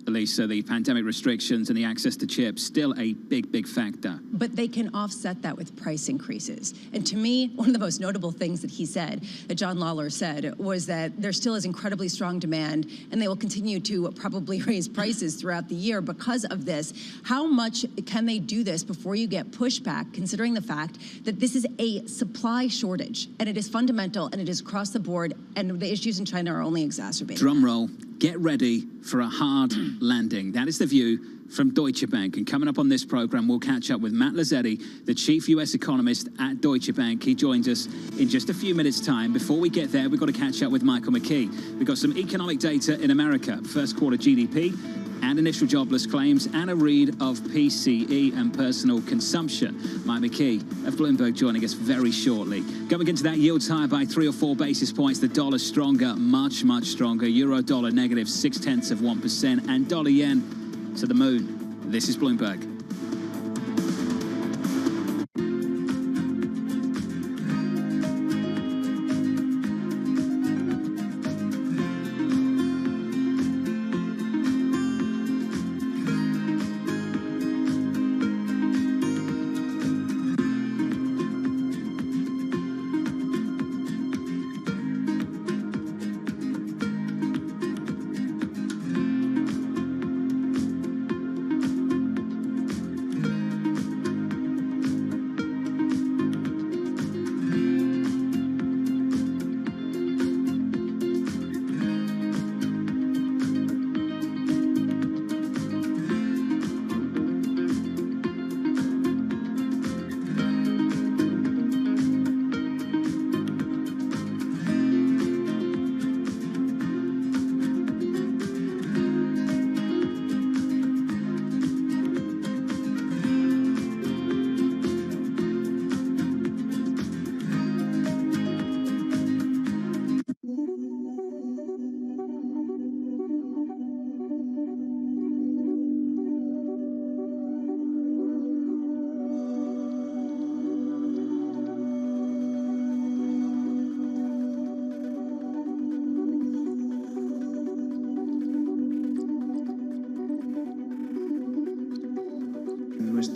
Elisa, the pandemic restrictions and the access to chips, still a big, big factor. But they can offset that with price increases. And to me, one of the most notable things that he said, that John Lawler said, was that there still is incredibly strong demand, and they will continue to probably raise prices throughout the year because of this. How much can they do this before you get pushback, considering the fact that this is a supply shortage, and it is fundamental, and it is across the board, and the issues in China are only exacerbated? Drum roll. Get ready for a hard landing. That is the view from Deutsche Bank. And coming up on this program, we'll catch up with Matt Lazzetti, the chief U.S. economist at Deutsche Bank. He joins us in just a few minutes' time. Before we get there, we've got to catch up with Michael McKee. We've got some economic data in America. First quarter GDP and initial jobless claims, and a read of PCE and personal consumption. Mike McKee of Bloomberg joining us very shortly. Going into that, yields higher by 3 or 4 basis points. The dollar stronger, much, much stronger. Euro dollar negative 0.6%, and dollar yen to the moon. This is Bloomberg.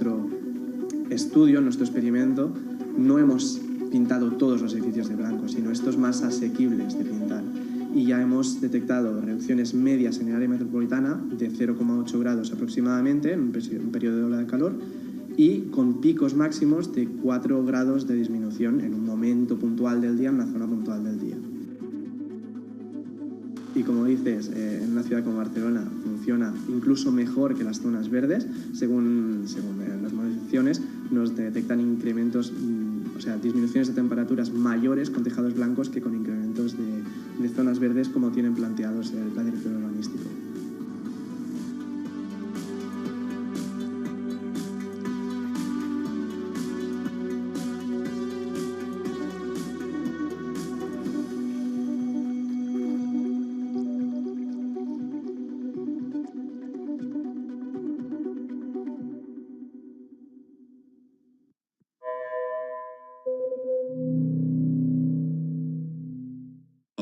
nuestro estudio, en nuestro experimento, no hemos pintado todos los edificios de blanco, sino estos más asequibles de pintar. Y ya hemos detectado reducciones medias en el área metropolitana de 0,8 grados aproximadamente en un periodo de ola de calor y con picos máximos de 4 grados de disminución en un momento puntual del día, en una zona puntual del día. Y como dices, en una ciudad como Barcelona funciona incluso mejor que las zonas verdes, según las modificaciones nos detectan incrementos, o sea, disminuciones de temperaturas mayores con tejados blancos que con incrementos de zonas verdes como tienen planteados el plan director urbanístico.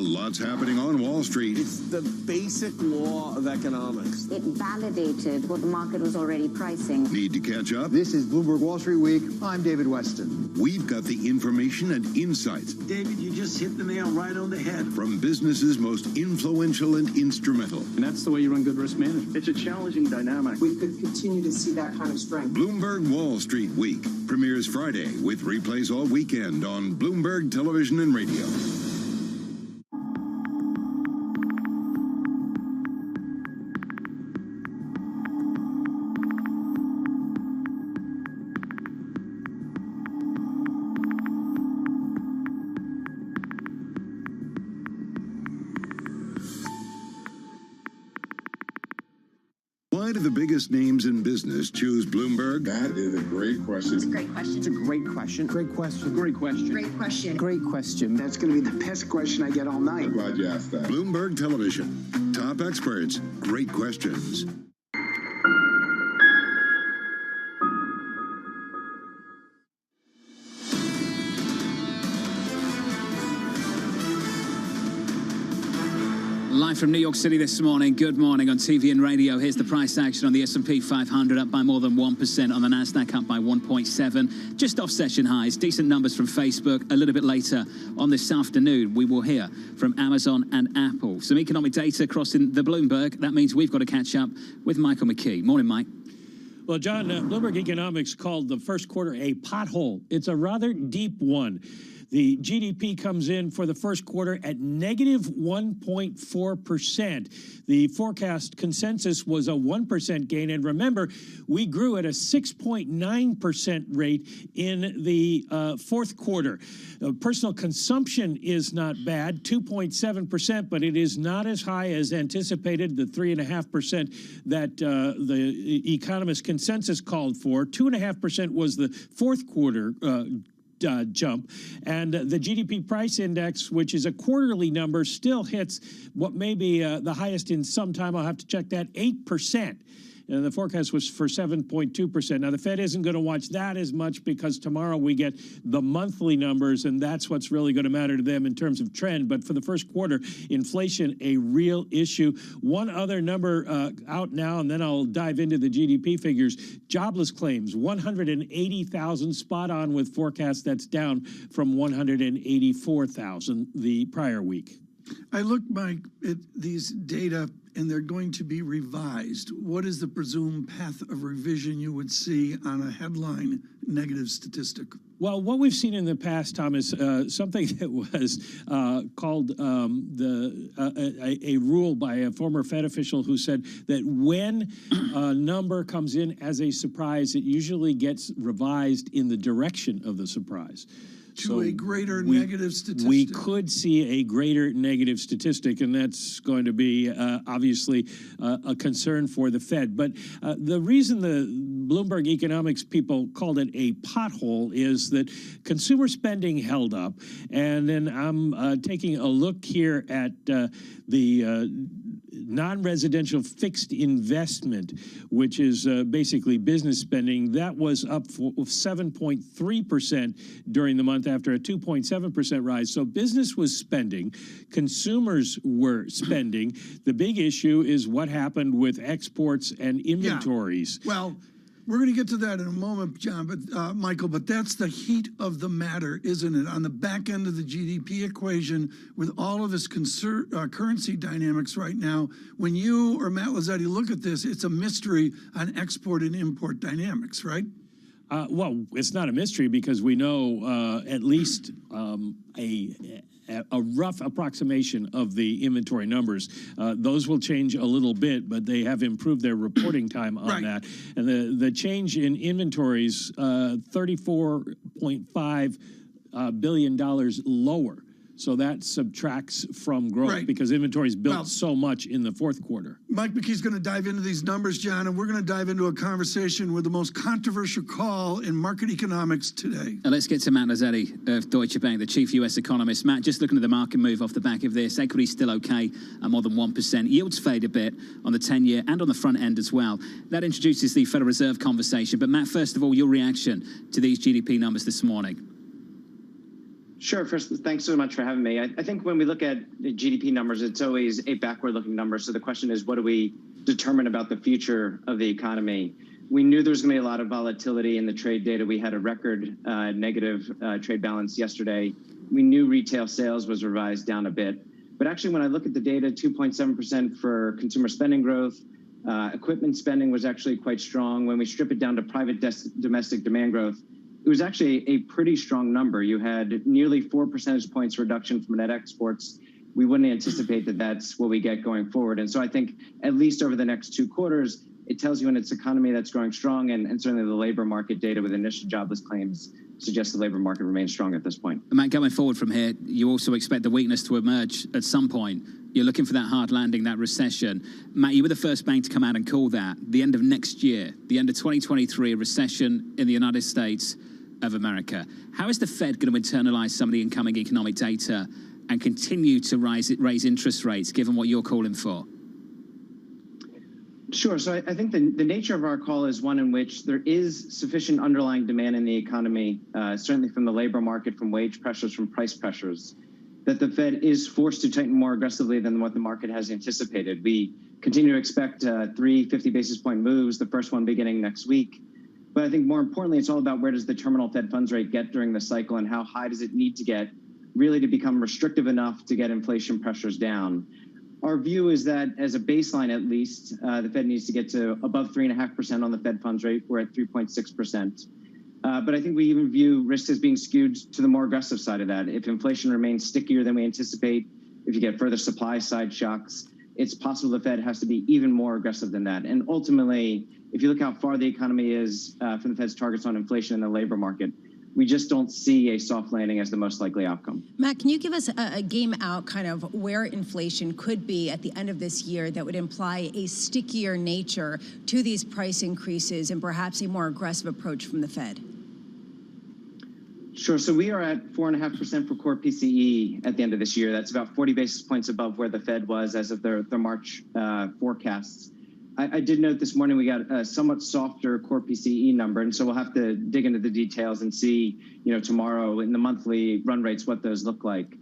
Lots happening on Wall Street. It's the basic law of economics. It validated what the market was already pricing. Need to catch up? This is Bloomberg Wall Street Week. I'm David Weston. We've got the information and insights. David, you just hit the nail right on the head. From businesses most influential and instrumental. And that's the way you run good risk management. It's a challenging dynamic. We could continue to see that kind of strength. Bloomberg Wall Street Week premieres Friday with replays all weekend on Bloomberg Television and Radio. Why do the biggest names in business choose Bloomberg? That is a great question. It's a great question. It's a great question. Great question. Great question. Great question. Great question. That's going to be the best question I get all night. I'm glad you asked that. Bloomberg Television. Top experts. Great questions. Live from New York City this morning. Good morning on TV and radio. Here's the price action on the S&P 500 up by more than 1%, on the Nasdaq up by 1.7, just off session highs. Decent numbers from Facebook. A little bit later on this afternoon, we will hear from Amazon and Apple. Some economic data crossing the Bloomberg. That means we've got to catch up with Michael McKee. Morning, Mike. Well, John, Bloomberg Economics called the first quarter a pothole. It's a rather deep one. The GDP comes in for the first quarter at negative 1.4%. The forecast consensus was a 1% gain. And remember, we grew at a 6.9% rate in the fourth quarter. Personal consumption is not bad, 2.7%, but it is not as high as anticipated, the 3.5% that the economist consensus called for. 2.5% was the fourth quarter jump, and the GDP price index, which is a quarterly number, still hits what may be the highest in some time. I'll have to check that, 8%. And the forecast was for 7.2%. Now, the Fed isn't going to watch that as much because tomorrow we get the monthly numbers, and that's what's really going to matter to them in terms of trend. But for the first quarter, inflation, a real issue. One other number out now, and then I'll dive into the GDP figures. Jobless claims, 180,000, spot on with forecast. That's down from 184,000 the prior week. I look, Mike, at these data, and they're going to be revised. What is the presumed path of revision you would see on a headline negative statistic? Well, what we've seen in the past, Tom, is something that was called a rule by a former Fed official who said that when a number comes in as a surprise, it usually gets revised in the direction of the surprise. To a greater negative statistic. We could see a greater negative statistic, and that's going to be obviously a concern for the Fed. But the reason the Bloomberg Economics people called it a pothole is that consumer spending held up. And then I'm taking a look here at the non-residential fixed investment, which is basically business spending. That was up 7.3% during the month after a 2.7% rise. So business was spending, consumers were spending. The big issue is what happened with exports and inventories. Yeah. Well, We're going to get to that in a moment, John, but Michael, but that's the heat of the matter, isn't it? On the back end of the GDP equation, with all of this currency dynamics right now, when you or Matt Lazzetti look at this, it's a mystery on export and import dynamics, right? Well, it's not a mystery because we know at least a rough approximation of the inventory numbers. Those will change a little bit, but they have improved their reporting time on that. And the change in inventories, $34.5 billion lower. So that subtracts from growth because inventories built so much in the fourth quarter. Mike McKee's going to dive into these numbers, John, and we're going to dive into a conversation with the most controversial call in market economics today. Now let's get to Matt Lazzetti of Deutsche Bank, the chief U.S. economist. Matt, just looking at the market move off the back of this, equity's still okay at more than 1%. Yields fade a bit on the 10-year and on the front end as well. That introduces the Federal Reserve conversation. But Matt, first of all, your reaction to these GDP numbers this morning. Sure. First, thanks so much for having me. I think when we look at GDP numbers, it's always a backward-looking number. So the question is, what do we determine about the future of the economy? We knew there was going to be a lot of volatility in the trade data. We had a record negative trade balance yesterday. We knew retail sales was revised down a bit. But actually, when I look at the data, 2.7% for consumer spending growth, equipment spending was actually quite strong. When we strip it down to private domestic demand growth, it was actually a pretty strong number. You had nearly 4 percentage points reduction from net exports. We wouldn't anticipate that that's what we get going forward. And so I think at least over the next 2 quarters, it tells you in its economy that's growing strong, and certainly the labor market data with initial jobless claims suggests the labor market remains strong at this point. Matt, going forward from here, you also expect the weakness to emerge at some point. You're looking for that hard landing, that recession. Matt, you were the first bank to come out and call that. The end of next year, the end of 2023, a recession in the United States of America. How is the Fed going to internalize some of the incoming economic data and continue to raise interest rates, given what you're calling for? Sure. So I think the nature of our call is one in which there is sufficient underlying demand in the economy, certainly from the labor market, from wage pressures, from price pressures, that the Fed is forced to tighten more aggressively than what the market has anticipated. We continue to expect 3 50 basis point moves, the first one beginning next week. But I think more importantly, it's all about where does the terminal Fed funds rate get during the cycle and how high does it need to get really to become restrictive enough to get inflation pressures down. Our view is that as a baseline, at least, the Fed needs to get to above 3.5% on the Fed funds rate. We're at 3.6%. But I think we even view risk as being skewed to the more aggressive side of that. If inflation remains stickier than we anticipate, if you get further supply side shocks, it's possible the Fed has to be even more aggressive than that. And ultimately, if you look how far the economy is from the Fed's targets on inflation in the labor market, we just don't see a soft landing as the most likely outcome. Matt, can you give us a game out kind of where inflation could be at the end of this year that would imply a stickier nature to these price increases and perhaps a more aggressive approach from the Fed? Sure. So we are at 4.5% for core PCE at the end of this year. That's about 40 basis points above where the Fed was as of their March forecasts. I did note this morning we got a somewhat softer core PCE number, and so we'll have to dig into the details and see, tomorrow in the monthly run rates what those look like.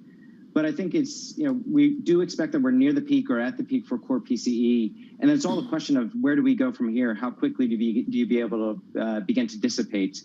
But I think it's, we do expect that we're near the peak or at the peak for core PCE, and it's all a question of where do we go from here? How quickly do you be able to begin to dissipate?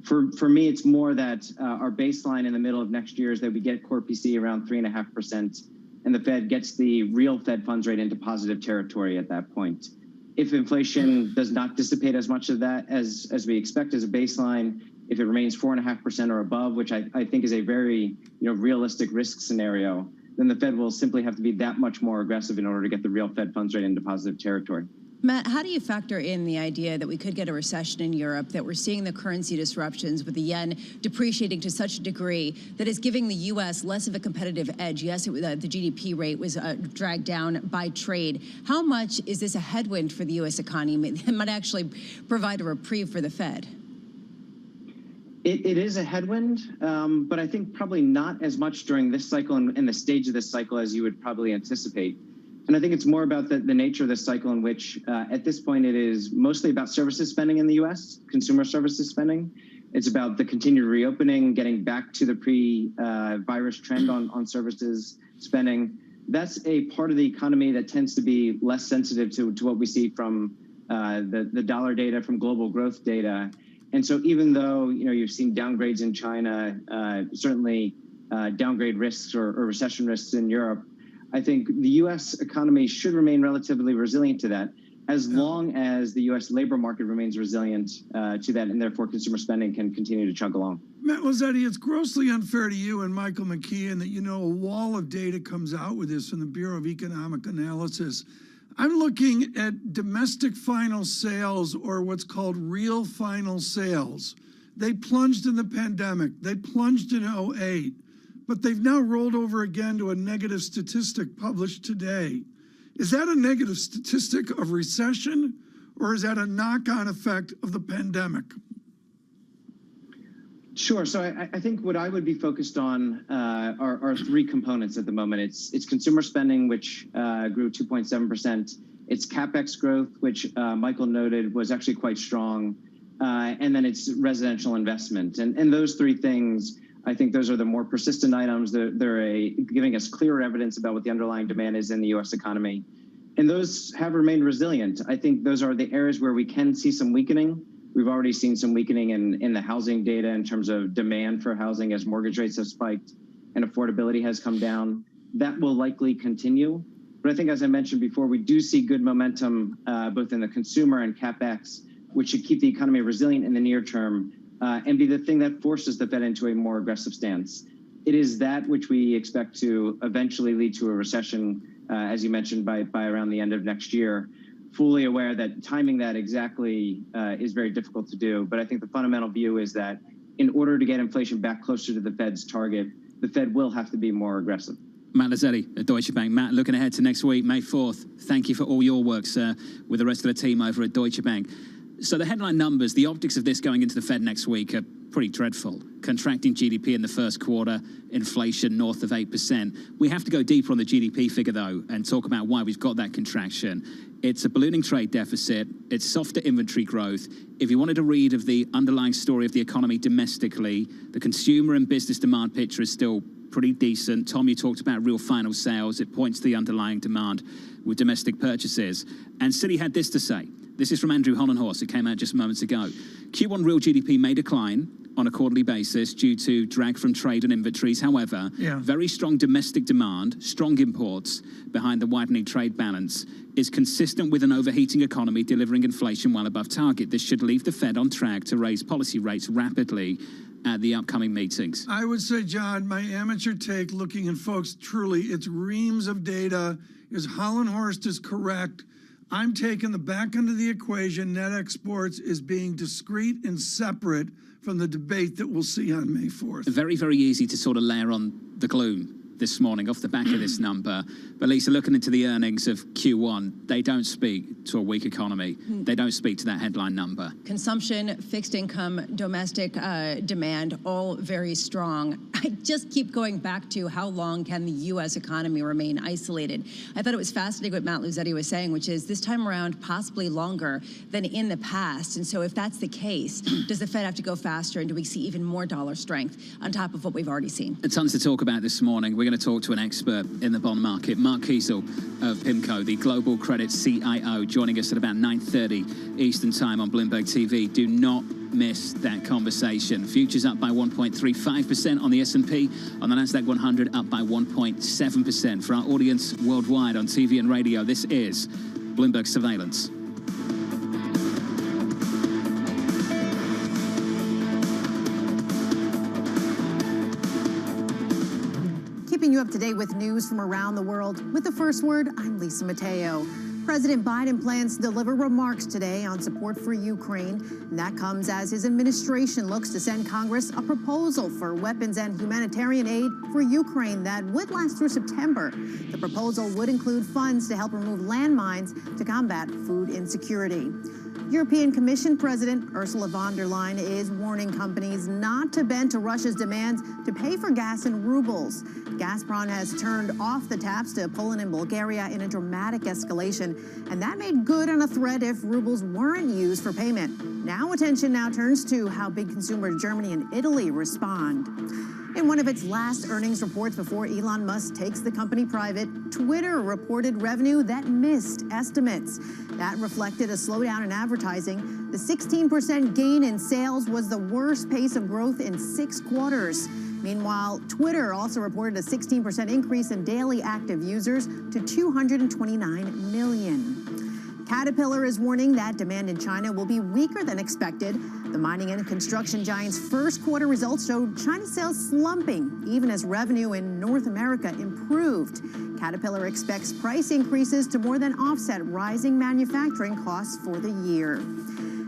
For me, it's more that our baseline in the middle of next year is that we get core PCE around 3.5%, and the Fed gets the real Fed funds rate into positive territory at that point. If inflation does not dissipate as much of that as we expect as a baseline, if it remains 4.5% or above, which I think is a very realistic risk scenario, then the Fed will simply have to be that much more aggressive in order to get the real Fed funds rate into positive territory. Matt, how do you factor in the idea that we could get a recession in Europe, that we're seeing the currency disruptions with the yen depreciating to such a degree that is giving the U.S. less of a competitive edge? Yes, the GDP rate was dragged down by trade. How much is this a headwind for the U.S. economy? It might actually provide a reprieve for the Fed. It is a headwind, but I think probably not as much during this cycle and the stage of this cycle as you would probably anticipate. And I think it's more about the nature of this cycle in which, at this point, it is mostly about services spending in the U.S., consumer services spending. It's about the continued reopening, getting back to the pre-virus trend on services spending. That's a part of the economy that tends to be less sensitive to what we see from the dollar data from global growth data. And so even though, you've seen downgrades in China, certainly downgrade risks or recession risks in Europe, I think the U.S. economy should remain relatively resilient to that, as long as the U.S. labor market remains resilient to that, and therefore consumer spending can continue to chug along. Matt Lazzetti, it's grossly unfair to you and Michael McKeon that, a wall of data comes out with this from the Bureau of Economic Analysis. I'm looking at domestic final sales, or what's called real final sales. They plunged in the pandemic. They plunged in 2008. But they've now rolled over again to a negative statistic published today. Is that a negative statistic of recession, or is that a knock-on effect of the pandemic? Sure. So I think what I would be focused on are three components at the moment. It's consumer spending, which grew 2.7%. It's CapEx growth, which Michael noted was actually quite strong. And then it's residential investment. And those three things, I think those are the more persistent items. They're giving us clearer evidence about what the underlying demand is in the U.S. economy. And those have remained resilient. I think those are the areas where we can see some weakening. We've already seen some weakening in the housing data in terms of demand for housing as mortgage rates have spiked and affordability has come down. That will likely continue. But I think, as I mentioned before, we do see good momentum both in the consumer and CapEx, which should keep the economy resilient in the near term and be the thing that forces the Fed into a more aggressive stance. It is that which we expect to eventually lead to a recession, as you mentioned, by around the end of next year. Fully aware that timing that exactly is very difficult to do. But I think the fundamental view is that in order to get inflation back closer to the Fed's target, the Fed will have to be more aggressive. Matt Lazzetti at Deutsche Bank. Matt, looking ahead to next week, May 4th, thank you for all your work, sir, with the rest of the team over at Deutsche Bank. So the headline numbers, the optics of this going into the Fed next week are pretty dreadful. Contracting GDP in the first quarter, inflation north of 8%. We have to go deeper on the GDP figure, though, and talk about why we've got that contraction. It's a ballooning trade deficit. It's softer inventory growth. If you wanted to read of the underlying story of the economy domestically, the consumer and business demand picture is still pretty decent. Tom, you talked about real final sales. It points to the underlying demand with domestic purchases. And Citi had this to say. This is from Andrew Hollenhorst. It came out just moments ago. Q1 real GDP may decline on a quarterly basis due to drag from trade and inventories. However, very strong domestic demand, strong imports behind the widening trade balance is consistent with an overheating economy delivering inflation well above target. This should leave the Fed on track to raise policy rates rapidly at the upcoming meetings. I would say, John, my amateur take looking at folks, truly, it's reams of data. Is Hollenhorst is correct. I'm taking the back end of the equation. Net exports is being discrete and separate from the debate that we'll see on May 4th. Very, very easy to sort of layer on the gloom this morning off the back of this number. But Lisa, looking into the earnings of Q1, they don't speak to a weak economy. They don't speak to that headline number. Consumption, fixed income, domestic demand, all very strong. I just keep going back to how long can the U.S. economy remain isolated. I thought it was fascinating what Matt Lazzetti was saying, which is this time around possibly longer than in the past. And so if that's the case, does the Fed have to go faster, and do we see even more dollar strength on top of what we've already seen? Tons to talk about this morning. We're going to talk to an expert in the bond market, Mark Kiesel of PIMCO, the Global Credit CIO, joining us at about 9:30 Eastern Time on Bloomberg TV. Do not miss that conversation. Futures up by 1.35% on the S&P, on the Nasdaq 100 up by 1.7%. For our audience worldwide on TV and radio, this is Bloomberg Surveillance. Keeping you up to date with news from around the world. With the first word, I'm Lisa Mateo. President Biden plans to deliver remarks today on support for Ukraine. And that comes as his administration looks to send Congress a proposal for weapons and humanitarian aid for Ukraine that would last through September. The proposal would include funds to help remove landmines to combat food insecurity. European Commission President Ursula von der Leyen is warning companies not to bend to Russia's demands to pay for gas in rubles. Gazprom has turned off the taps to Poland and Bulgaria in a dramatic escalation, and that made good on a threat if rubles weren't used for payment. Now attention turns to how big consumers Germany and Italy respond. In one of its last earnings reports before Elon Musk takes the company private, Twitter reported revenue that missed estimates. That reflected a slowdown in advertising. The 16% gain in sales was the worst pace of growth in 6 quarters. Meanwhile, Twitter also reported a 16% increase in daily active users to 229 million. Caterpillar is warning that demand in China will be weaker than expected. The mining and construction giant's first quarter results showed China sales slumping, even as revenue in North America improved. Caterpillar expects price increases to more than offset rising manufacturing costs for the year.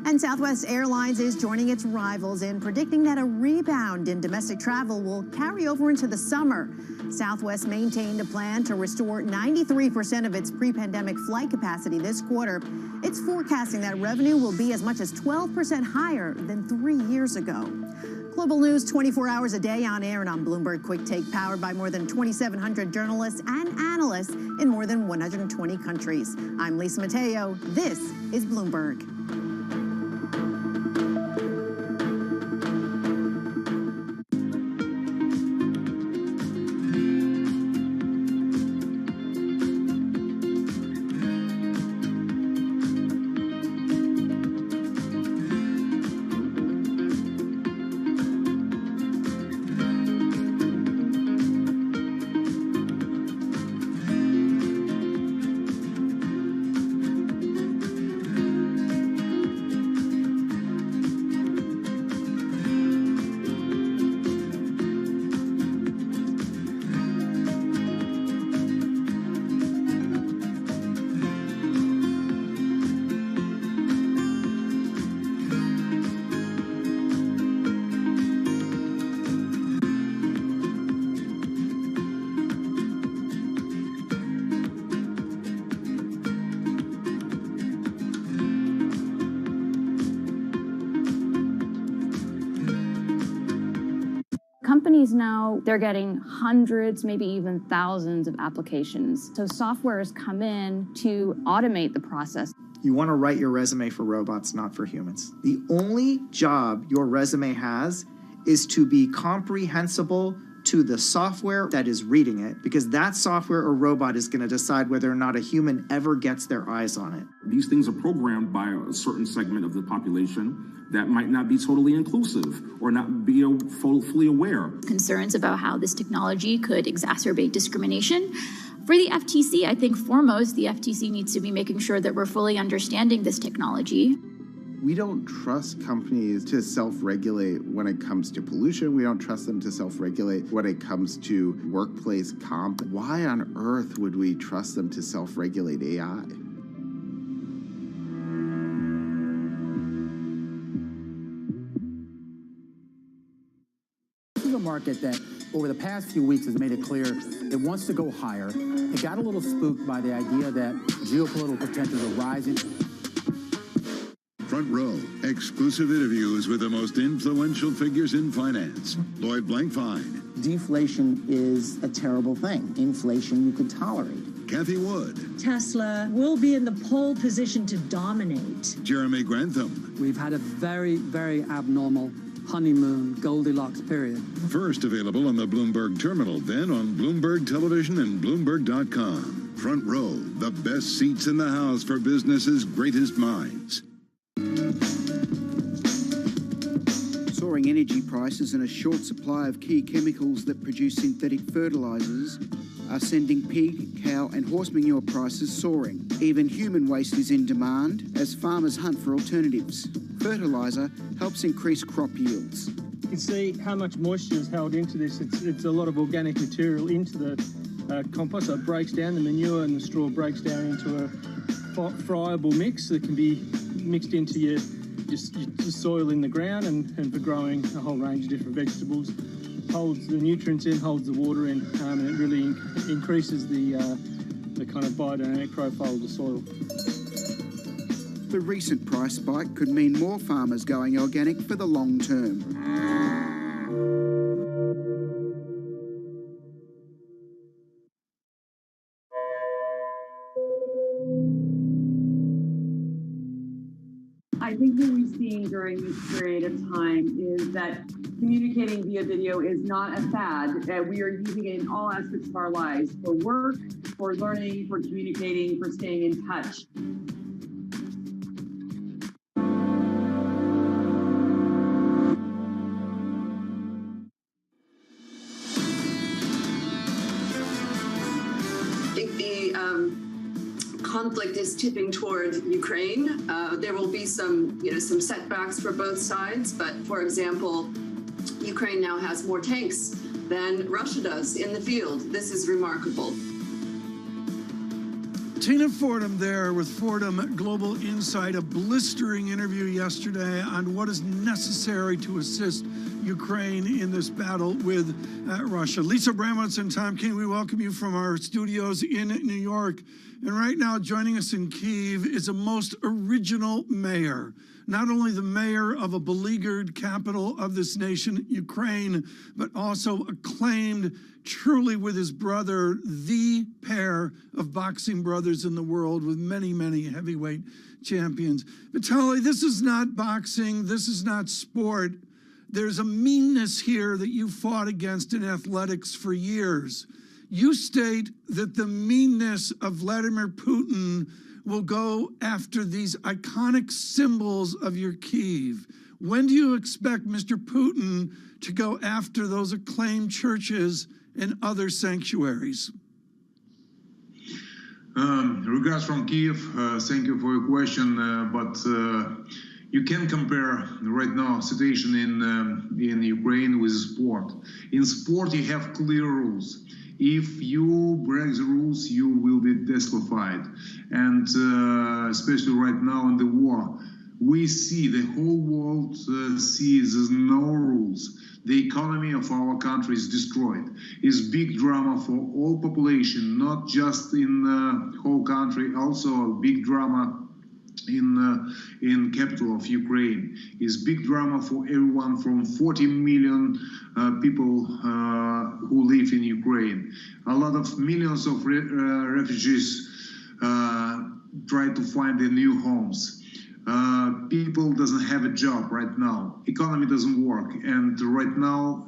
And Southwest Airlines is joining its rivals in predicting that a rebound in domestic travel will carry over into the summer. Southwest maintained a plan to restore 93% of its pre-pandemic flight capacity this quarter. It's forecasting that revenue will be as much as 12% higher than 3 years ago. Global news 24 hours a day on air and on Bloomberg Quick Take, powered by more than 2,700 journalists and analysts in more than 120 countries. I'm Lisa Mateo. This is Bloomberg. Companies now, they're getting hundreds, maybe even thousands of applications. So software has come in to automate the process. You want to write your resume for robots, not for humans. The only job your resume has is to be comprehensible to the software that is reading it, because that software or robot is going to decide whether or not a human ever gets their eyes on it. These things are programmed by a certain segment of the population that might not be totally inclusive or not be fully aware. Concerns about how this technology could exacerbate discrimination. For the FTC, I think foremost, the FTC needs to be making sure that we're fully understanding this technology. We don't trust companies to self-regulate when it comes to pollution. We don't trust them to self-regulate when it comes to workplace comp. Why on earth would we trust them to self-regulate AI? This is a market that over the past few weeks has made it clear it wants to go higher. It got a little spooked by the idea that geopolitical tensions are rising. Front Row, exclusive interviews with the most influential figures in finance. Lloyd Blankfein. Deflation is a terrible thing. Inflation you could tolerate. Kathy Wood. Tesla will be in the pole position to dominate. Jeremy Grantham. We've had a very, very abnormal honeymoon Goldilocks period. First available on the Bloomberg Terminal, then on Bloomberg Television and Bloomberg.com. Front Row, the best seats in the house for business's greatest minds. Soaring energy prices and a short supply of key chemicals that produce synthetic fertilizers are sending pig, cow and horse manure prices soaring. Even human waste is in demand as farmers hunt for alternatives. Fertilizer helps increase crop yields. You can see how much moisture is held into this. It's a lot of organic material into the compost, so it breaks down. The manure and the straw breaks down into a friable mix that can be mixed into your soil in the ground and for growing a whole range of different vegetables. Holds the nutrients in, holds the water in, and it really increases the kind of biodynamic profile of the soil. The recent price spike could mean more farmers going organic for the long term. I I think what we've seen during this period of time is that communicating via video is not a fad. We are using it in all aspects of our lives, for work, for learning, for communicating, for staying in touch. I think the conflict is tipping toward Ukraine. There will be some setbacks for both sides, but for example, Ukraine now has more tanks than Russia does in the field. This is remarkable. Tina Fordham there with Fordham Global Insight, a blistering interview yesterday on what is necessary to assist Ukraine in this battle with Russia. Lisa Bramwitz and Tom King, we welcome you from our studios in New York. And right now joining us in Kyiv is a most original mayor. Not only the mayor of a beleaguered capital of this nation, Ukraine, but also acclaimed truly with his brother, the pair of boxing brothers in the world with many, many heavyweight champions. Vitaly, this is not boxing. This is not sport. There's a meanness here that you fought against in athletics for years. You state that the meanness of Vladimir Putin will go after these iconic symbols of your Kyiv. When do you expect Mr. Putin to go after those acclaimed churches and other sanctuaries? Regards from Kyiv, thank you for your question, but you can compare right now situation in Ukraine with sport. In sport, you have clear rules. If you break the rules, you will be disqualified. And especially right now in the war, we see the whole world sees there's no rules. The economy of our country is destroyed. It's big drama for all population, not just in the whole country, also a big drama in capital of Ukraine. Is big drama for everyone from 40 million people who live in Ukraine. A lot of millions of refugees try to find their new homes. People doesn't have a job right now. Economy doesn't work, and right now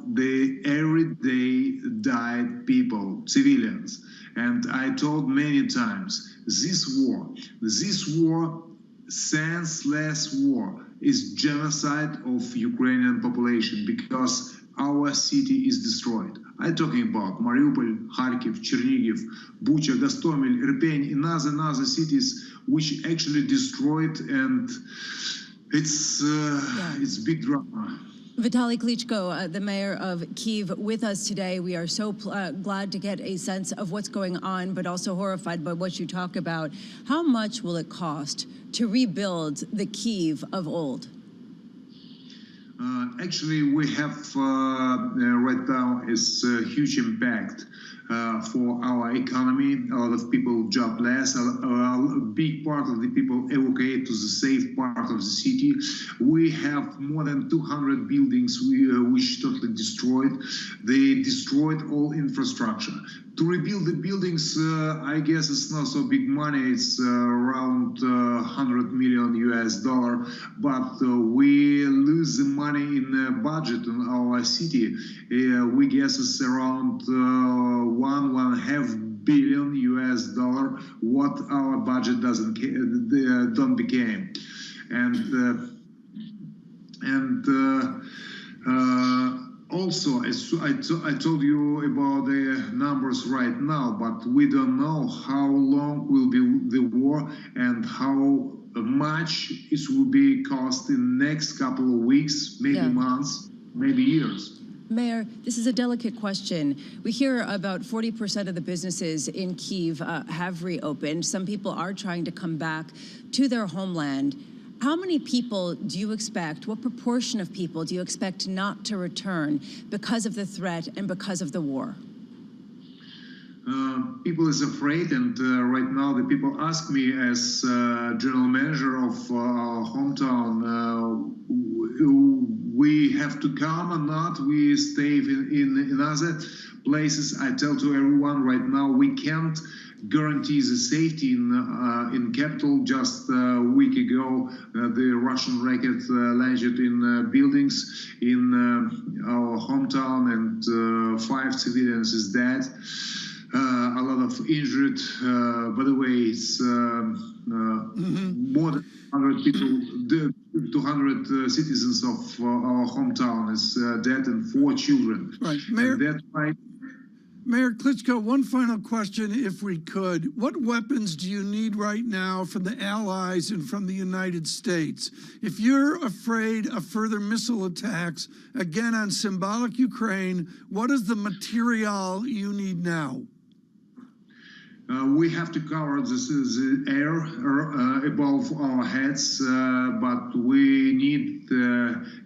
every day died people, civilians. And I told many times, this war, senseless war, is genocide of Ukrainian population because our city is destroyed. I'm talking about Mariupol, Kharkiv, Chernihiv, Bucha, Gostomel, Irpin, and other cities which actually destroyed, and it's big drama. Vitaly Klitschko, the mayor of Kyiv, with us today. We are so glad to get a sense of what's going on, but also horrified by what you talk about. How much will it cost to rebuild the Kyiv of old? Actually, we have right now is a huge impact for our economy. A lot of people jobless. A big part of the people evacuate to the safe part of the city. We have more than 200 buildings which totally destroyed. They destroyed all infrastructure. To rebuild the buildings, I guess it's not so big money. It's around $100 million US, but we lose the money in the budget in our city. We guess it's around $1.5 billion US, what our budget don't became. Also, I told you about the numbers right now, but we don't know how long will be the war and how much it will be cost in the next couple of weeks, maybe months, maybe years. Mayor, this is a delicate question. We hear about 40% of the businesses in Kyiv have reopened. Some people are trying to come back to their homeland. How many people do you expect, what proportion of people do you expect not to return because of the threat and because of the war? People is afraid, and right now the people ask me as general manager of our hometown, we have to come or not, we stay in other places. I tell to everyone right now, we can't guarantees the safety in capital. Just a week ago, the Russian rocket landed in buildings in our hometown, and 5 civilians is dead. A lot of injured. By the way, it's more than 100 people, 200 citizens of our hometown is dead, and 4 children. Right, Mayor. And that's why. Mayor Klitschko, one final question, if we could. What weapons do you need right now from the Allies and from the United States? If you're afraid of further missile attacks, again on symbolic Ukraine, what is the material you need now? We have to cover the air above our heads, but we need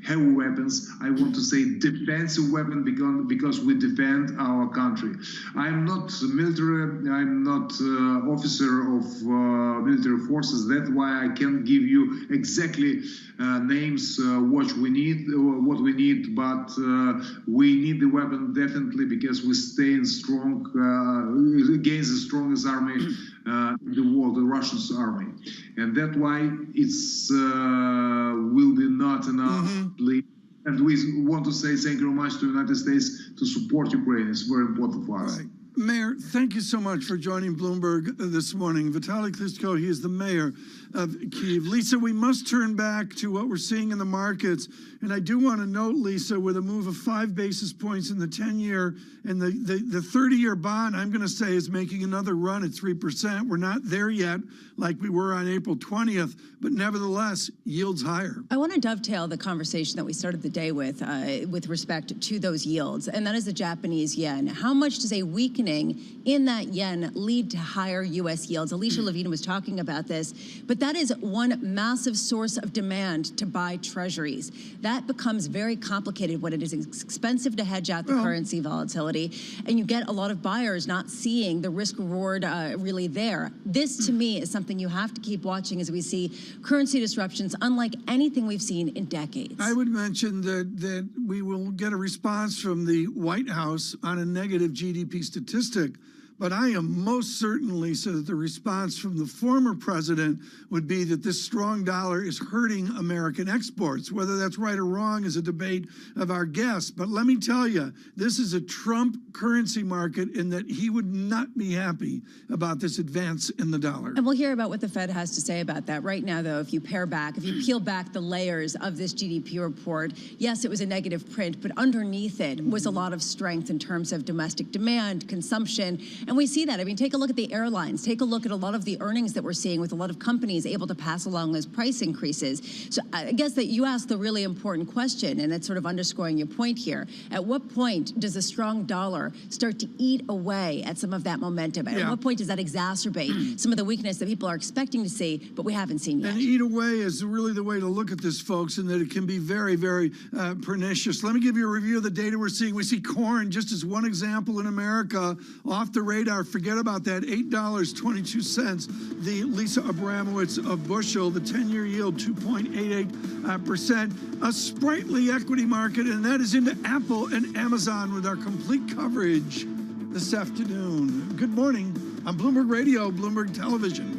heavy weapons. I want to say defensive weapon because we defend our country. I'm not military. I'm not officer of military forces. That's why I can't give you exactly names what we need. But we need the weapon definitely because we stay strong against the strongest army in the world, the Russian army, and that's why it's will be not enough. And we want to say thank you very much to the United States to support Ukraine. It's very important for us. Right. Mayor, thank you so much for joining Bloomberg this morning. Vitaly Klitschko, he is the mayor of Kyiv. Lisa, we must turn back to what we're seeing in the markets. And I do want to note, Lisa, with a move of 5 basis points in the 10-year and the 30-year bond, I'm going to say is making another run at 3%. We're not there yet like we were on April 20th, but nevertheless, yields higher. I want to dovetail the conversation that we started the day with respect to those yields, and that is the Japanese yen. How much does a weakening in that yen lead to higher U.S. yields? Alicia Levine was talking about this, but that is one massive source of demand to buy treasuries. That becomes very complicated when it is expensive to hedge out the currency volatility, and you get a lot of buyers not seeing the risk reward really there. This, to me, is something you have to keep watching as we see currency disruptions unlike anything we've seen in decades. I would mention that we will get a response from the White House on a negative GDP statistic, but I am most certain, Lisa, that the response from the former president would be that this strong dollar is hurting American exports. Whether that's right or wrong is a debate of our guests. But let me tell you, this is a Trump currency market in that he would not be happy about this advance in the dollar. And we'll hear about what the Fed has to say about that. Right now, though, if you peel back the layers of this GDP report, yes, it was a negative print, but underneath it was a lot of strength in terms of domestic demand, consumption. And we see that. I mean, take a look at the airlines. Take a look at a lot of the earnings that we're seeing with a lot of companies able to pass along those price increases. So I guess that you asked the really important question, and it's sort of underscoring your point here. At what point does a strong dollar start to eat away at some of that momentum? At what point does that exacerbate some of the weakness that people are expecting to see, but we haven't seen yet? And eat away is really the way to look at this, folks, and that it can be very, very pernicious. Let me give you a review of the data we're seeing. We see corn, just as one example in America, off the radar. Forget about that, $8.22. The Lisa Abramowitz of Bushel, the 10-year yield, 2.88%. A sprightly equity market, and that is into Apple and Amazon with our complete coverage this afternoon. Good morning on Bloomberg Radio, Bloomberg Television.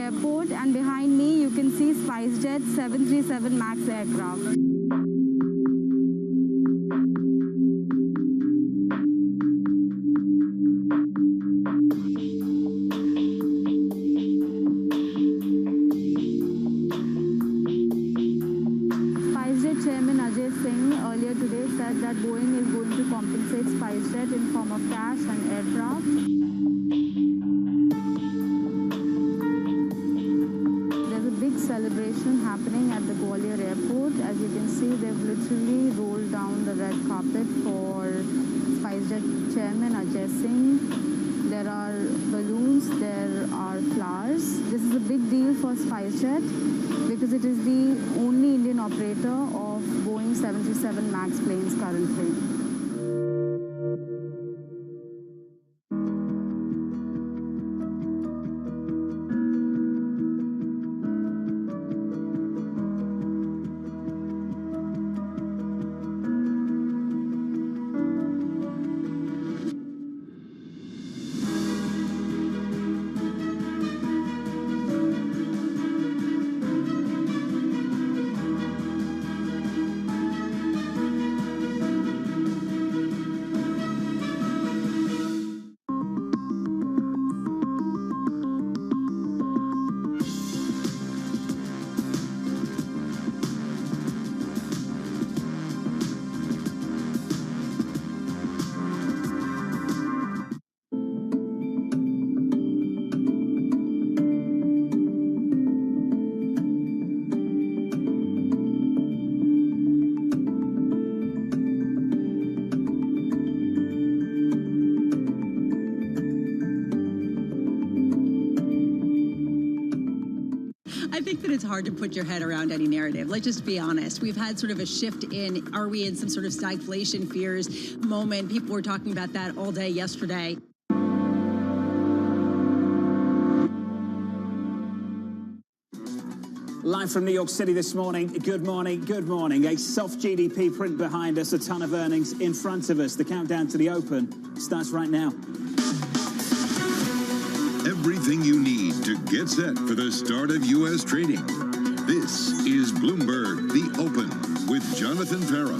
Airport, and behind me you can see SpiceJet 737 MAX aircraft. Earlier today said that Boeing is going to compensate SpiceJet in form of cash and aircraft. There's a big celebration happening at the Gwalior airport. As you can see, they've literally rolled down the red carpet for SpiceJet chairman Ajay Singh. There are balloons, there are flowers. This is a big deal for SpiceJet because it is the only Indian operator of Boeing 737 MAX planes currently. I think that it's hard to put your head around any narrative. Let's just be honest. We've had sort of a shift in, are we in some sort of stagflation fears moment? People were talking about that all day yesterday. Live from New York City this morning. Good morning, good morning. A soft GDP print behind us, a ton of earnings in front of us. The countdown to the open starts right now. Everything you need to get set for the start of U.S. trading. This is Bloomberg, The Open, with Jonathan Farrow.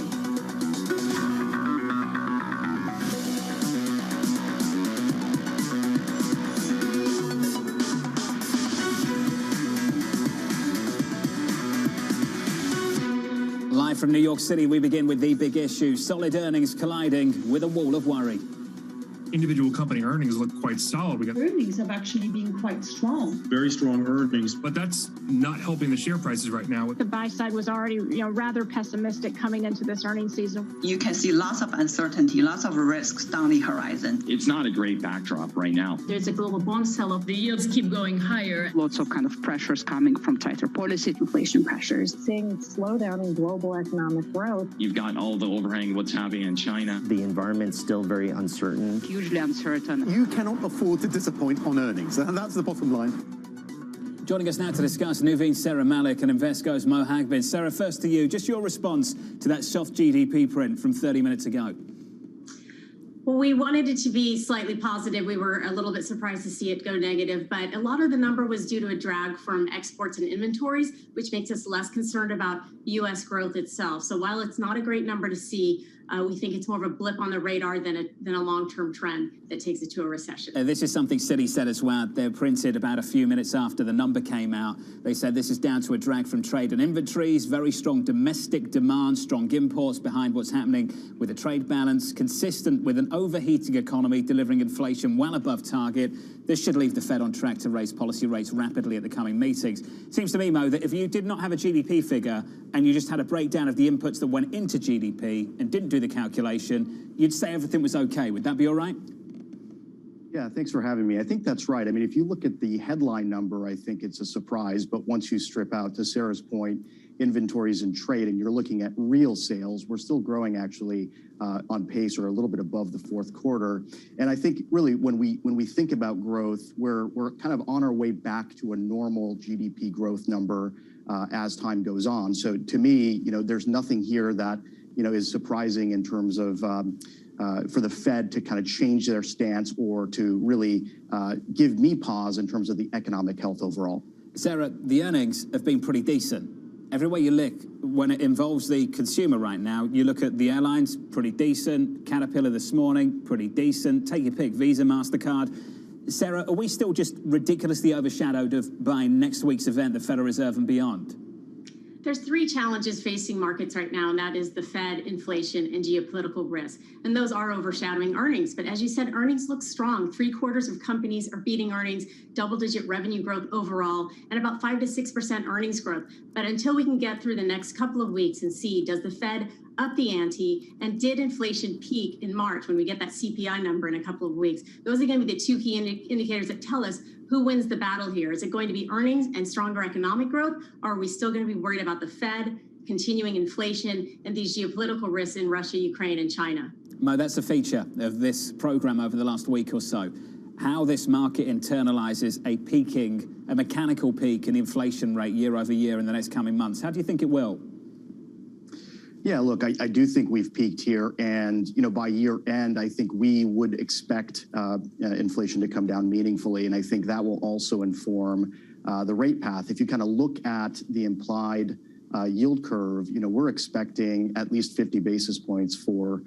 Live from New York City, we begin with the big issue. Solid earnings colliding with a wall of worry. Individual company earnings look quite solid. We got earnings have actually been quite strong. Very strong earnings, but that's not helping the share prices right now. The buy side was already, rather pessimistic coming into this earnings season. You can see lots of uncertainty, lots of risks down the horizon. It's not a great backdrop right now. There's a global bond sell-off. The yields keep going higher. Lots of kind of pressures coming from tighter policy, inflation pressures. Seeing slowdown in global economic growth. You've got all the overhang of what's happening in China. The environment's still very uncertain. Hugely uncertain. You cannot afford to disappoint on earnings, and that's the bottom line. Joining us now to discuss, Nuveen Sarah Malik and Invesco's Mo Hagbin. Sarah, first to you, just your response to that soft GDP print from 30 minutes ago. Well, we wanted it to be slightly positive. We were a little bit surprised to see it go negative, but a lot of the number was due to a drag from exports and inventories, which makes us less concerned about U.S. growth itself. So while it's not a great number to see, we think it's more of a blip on the radar than a long-term trend that takes it to a recession. This is something Citi said as well. They printed about a few minutes after the number came out. They said this is down to a drag from trade and inventories, very strong domestic demand, strong imports behind what's happening with the trade balance, consistent with an overheating economy, delivering inflation well above target. This should leave the Fed on track to raise policy rates rapidly at the coming meetings. Seems to me, Mo, that if you did not have a GDP figure and you just had a breakdown of the inputs that went into GDP and didn't do the calculation, you'd say everything was okay. Would that be all right? Yeah, thanks for having me. I think that's right. I mean, if you look at the headline number, I think it's a surprise. But once you strip out, to Sarah's point, inventories and trade, and you're looking at real sales, we're still growing actually on pace or a little bit above the fourth quarter. And I think really when we think about growth, we're kind of on our way back to a normal GDP growth number as time goes on. So to me, there's nothing here that is surprising in terms of for the Fed to kind of change their stance or to really give me pause in terms of the economic health overall. Sarah, the earnings have been pretty decent. Everywhere you look, when it involves the consumer right now, you look at the airlines, pretty decent. Caterpillar this morning, pretty decent. Take your pick, Visa, MasterCard. Sarah, are we still just ridiculously overshadowed by next week's event, the Federal Reserve and beyond? There's three challenges facing markets right now, and that is the Fed, inflation, and geopolitical risk. And those are overshadowing earnings. But as you said, earnings look strong. 3/4 of companies are beating earnings, double-digit revenue growth overall, and about 5 to 6% earnings growth. But until we can get through the next couple of weeks and see, does the Fed up the ante, and did inflation peak in March when we get that CPI number in a couple of weeks? Those are going to be the two key indicators that tell us who wins the battle here. Is it going to be earnings and stronger economic growth, or are we still going to be worried about the Fed, continuing inflation, and these geopolitical risks in Russia, Ukraine, and China? Mo, that's a feature of this program over the last week or so. How this market internalizes a mechanical peak in inflation rate year over year in the next coming months. How do you think it will? Yeah, look, I do think we've peaked here, and by year end, I think we would expect inflation to come down meaningfully, and I think that will also inform the rate path. If you kind of look at the implied yield curve, we're expecting at least 50 basis points for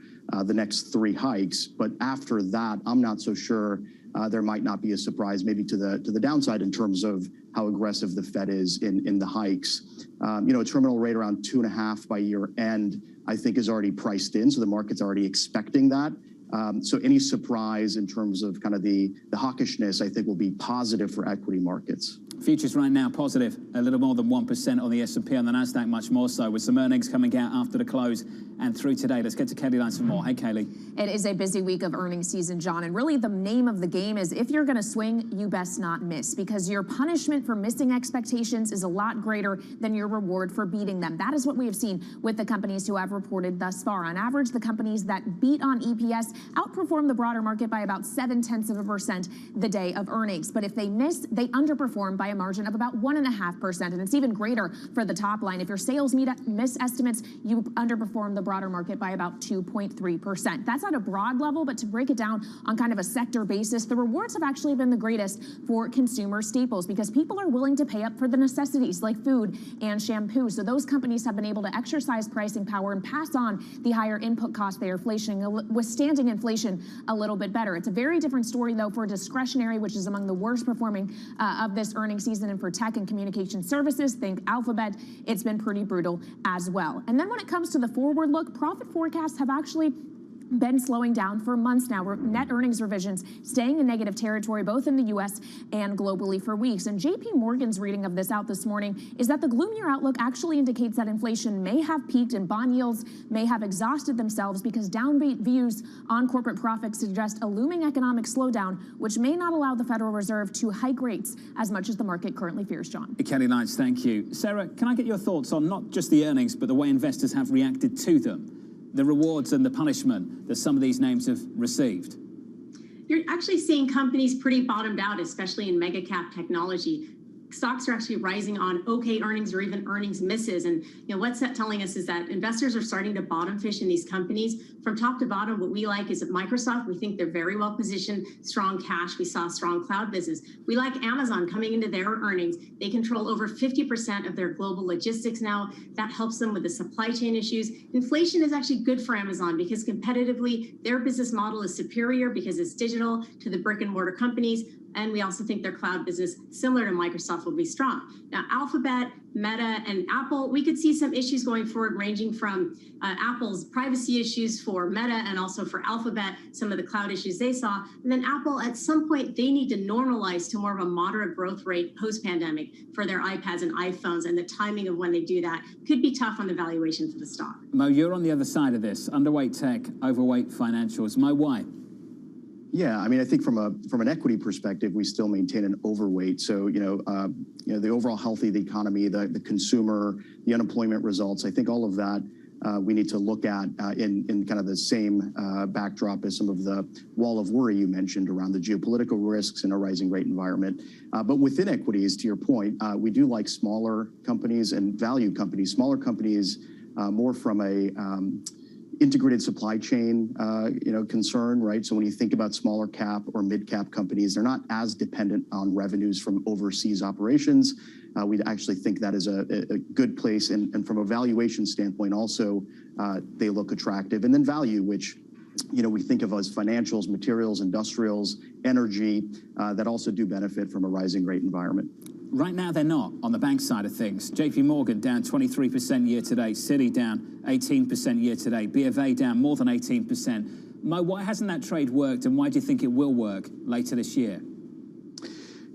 the next 3 hikes, but after that, I'm not so sure. There might not be a surprise, maybe to the downside in terms of how aggressive the Fed is in the hikes. A terminal rate around 2.5 by year end, I think, is already priced in, so the market's already expecting that. So any surprise in terms of kind of the hawkishness, I think, will be positive for equity markets. Futures right now positive, a little more than 1% on the S&P, on the Nasdaq much more so, with some earnings coming out after the close and through today. Let's get to Kelly Lines for more. Hey, Kelly. It is a busy week of earnings season, John, and really the name of the game is if you're going to swing, you best not miss, because your punishment for missing expectations is a lot greater than your reward for beating them. That is what we have seen with the companies who have reported thus far. On average, the companies that beat on EPS outperform the broader market by about 0.7% the day of earnings. But if they miss, they underperform by a margin of about 1.5%. And it's even greater for the top line. If your sales miss estimates, you underperform the broader market by about 2.3%. That's at a broad level, but to break it down on kind of a sector basis, the rewards have actually been the greatest for consumer staples because people are willing to pay up for the necessities like food and shampoo. So those companies have been able to exercise pricing power and pass on the higher input costs they are withstanding inflation a little bit better. It's a very different story, though, for discretionary, which is among the worst performing of this earnings season, and for tech and communication services, think Alphabet, it's been pretty brutal as well. And then when it comes to the forward look, profit forecasts have actually been slowing down for months now. Net earnings revisions staying in negative territory, both in the U.S. and globally for weeks. And JP Morgan's reading of this out this morning is that the gloomier outlook actually indicates that inflation may have peaked and bond yields may have exhausted themselves because downbeat views on corporate profits suggest a looming economic slowdown, which may not allow the Federal Reserve to hike rates as much as the market currently fears, John. Kelly Lines, thank you. Sarah, can I get your thoughts on not just the earnings, but the way investors have reacted to them? The rewards and the punishment that some of these names have received? You're actually seeing companies pretty bottomed out, especially in mega cap technology. Stocks are actually rising on okay earnings or even earnings misses. And what's that telling us is that investors are starting to bottom fish in these companies. From top to bottom, what we like is at Microsoft, we think they're very well positioned, strong cash. We saw strong cloud business. We like Amazon coming into their earnings. They control over 50% of their global logistics now. That helps them with the supply chain issues. Inflation is actually good for Amazon because competitively, their business model is superior because it's digital to the brick and mortar companies. And we also think their cloud business, similar to Microsoft, will be strong. Now, Alphabet, Meta, and Apple, we could see some issues going forward, ranging from Apple's privacy issues for Meta and also for Alphabet, some of the cloud issues they saw. And then Apple, at some point, they need to normalize to more of a moderate growth rate post-pandemic for their iPads and iPhones, and the timing of when they do that could be tough on the valuation for the stock. Mo, you're on the other side of this. Underweight tech, overweight financials. Mo, why? Yeah, I mean, I think from an equity perspective, we still maintain an overweight. So, the overall health of the economy, the consumer, the unemployment results, I think all of that we need to look at in kind of the same backdrop as some of the wall of worry you mentioned around the geopolitical risks and a rising rate environment. But within equities, to your point, we do like smaller companies and value companies. Smaller companies more from a integrated supply chain, concern, right? So when you think about smaller cap or mid cap companies, they're not as dependent on revenues from overseas operations. We actually think that is a good place. And from a valuation standpoint, also, they look attractive. And then value, which, we think of as financials, materials, industrials, energy, that also do benefit from a rising rate environment. Right now, they're not on the bank side of things. JP Morgan down 23% year to date, Citi down 18% year to date, B of A down more than 18%. Mo, why hasn't that trade worked, and why do you think it will work later this year?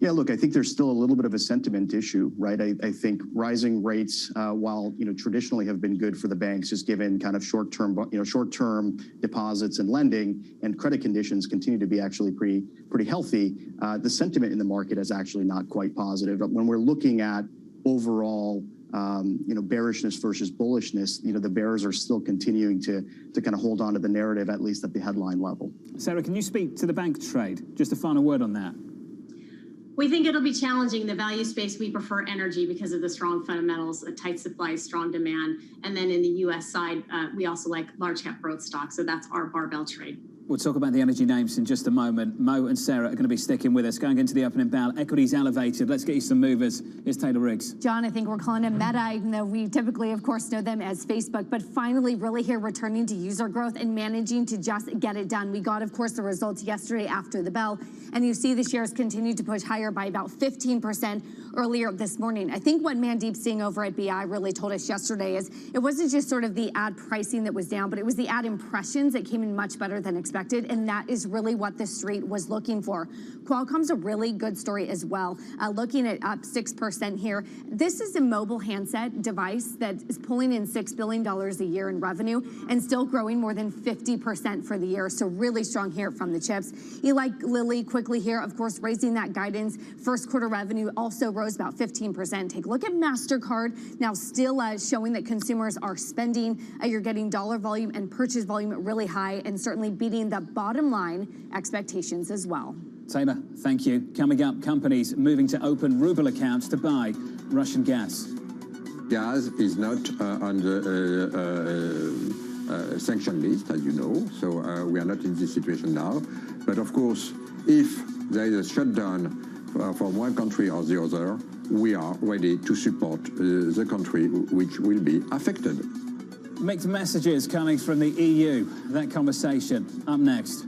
Yeah, look, I think there's still a little bit of a sentiment issue, right? I think rising rates, while traditionally have been good for the banks, just given kind of short-term deposits and lending, and credit conditions continue to be actually pretty healthy. The sentiment in the market is actually not quite positive. But when we're looking at overall, bearishness versus bullishness, the bears are still continuing to kind of hold on to the narrative, at least at the headline level. Sarah, can you speak to the bank trade? Just a final word on that. We think it'll be challenging. The value space, we prefer energy because of the strong fundamentals, a tight supply, strong demand. And then in the U.S. side, we also like large cap growth stocks. So that's our barbell trade. We'll talk about the energy names in just a moment. Mo and Sarah are going to be sticking with us. Going into the opening bell, equities elevated. Let's get you some movers. Here's Taylor Riggs. John, I think we're calling it Meta, even though we typically, of course, know them as Facebook. But finally, really here returning to user growth and managing to just get it done. We got, of course, the results yesterday after the bell. And you see the shares continue to push higher by about 15% earlier this morning. I think what Mandeep Singh over at BI really told us yesterday is it wasn't just sort of the ad pricing that was down, but it was the ad impressions that came in much better than expected. And that is really what the street was looking for. Qualcomm's a really good story as well. Looking at up 6% here. This is a mobile handset device that is pulling in $6 billion a year in revenue and still growing more than 50% for the year. So really strong here from the chips. Eli Lilly quickly here, of course, raising that guidance. First quarter revenue also rose about 15%. Take a look at MasterCard. Now still showing that consumers are spending. You're getting dollar volume and purchase volume really high and certainly beating the bottom line expectations as well. Taylor, thank you. Coming up, companies moving to open ruble accounts to buy Russian gas. Gas is not on the sanction list, as you know, so we are not in this situation now. But of course, if there is a shutdown from one country or the other, we are ready to support the country which will be affected. Mixed messages coming from the EU. That conversation up next.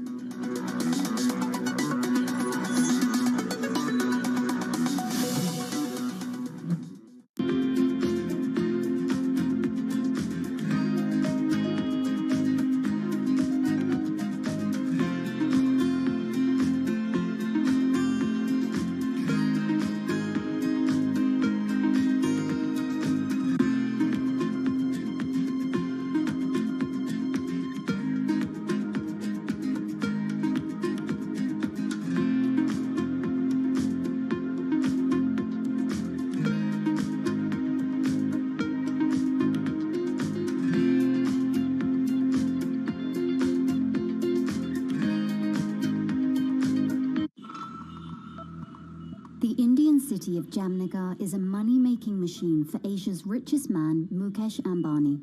city of Jamnagar is a money-making machine for Asia's richest man, Mukesh Ambani.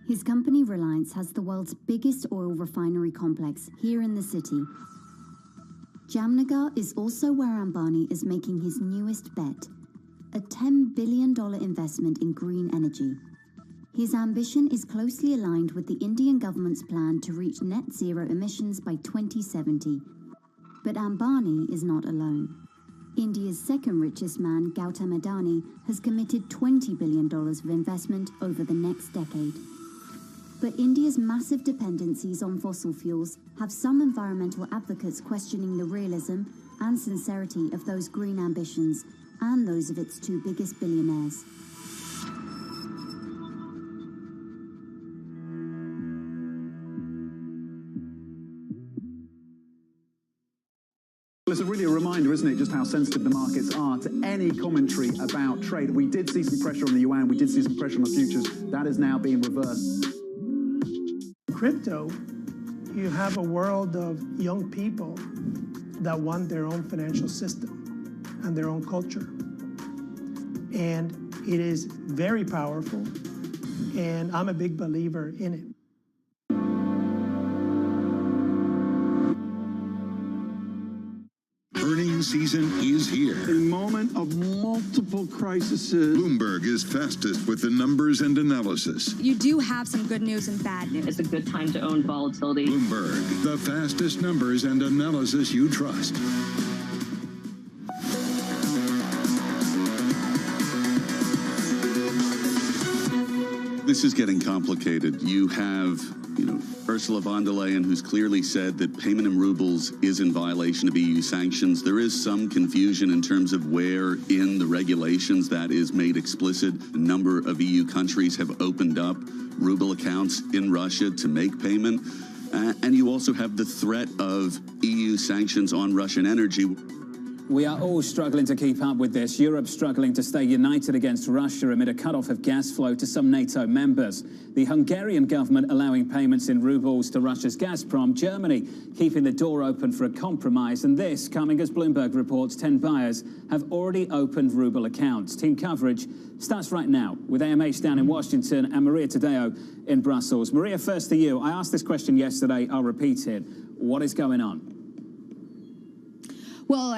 His company Reliance has the world's biggest oil refinery complex here in the city. Jamnagar is also where Ambani is making his newest bet, a $10 billion investment in green energy. His ambition is closely aligned with the Indian government's plan to reach net zero emissions by 2070. But Ambani is not alone. India's second richest man, Gautam Adani, has committed $20 billion of investment over the next decade. But India's massive dependencies on fossil fuels have some environmental advocates questioning the realism and sincerity of those green ambitions and those of its two biggest billionaires. Well, it's really a reminder, isn't it, just how sensitive the markets are to any commentary about trade. We did see some pressure on the yuan, we did see some pressure on the futures. That is now being reversed. Crypto, you have a world of young people that want their own financial system and their own culture. And it is very powerful, and I'm a big believer in it. season is here. A moment of multiple crises. Bloomberg is fastest with the numbers and analysis. You do have some good news and bad news. It's a good time to own volatility. Bloomberg, the fastest numbers and analysis you trust. This is getting complicated. You have, Ursula von der Leyen, who's clearly said that payment in rubles is in violation of EU sanctions. There is some confusion in terms of where in the regulations that is made explicit. A number of EU countries have opened up ruble accounts in Russia to make payment. And you also have the threat of EU sanctions on Russian energy. We are all struggling to keep up with this. Europe struggling to stay united against Russia amid a cut-off of gas flow to some NATO members. The Hungarian government allowing payments in rubles to Russia's Gazprom. Germany keeping the door open for a compromise. And this coming as Bloomberg reports 10 buyers have already opened ruble accounts. Team coverage starts right now with AMH down in Washington and Maria Tadeo in Brussels. Maria, first to you. I asked this question yesterday. I'll repeat it. What is going on? Well,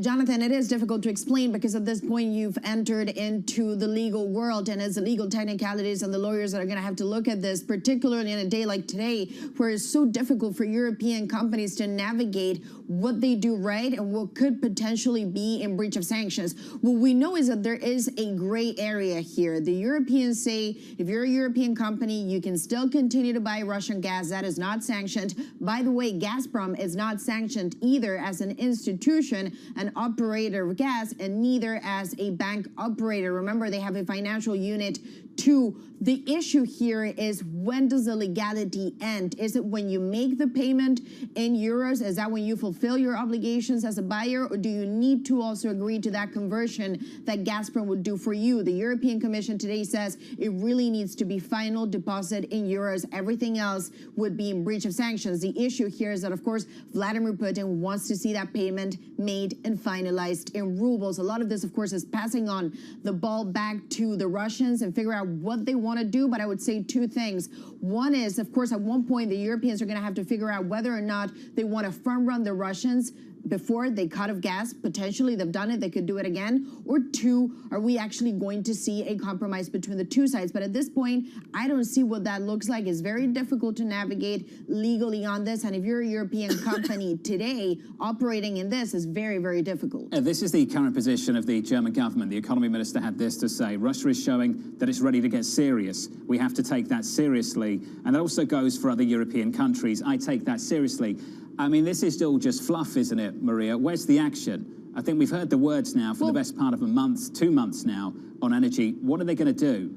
Jonathan, it is difficult to explain because at this point you've entered into the legal world, and as the legal technicalities and the lawyers that are going to have to look at this, particularly in a day like today, where it's so difficult for European companies to navigate what they do right and what could potentially be in breach of sanctions. What we know is that there is a gray area here. The Europeans say if you're a European company, you can still continue to buy Russian gas. That is not sanctioned. By the way, Gazprom is not sanctioned either as an institution, an operator of gas, and neither as a bank operator. Remember, they have a financial unit too. The issue here is, when does the legality end? Is it when you make the payment in euros? Is that when you fulfill your obligations as a buyer? Or do you need to also agree to that conversion that Gazprom would do for you? The European Commission today says it really needs to be final deposit in euros. Everything else would be in breach of sanctions. The issue here is that, of course, Vladimir Putin wants to see that payment made and finalized in rubles. A lot of this, of course, is passing on the ball back to the Russians and figure out what they want to do. But I would say two things. One is, of course, at one point, the Europeans are going to have to figure out whether or not they want to front run the Russians before they cut off gas. Potentially, they've done it. They could do it again. Or two, are we actually going to see a compromise between the two sides? But at this point, I don't see what that looks like. It's very difficult to navigate legally on this. And if you're a European company today, operating in this is very, very difficult. This is the current position of the German government. The economy minister had this to say: Russia is showing that it's ready to get serious. We have to take that seriously. And that also goes for other European countries. I take that seriously. I mean, this is still just fluff, isn't it, Maria? Where's the action? I think we've heard the words now for the best part of a month, 2 months now, on energy. What are they going to do?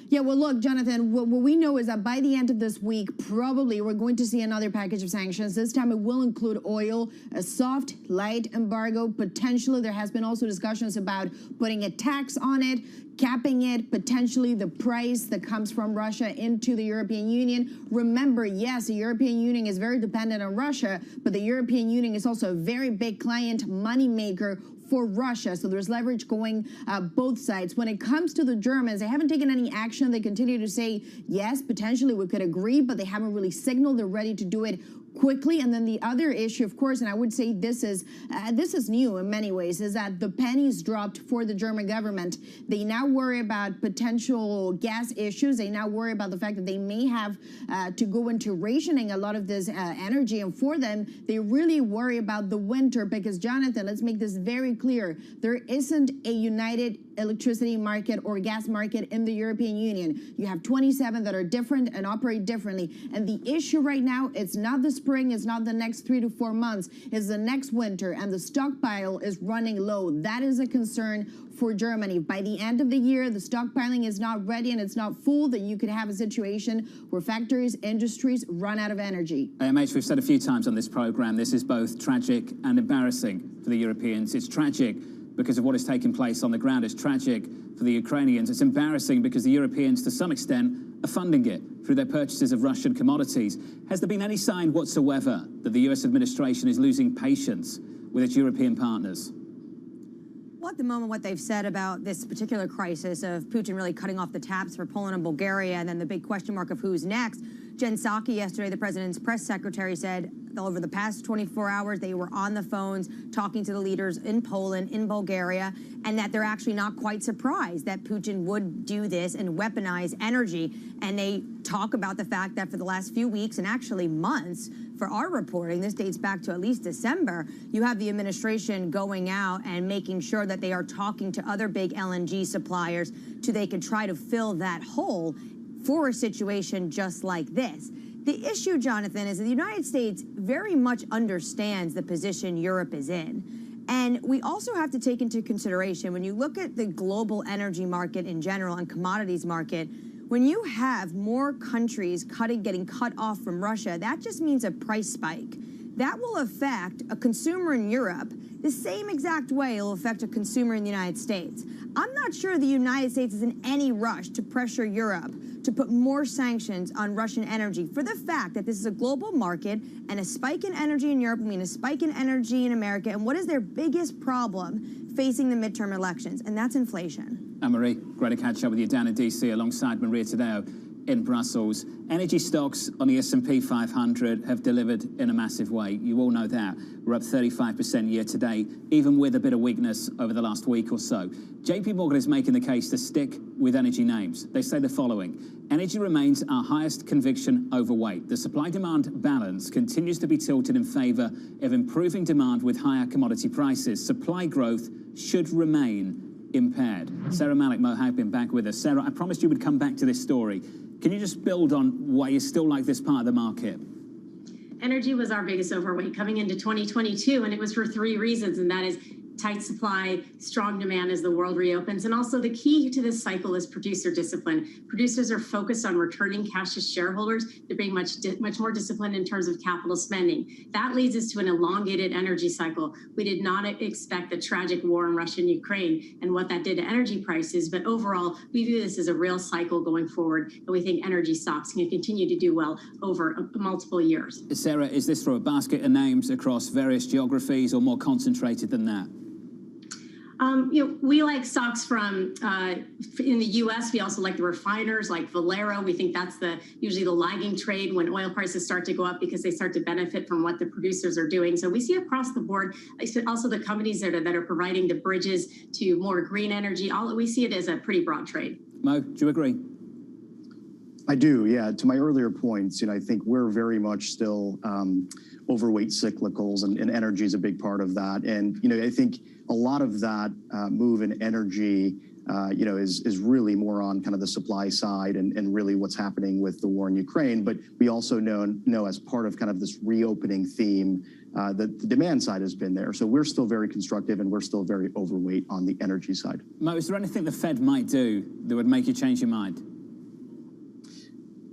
Yeah, well, look, Jonathan, what we know is that by the end of this week, probably we're going to see another package of sanctions. This time it will include oil, a soft, light embargo. Potentially, there has been also discussions about putting a tax on it, capping it, potentially the price that comes from Russia into the European Union. Remember, yes, the European Union is very dependent on Russia, but the European Union is also a very big client, money maker for Russia. So there's leverage going both sides. When it comes to the Germans, they haven't taken any action. They continue to say, yes, potentially we could agree, but they haven't really signaled they're ready to do it quickly. And then the other issue, of course, and I would say this is new in many ways, is that the pennies dropped for the German government. They now worry about potential gas issues. They now worry about the fact that they may have to go into rationing a lot of this energy. And for them, they really worry about the winter because, Jonathan, let's make this very clear. There isn't a united electricity market or gas market in the European Union. You have 27 that are different and operate differently. And the issue right now, it's not the spring, it's not the next 3 to 4 months, it's the next winter, and the stockpile is running low. That is a concern for Germany. By the end of the year, the stockpiling is not ready and it's not full, then you could have a situation where factories, industries run out of energy. AMH, we've said a few times on this program, this is both tragic and embarrassing for the Europeans. It's tragic because of what is taking place on the ground. It's tragic for the Ukrainians. It's embarrassing because the Europeans, to some extent, are funding it through their purchases of Russian commodities. Has there been any sign whatsoever that the US administration is losing patience with its European partners? Well, at the moment, what they've said about this particular crisis of Putin really cutting off the taps for Poland and Bulgaria, and then the big question mark of who's next, Jen Psaki yesterday, the president's press secretary, said over the past 24 hours, they were on the phones talking to the leaders in Poland, in Bulgaria, and that they're actually not quite surprised that Putin would do this and weaponize energy. And they talk about the fact that for the last few weeks and actually months, for our reporting, this dates back to at least December, you have the administration going out and making sure that they are talking to other big LNG suppliers so they can try to fill that hole for a situation just like this. The issue, Jonathan, is that the United States very much understands the position Europe is in. And we also have to take into consideration, when you look at the global energy market in general and commodities market, when you have more countries getting cut off from Russia, that just means a price spike. That will affect a consumer in Europe the same exact way it will affect a consumer in the United States. I'm not sure the United States is in any rush to pressure Europe to put more sanctions on Russian energy for the fact that this is a global market, and a spike in energy in Europe will mean a spike in energy in America. And what is their biggest problem facing the midterm elections? And that's inflation. Anne-Marie, great to catch up with you down in DC alongside Maria Tadeo in Brussels. Energy stocks on the S&P 500 have delivered in a massive way. You all know that. We're up 35% year to date, even with a bit of weakness over the last week or so. JP Morgan is making the case to stick with energy names. They say the following: energy remains our highest conviction overweight. The supply-demand balance continues to be tilted in favor of improving demand with higher commodity prices. Supply growth should remain impaired. Sarah Malik Mohab back with us. Sarah, I promised you would come back to this story. Can you just build on why you still like this part of the market? Energy was our biggest overweight coming into 2022, and it was for three reasons, and that is tight supply, strong demand as the world reopens. And also the key to this cycle is producer discipline. Producers are focused on returning cash to shareholders. They're being much more disciplined in terms of capital spending. That leads us to an elongated energy cycle. We did not expect the tragic war in Russia and Ukraine and what that did to energy prices. But overall, we view this as a real cycle going forward. And we think energy stocks can continue to do well over multiple years. Sarah, is this for a basket of names across various geographies or more concentrated than that? We like stocks from in the U.S. We also like the refiners like Valero. We think that's usually the lagging trade when oil prices start to go up because they start to benefit from what the producers are doing. So we see across the board, also the companies that are providing the bridges to more green energy. We see it as a pretty broad trade. Mo, do you agree? I do, yeah. To my earlier points, I think we're very much still overweight cyclicals, and energy is a big part of that. And, I think a lot of that move in energy, is really more on kind of the supply side and really what's happening with the war in Ukraine. But we also know as part of kind of this reopening theme, that the demand side has been there. So we're still very constructive, and we're still very overweight on the energy side. Mo, is there anything the Fed might do that would make you change your mind?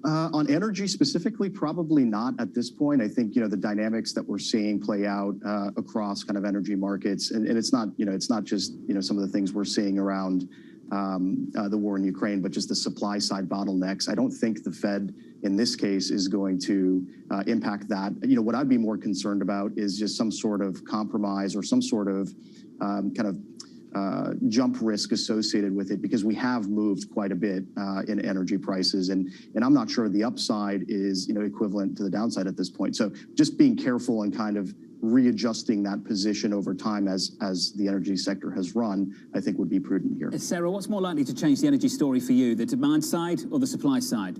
On energy specifically, probably not at this point. I think, the dynamics that we're seeing play out across kind of energy markets, and it's not, it's not just, some of the things we're seeing around the war in Ukraine, but just the supply side bottlenecks. I don't think the Fed in this case is going to impact that. What I'd be more concerned about is just some sort of compromise or some sort of jump risk associated with it, because we have moved quite a bit in energy prices, and I'm not sure the upside is equivalent to the downside at this point. So just being careful and kind of readjusting that position over time as the energy sector has run, I think would be prudent here. Sarah, what's more likely to change the energy story for you, the demand side or the supply side?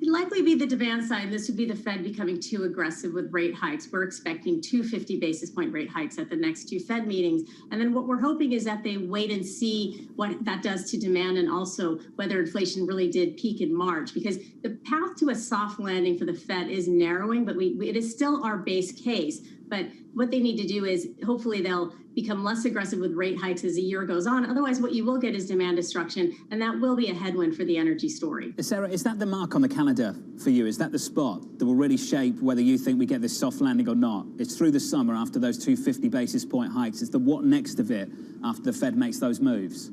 It'd likely be the demand side, and this would be the Fed becoming too aggressive with rate hikes. We're expecting 250 basis point rate hikes at the next two Fed meetings. And then what we're hoping is that they wait and see what that does to demand, and also whether inflation really did peak in March, because the path to a soft landing for the Fed is narrowing, but it is still our base case. But what they need to do is hopefully they'll become less aggressive with rate hikes as the year goes on. Otherwise, what you will get is demand destruction, and that will be a headwind for the energy story. Sarah, is that the mark on the calendar for you? Is that the spot that will really shape whether you think we get this soft landing or not? It's through the summer after those 250 basis point hikes. It's the what next of it after the Fed makes those moves.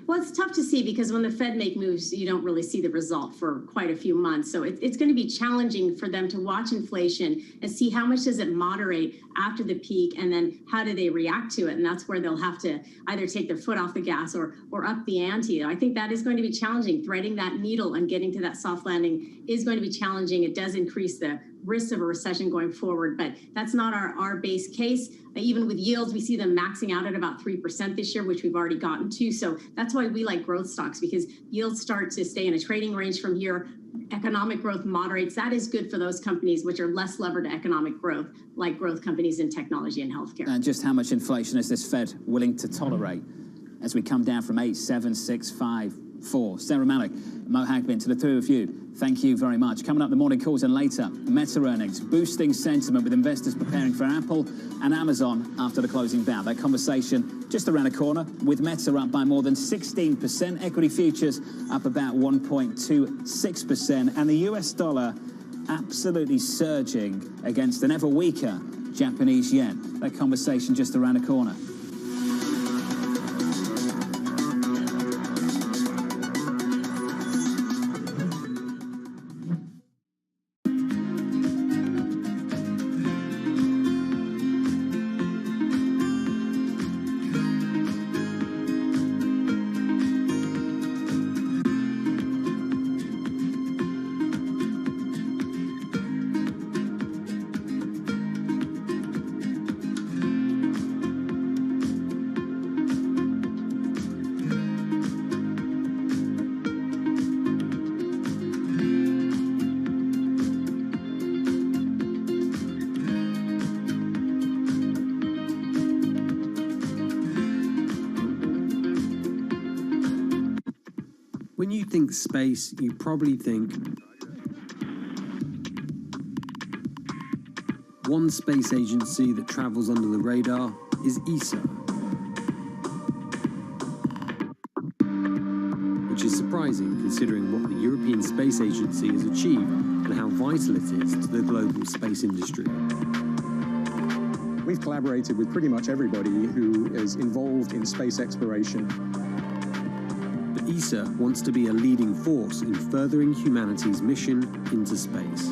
Well, it's tough to see because when the Fed make moves, you don't really see the result for quite a few months. So it's going to be challenging for them to watch inflation and see how much does it moderate after the peak, and then how do they react to it. And that's where they'll have to either take their foot off the gas or up the ante. I think that is going to be challenging. Threading that needle and getting to that soft landing is going to be challenging. It does increase the risk of a recession going forward, but that's not our base case. Even with yields, we see them maxing out at about 3% this year, which we've already gotten to. So that's why we like growth stocks, because yields start to stay in a trading range from here. Economic growth moderates. That is good for those companies which are less levered to economic growth, like growth companies in technology and healthcare. And just how much inflation is this Fed willing to tolerate as we come down from 8, 7, 6, 5, 4? Sarah Malik, Mo Hagbin, to the two of you, thank you very much. Coming up, the morning calls, and later, Meta earnings boosting sentiment with investors preparing for Apple and Amazon after the closing bout. That conversation just around the corner, with Meta up by more than 16%, equity futures up about 1.26%, and the US dollar absolutely surging against an ever weaker Japanese yen. That conversation just around the corner. When you think space, you probably think one space agency that travels under the radar is ESA, which is surprising considering what the European Space Agency has achieved and how vital it is to the global space industry. We've collaborated with pretty much everybody who is involved in space exploration. ESA wants to be a leading force in furthering humanity's mission into space.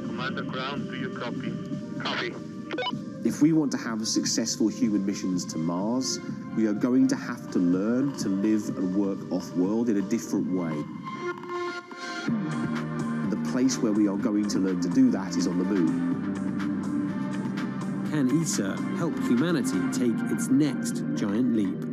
Commander Ground, do you copy? Copy. If we want to have successful human missions to Mars, we are going to have to learn to live and work off-world in a different way. The place where we are going to learn to do that is on the moon. Can ESA help humanity take its next giant leap?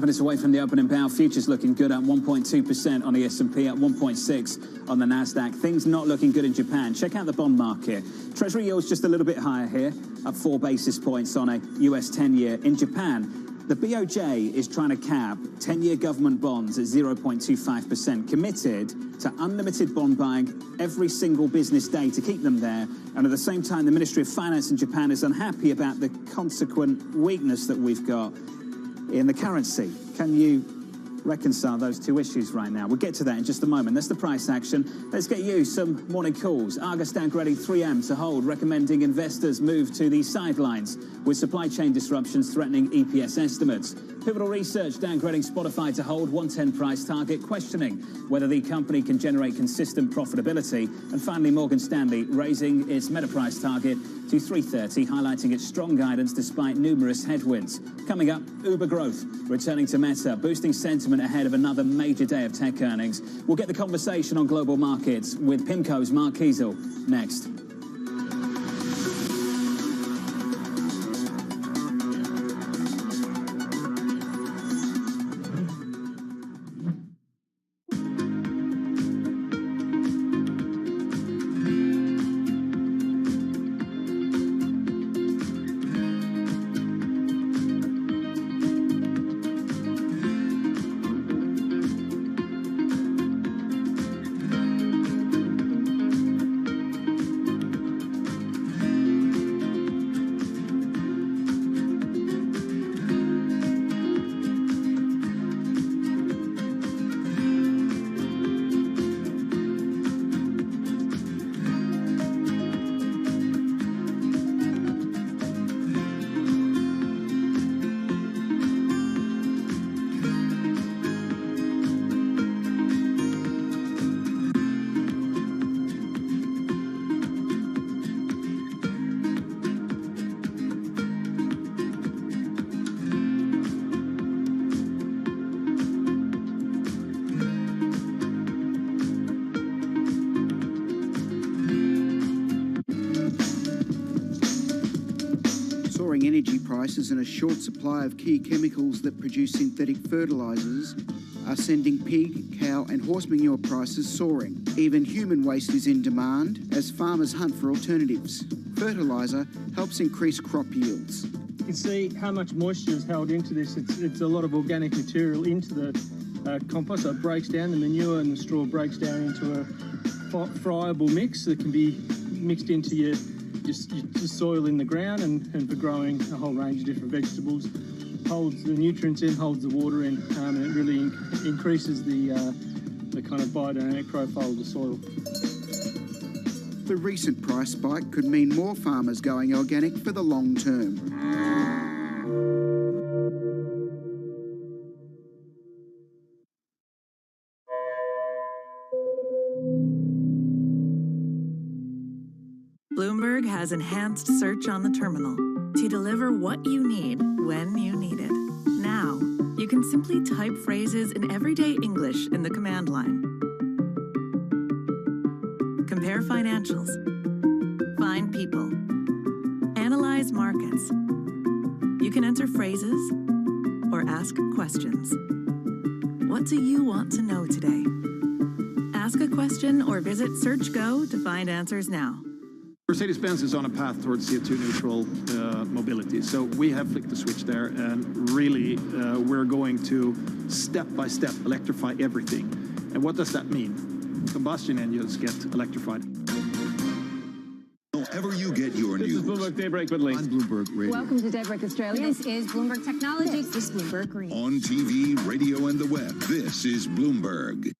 Minutes away from the opening bow, futures looking good at 1.2% on the S&P, at 1.6 on the Nasdaq. Things not looking good in Japan. Check out the bond market. Treasury yields just a little bit higher here, up 4 basis points on a US 10-year. In Japan, the BOJ is trying to cap 10-year government bonds at 0.25%, committed to unlimited bond buying every single business day to keep them there. And at the same time, the Ministry of Finance in Japan is unhappy about the consequent weakness that we've got in the currency. Can you reconcile those two issues right now? We'll get to that in just a moment. That's the price action. Let's get you some morning calls. Argus downgrading 3M to hold, recommending investors move to the sidelines with supply chain disruptions threatening EPS estimates. Pivotal Research downgrading Spotify to hold, 110 price target, questioning whether the company can generate consistent profitability. And finally, Morgan Stanley raising its Meta price target to 330, highlighting its strong guidance despite numerous headwinds. Coming up, Uber growth returning to Meta, boosting sentiment ahead of another major day of tech earnings. We'll get the conversation on global markets with PIMCO's Mark Kiesel next. Soaring energy prices and a short supply of key chemicals that produce synthetic fertilisers are sending pig, cow and horse manure prices soaring. Even human waste is in demand as farmers hunt for alternatives. Fertiliser helps increase crop yields. You can see how much moisture is held into this. It's a lot of organic material into the compost, so it breaks down. The manure and the straw breaks down into a friable mix that can be mixed into your soil in the ground and for growing a whole range of different vegetables. Holds the nutrients in, holds the water in, and it really increases the kind of biodynamic profile of the soil. The recent price spike could mean more farmers going organic for the long term. Bloomberg has enhanced search on the terminal to deliver what you need when you need it. Now, you can simply type phrases in everyday English in the command line. Compare financials. Find people. Analyze markets. You can enter phrases or ask questions. What do you want to know today? Ask a question or visit SearchGo to find answers now. Mercedes-Benz is on a path towards CO2 neutral mobility. So we have flicked the switch there, and really we're going to step by step electrify everything. And what does that mean? Combustion engines get electrified. Wherever you get your news. This is Bloomberg Daybreak with Lee. On Bloomberg Radio. Welcome to Daybreak Australia. This is Bloomberg Technology. This is Bloomberg Green. On TV, radio, and the web, this is Bloomberg.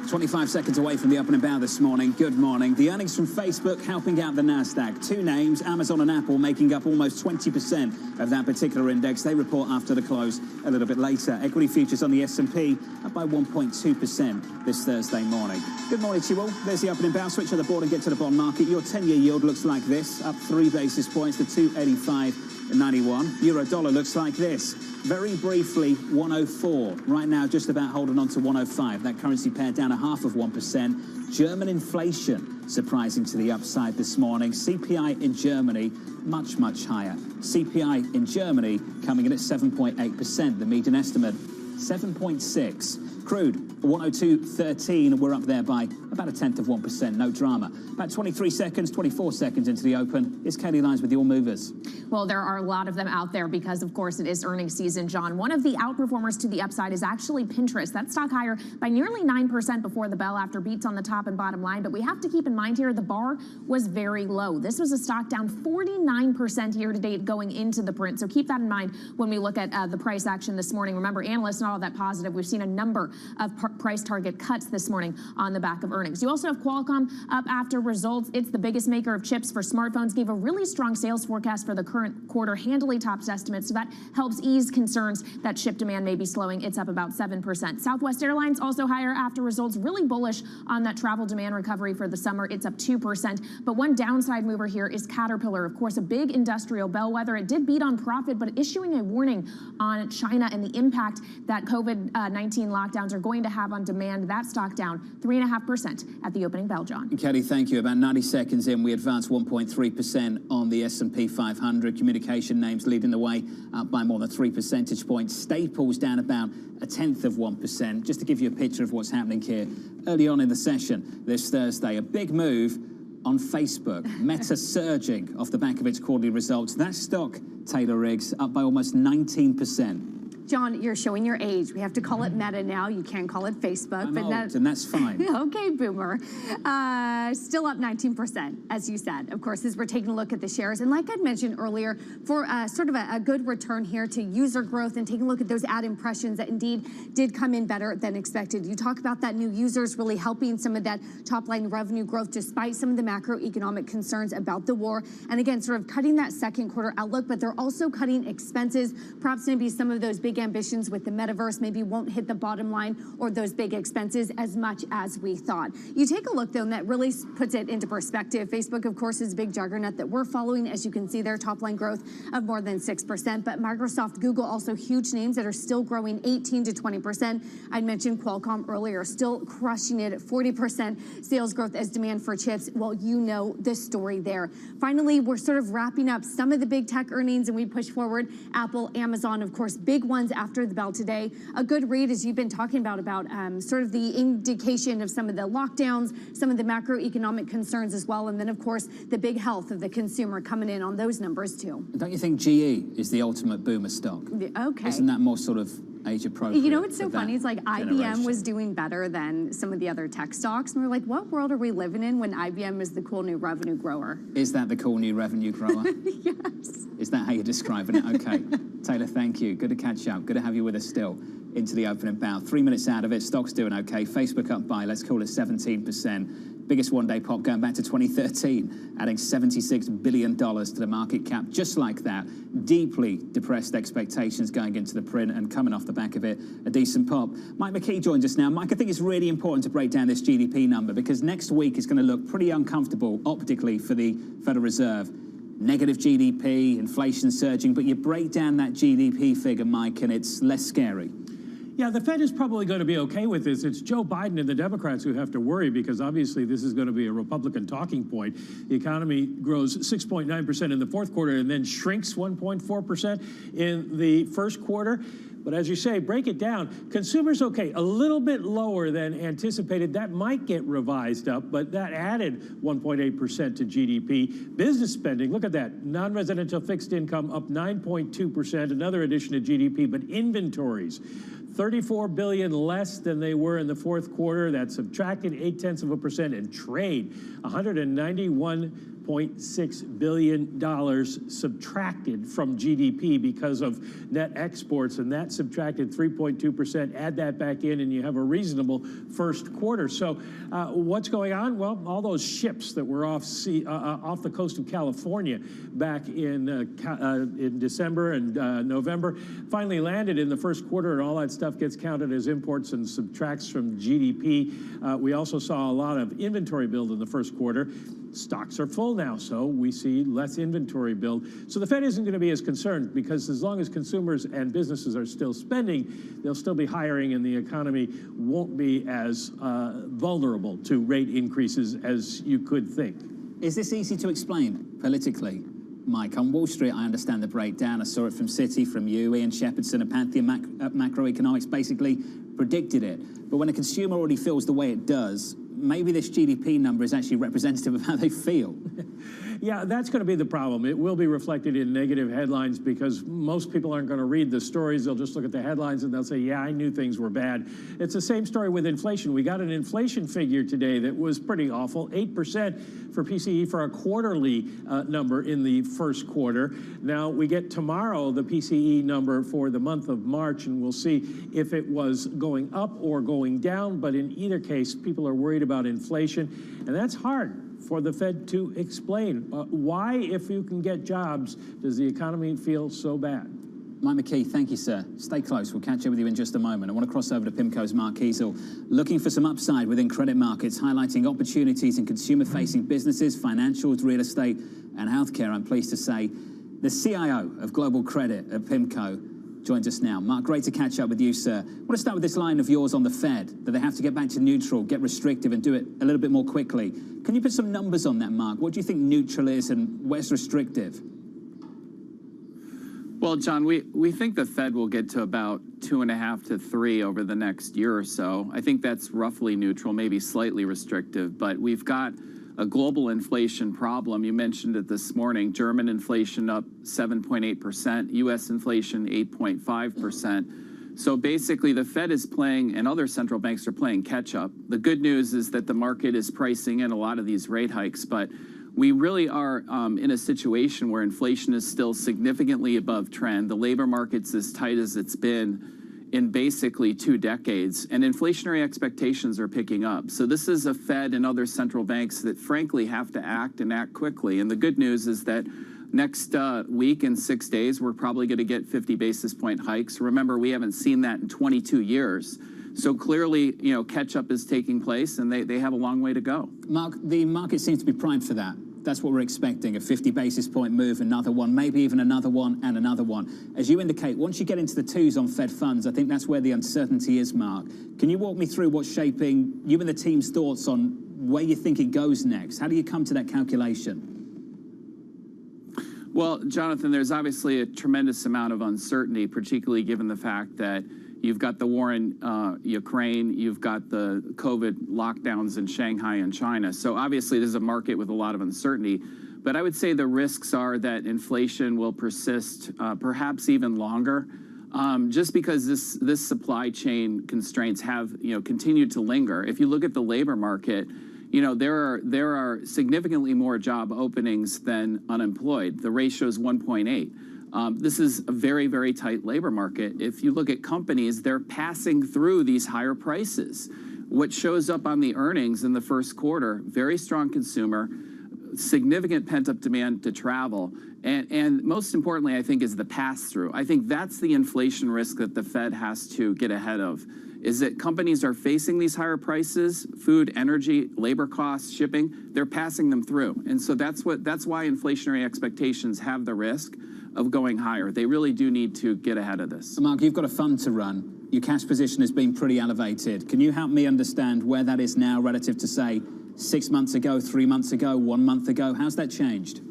25 seconds away from the opening bow this morning. Good morning. The earnings from Facebook helping out the Nasdaq. Two names, Amazon and Apple, making up almost 20% of that particular index. They report after the close a little bit later. Equity futures on the S&P up by 1.2% this Thursday morning. Good morning to you all. There's the opening bow. Switch on the board and get to the bond market. Your 10-year yield looks like this, up 3 basis points to 285.91. Euro dollar looks like this. Very briefly, 104. Right now, just about holding on to 105. That currency pair down 0.5%. German inflation surprising to the upside this morning. CPI in Germany much, much higher. CPI in Germany coming in at 7.8%. The median estimate 7.6. Crude 102.13. We're up there by about 0.1%. No drama. About 24 seconds into the open. It's Katie Lyons with your movers. Well, there are a lot of them out there because, of course, it is earnings season, John. One of the outperformers to the upside is actually Pinterest. That stock higher by nearly 9% before the bell after beats on the top and bottom line. But we have to keep in mind here the bar was very low. This was a stock down 49% year to date going into the print. So keep that in mind when we look at the price action this morning. Remember, analysts not all that positive. We've seen a number of price target cuts this morning on the back of earnings. You also have Qualcomm up after results. It's the biggest maker of chips for smartphones, gave a really strong sales forecast for the current quarter, handily tops estimates, so that helps ease concerns that chip demand may be slowing. It's up about 7%. Southwest Airlines also higher after results, really bullish on that travel demand recovery for the summer. It's up 2%. But one downside mover here is Caterpillar, of course, a big industrial bellwether. It did beat on profit, but issuing a warning on China and the impact that COVID-19 lockdowns are going to have on demand. That stock down 3.5% at the opening bell, John. Kelly, thank you. About 90 seconds in, we advanced 1.3% on the S&P 500. Communication names leading the way, up by more than 3 percentage points. Staples down about 0.1%. Just to give you a picture of what's happening here. Early on in the session this Thursday, a big move on Facebook. Meta surging off the back of its quarterly results. That stock, Taylor Riggs, up by almost 19%. John, you're showing your age. We have to call it Meta now. You can't call it Facebook. I'm old, and that's fine. Okay, Boomer. Still up 19%, as you said, of course, as we're taking a look at the shares. And like I'd mentioned earlier, for sort of a good return here to user growth and taking a look at those ad impressions that indeed did come in better than expected. You talk about that new users really helping some of that top-line revenue growth despite some of the macroeconomic concerns about the war. And again, sort of cutting that second quarter outlook, but they're also cutting expenses, perhaps maybe some of those big big ambitions with the metaverse maybe won't hit the bottom line or those big expenses as much as we thought. You take a look, though, and that really puts it into perspective. Facebook, of course, is a big juggernaut that we're following. As you can see, their top line growth of more than 6%. But Microsoft, Google, also huge names that are still growing 18 to 20%. I mentioned Qualcomm earlier, still crushing it at 40% sales growth as demand for chips. Well, you know the story there. Finally, we're sort of wrapping up some of the big tech earnings, and we push forward Apple, Amazon, of course, big ones after the bell today. A good read, as you've been talking about sort of the indication of some of the lockdowns, some of the macroeconomic concerns as well, and then, of course, the big health of the consumer coming in on those numbers, too. Don't you think GE is the ultimate boomer stock? Okay. Isn't that more sort of age appropriate? You know what's so funny? It's like IBM generation? was doing better than some of the other tech stocks. And we're like, what world are we living in when IBM is the cool new revenue grower? Is that the cool new revenue grower? Yes. Is that how you're describing it? Okay. Taylor, thank you. Good to catch up. Good to have you with us still into the opening bout. 3 minutes out of it. Stock's doing okay. Facebook up by, let's call it 17%. Biggest one-day pop going back to 2013, adding $76 billion to the market cap. Just like that, deeply depressed expectations going into the print and coming off the back of it, a decent pop. Mike McKee joins us now. Mike, I think it's really important to break down this GDP number because next week is going to look pretty uncomfortable optically for the Federal Reserve. Negative GDP, inflation surging, but you break down that GDP figure, Mike, and it's less scary. Yeah, the Fed is probably going to be okay with this. It's Joe Biden and the Democrats who have to worry because obviously this is going to be a Republican talking point. The economy grows 6.9% in the fourth quarter and then shrinks 1.4% in the first quarter. But as you say, break it down. Consumers, okay, a little bit lower than anticipated. That might get revised up, but that added 1.8% to GDP. Business spending, look at that. Non-residential fixed income up 9.2%, another addition to GDP, but inventories, $34 billion less than they were in the fourth quarter. That subtracted 0.8%, and trade, $191.6 billion subtracted from GDP because of net exports, and that subtracted 3.2%. Add that back in, and you have a reasonable first quarter. So what's going on? Well, all those ships that were off the coast of California back in December and November finally landed in the first quarter, and all that stuff gets counted as imports and subtracts from GDP. We also saw a lot of inventory build in the first quarter. Stocks are full now, so we see less inventory build. So the Fed isn't going to be as concerned because as long as consumers and businesses are still spending, they'll still be hiring, and the economy won't be as vulnerable to rate increases as you could think. Is this easy to explain politically? Mike, on Wall Street, I understand the breakdown. I saw it from Citi, from you, Ian Shepherdson, and Pantheon Macroeconomics basically predicted it. But when a consumer already feels the way it does, maybe this GDP number is actually representative of how they feel. Yeah, that's going to be the problem. It will be reflected in negative headlines because most people aren't going to read the stories. They'll just look at the headlines and they'll say, yeah, I knew things were bad. It's the same story with inflation. We got an inflation figure today that was pretty awful, 8% for PCE for a quarterly number in the first quarter. Now, we get tomorrow the PCE number for the month of March, and we'll see if it was going up or going down. But in either case, people are worried about inflation, and that's hard for the Fed to explain. Why, if you can get jobs, does the economy feel so bad? Mike McKee, thank you, sir. Stay close. We'll catch up with you in just a moment. I want to cross over to PIMCO's Mark Kiesel, looking for some upside within credit markets, highlighting opportunities in consumer-facing businesses, financials, real estate, and healthcare. I'm pleased to say the CIO of Global Credit at PIMCO joins us now. Mark, great to catch up with you, sir. I want to start with this line of yours on the Fed, that they have to get back to neutral, get restrictive, and do it a little bit more quickly. Can you put some numbers on that, Mark? What do you think neutral is and where's restrictive? Well, John, we think the Fed will get to about 2.5 to 3 over the next year or so. I think that's roughly neutral, maybe slightly restrictive, but we've got a global inflation problem. You mentioned it this morning. German inflation up 7.8%, U.S. inflation 8.5%. So basically the Fed is playing, and other central banks are playing catch up. The good news is that the market is pricing in a lot of these rate hikes, but we really are in a situation where inflation is still significantly above trend. The labor market's as tight as it's been in basically 2 decades, and inflationary expectations are picking up. So this is a Fed and other central banks that frankly have to act and act quickly. And the good news is that Next week in 6 days, we're probably going to get 50 basis point hikes. Remember, we haven't seen that in 22 years. So clearly, you know, catch-up is taking place, and they have a long way to go. Mark, the market seems to be primed for that. That's what we're expecting, a 50 basis point move, another one, maybe even another one and another one. As you indicate, once you get into the twos on Fed funds, I think that's where the uncertainty is, Mark. Can you walk me through what's shaping you and the team's thoughts on where you think it goes next? How do you come to that calculation? Well, Jonathan, there's obviously a tremendous amount of uncertainty, particularly given the fact that you've got the war in Ukraine, you've got the COVID lockdowns in Shanghai and China. So obviously this is a market with a lot of uncertainty. But I would say the risks are that inflation will persist perhaps even longer, just because this supply chain constraints have continued to linger. If you look at the labor market, there are significantly more job openings than unemployed. The ratio is 1.8. This is a very, very tight labor market. If you look at companies, they're passing through these higher prices. What shows up on the earnings in the first quarter, very strong consumer, significant pent-up demand to travel, and most importantly, I think, is the pass-through. I think that's the inflation risk that the Fed has to get ahead of, is that companies are facing these higher prices, food, energy, labor costs, shipping, they're passing them through. And so that's why inflationary expectations have the risk of going higher. They really do need to get ahead of this. Mark, you've got a fund to run. Your cash position has been pretty elevated. Can you help me understand where that is now relative to, say, 6 months ago, 3 months ago, 1 month ago? How's that changed?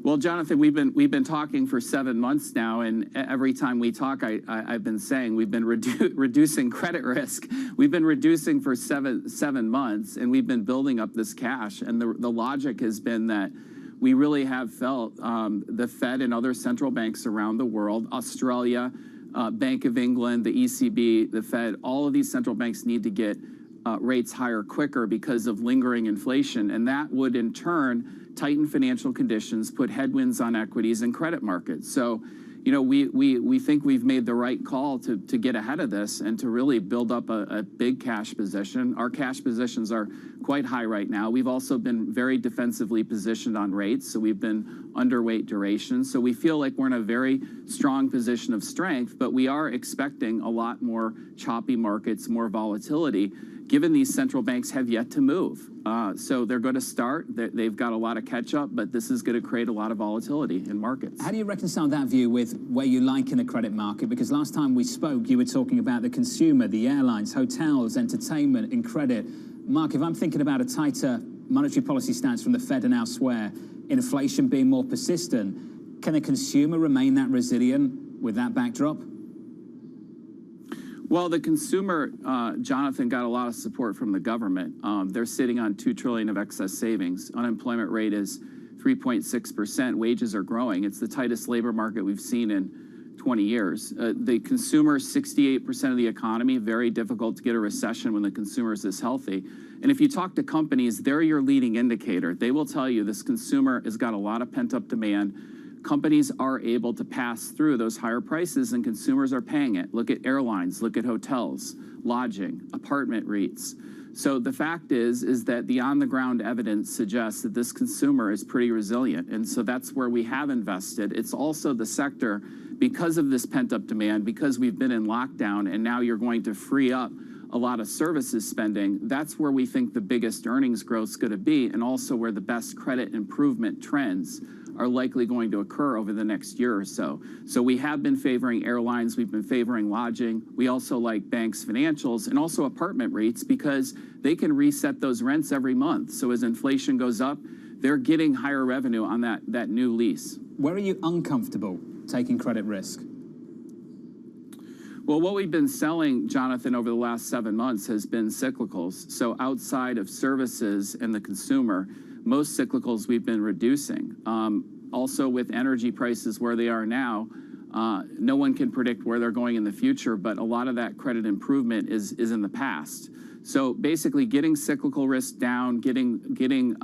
Well, Jonathan, we've been talking for 7 months now, and every time we talk, I've been saying we've been reducing credit risk. We've been reducing for seven months, and we've been building up this cash. And the logic has been that we really have felt the Fed and other central banks around the world, Australia, Bank of England, the ECB, the Fed, all of these central banks need to get rates higher quicker because of lingering inflation, and that would in turn tighten financial conditions, put headwinds on equities and credit markets. So, we think we've made the right call to get ahead of this and to really build up a big cash position. Our cash positions are quite high right now. We've also been very defensively positioned on rates, so we've been underweight duration. So we feel like we're in a very strong position of strength, but we are expecting a lot more choppy markets, more volatility, given these central banks have yet to move. So they're going to start. They've got a lot of catch-up, but this is going to create a lot of volatility in markets. How do you reconcile that view with where you like in the credit market? Because last time we spoke, you were talking about the consumer, the airlines, hotels, entertainment, and credit. Mark, if I'm thinking about a tighter monetary policy stance from the Fed and elsewhere, inflation being more persistent, can the consumer remain that resilient with that backdrop? Well, the consumer, Jonathan, got a lot of support from the government. They're sitting on $2 trillion of excess savings. Unemployment rate is 3.6%. Wages are growing. It's the tightest labor market we've seen in 20 years. The consumer, 68% of the economy, very difficult to get a recession when the consumer is this healthy. And if you talk to companies, they're your leading indicator. They will tell you this consumer has got a lot of pent-up demand. Companies are able to pass through those higher prices and consumers are paying it. Look at airlines, look at hotels, lodging, apartment REITs. So the fact is that the on-the-ground evidence suggests that this consumer is pretty resilient. And so that's where we have invested. It's also the sector, because of this pent-up demand, because we've been in lockdown and now you're going to free up a lot of services spending, that's where we think the biggest earnings growth is going to be, and also where the best credit improvement trends are likely going to occur over the next year or so. So we have been favoring airlines, we've been favoring lodging, we also like banks, financials, and also apartment REITs because they can reset those rents every month. So as inflation goes up, they're getting higher revenue on that new lease. Where are you uncomfortable taking credit risk? Well, what we've been selling, Jonathan, over the last 7 months has been cyclicals. So outside of services and the consumer, most cyclicals we've been reducing. Also with energy prices where they are now, no one can predict where they're going in the future, but a lot of that credit improvement is in the past. So basically getting cyclical risk down, getting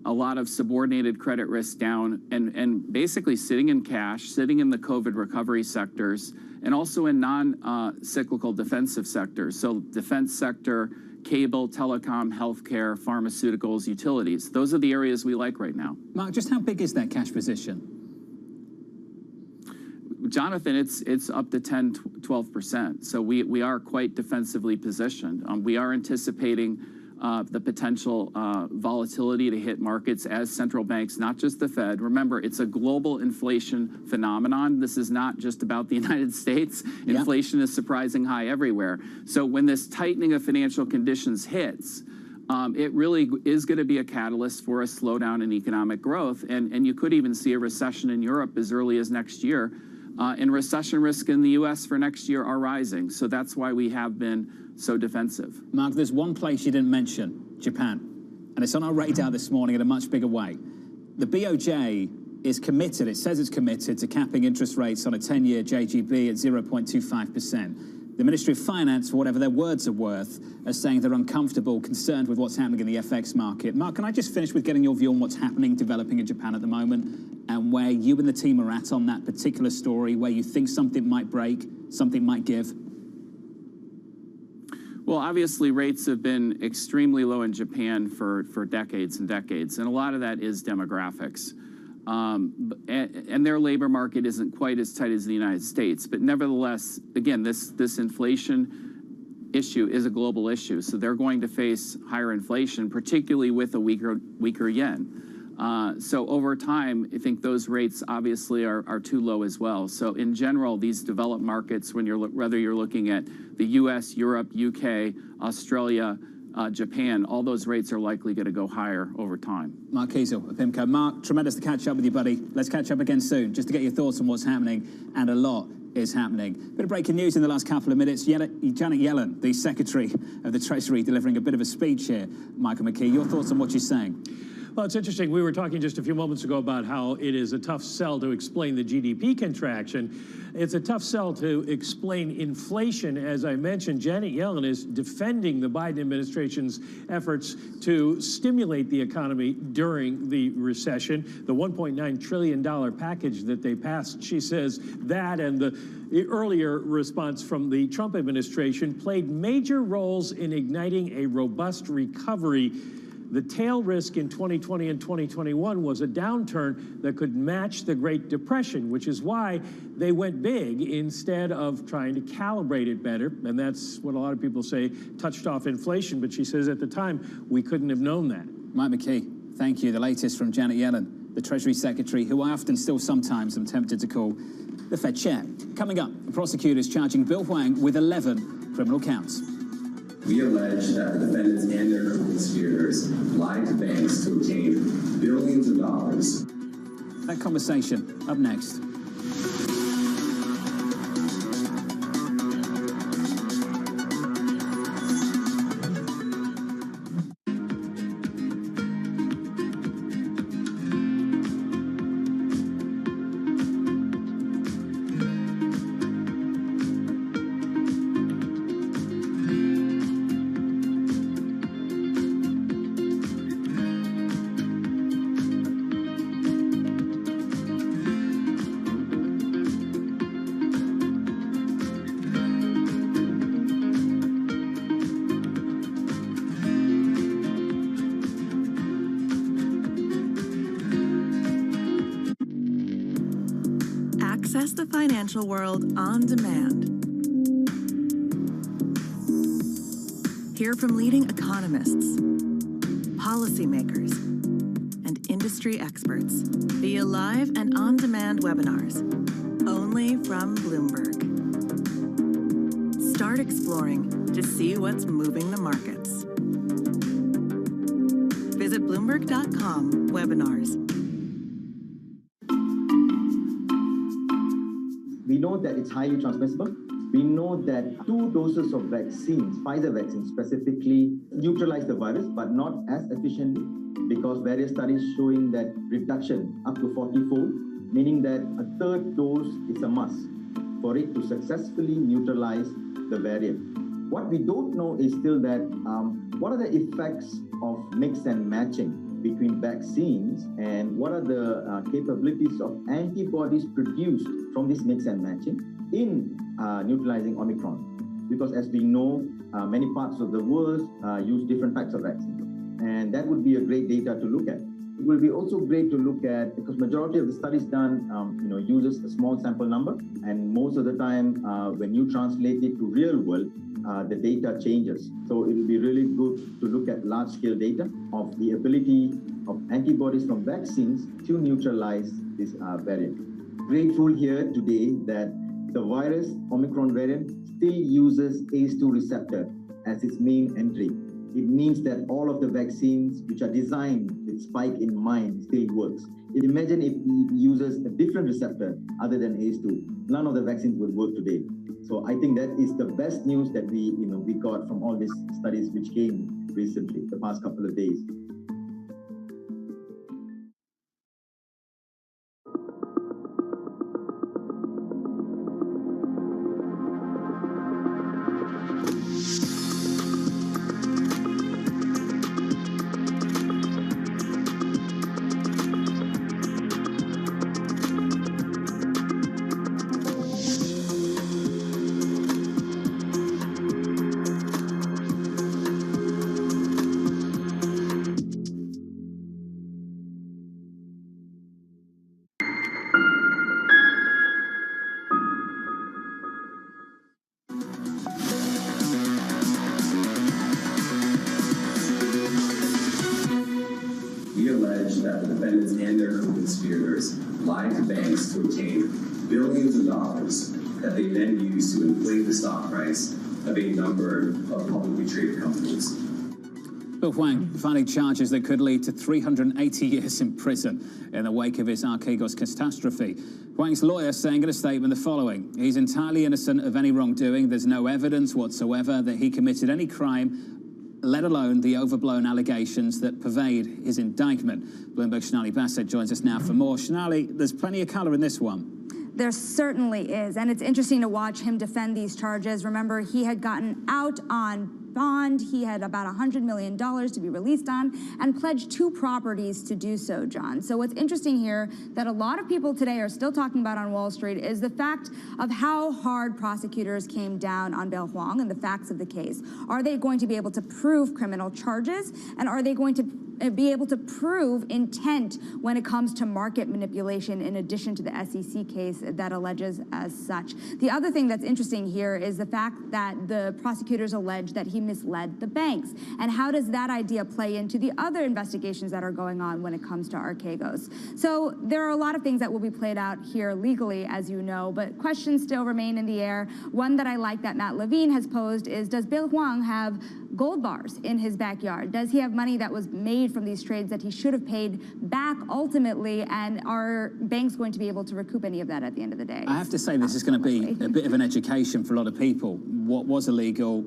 a lot of subordinated credit risk down, and basically sitting in cash, sitting in the COVID recovery sectors, and also in non-cyclical defensive sectors. So defense sector, cable, telecom, healthcare, pharmaceuticals, utilities. Those are the areas we like right now. Mark, just how big is that cash position? Jonathan, it's up to 10, 12%. So we are quite defensively positioned. We are anticipating the potential volatility to hit markets as central banks, not just the Fed. Remember, it's a global inflation phenomenon. This is not just about the United States. Inflation is surprising high everywhere. So when this tightening of financial conditions hits, it really is going to be a catalyst for a slowdown in economic growth. And you could even see a recession in Europe as early as next year. And recession risk in the U.S. for next year are rising. So that's why we have been so defensive. Mark, there's one place you didn't mention, Japan. And it's on our radar this morning in a much bigger way. The BOJ is committed, it says it's committed to capping interest rates on a 10-year JGB at 0.25%. The Ministry of Finance, for whatever their words are worth, are saying they're uncomfortable, concerned with what's happening in the FX market. Mark, can I just finish with getting your view on what's happening, developing in Japan at the moment, and where you and the team are at on that particular story, where you think something might break, something might give? Well, obviously, rates have been extremely low in Japan for decades and decades, and a lot of that is demographics. And their labor market isn't quite as tight as the United States. But nevertheless, again, this inflation issue is a global issue. So they're going to face higher inflation, particularly with a weaker yen. So over time, I think those rates obviously are too low as well. So in general, these developed markets, whether you're looking at the U.S., Europe, UK, Australia, Japan, all those rates are likely going to go higher over time. Mark Kiesel of PIMCO. Mark, tremendous to catch up with you, buddy. Let's catch up again soon, just to get your thoughts on what's happening, and a lot is happening. Bit of breaking news in the last couple of minutes. Janet Yellen, the Secretary of the Treasury, delivering a bit of a speech here. Michael McKee, your thoughts on what she's saying? Well, it's interesting. We were talking just a few moments ago about how it is a tough sell to explain the GDP contraction. It's a tough sell to explain inflation. As I mentioned, Janet Yellen is defending the Biden administration's efforts to stimulate the economy during the recession. The $1.9 trillion package that they passed, she says that and the earlier response from the Trump administration played major roles in igniting a robust recovery. The tail risk in 2020 and 2021 was a downturn that could match the Great Depression, which is why they went big instead of trying to calibrate it better. And that's what a lot of people say touched off inflation. But she says at the time, we couldn't have known that. Mike McKee, thank you. The latest from Janet Yellen, the Treasury Secretary, who I often still sometimes am tempted to call the Fed chair. Coming up, prosecutors charging Bill Hwang with 11 criminal counts. We allege that the defendants and their conspirators lied to banks to obtain billions of dollars. That conversation up next. Access the financial world on demand. Hear from leading economists, policymakers, and industry experts via live and on-demand webinars, only from Bloomberg. Start exploring to see what's moving the markets. Visit Bloomberg.com/webinars. We know that it's highly transmissible. We know that 2 doses of vaccines, Pfizer vaccine specifically, neutralize the virus, but not as efficiently because various studies showing that reduction up to 40-fold, meaning that a 3rd dose is a must for it to successfully neutralize the variant. What we don't know is still that what are the effects of mix and matching between vaccines and what are the capabilities of antibodies produced from this mix and matching in neutralizing Omicron. because as we know, many parts of the world use different types of vaccines. And that would be a great data to look at. It will be also great to look at, because majority of the studies done uses a small sample number, and most of the time when you translate it to real world, the data changes. So it will be really good to look at large-scale data of the ability of antibodies from vaccines to neutralize this variant. Grateful here today that the virus, Omicron variant, still uses ACE2 receptor as its main entry. It means that all of the vaccines which are designed with spike in mind still works. Imagine if it uses a different receptor other than ACE2. None of the vaccines would work today. So I think that is the best news that we got from all these studies which came recently, the past couple of days. That the defendants and their co-conspirators lied to banks to obtain billions of dollars that they then used to inflate the stock price of a number of publicly traded companies. Bill Huang filing charges that could lead to 380 years in prison in the wake of his Archegos catastrophe. Huang's lawyer saying in a statement the following: he's entirely innocent of any wrongdoing. There's no evidence whatsoever that he committed any crime, let alone the overblown allegations that pervade his indictment. Bloomberg's Sonali Bassett joins us now for more. Sonali, there's plenty of colour in this one. There certainly is, and it's interesting to watch him defend these charges. Remember, he had gotten out on bond. He had about $100 million to be released on and pledged 2 properties to do so, John. So what's interesting here that a lot of people today are still talking about on Wall Street is the fact of how hard prosecutors came down on Bill Huang and the facts of the case. Are they going to be able to prove criminal charges, and are they going to be able to prove intent when it comes to market manipulation in addition to the SEC case that alleges as such? The other thing that's interesting here is the fact that the prosecutors allege that he misled the banks. And how does that idea play into the other investigations that are going on when it comes to Archegos? So there are a lot of things that will be played out here legally, as you know, but questions still remain in the air. One that I like that Matt Levine has posed is, does Bill Huang have gold bars in his backyard? Does he have money that was made from these trades that he should have paid back ultimately? And are banks going to be able to recoup any of that at the end of the day? I have to say this is going to be a bit of an education for a lot of people. What was illegal,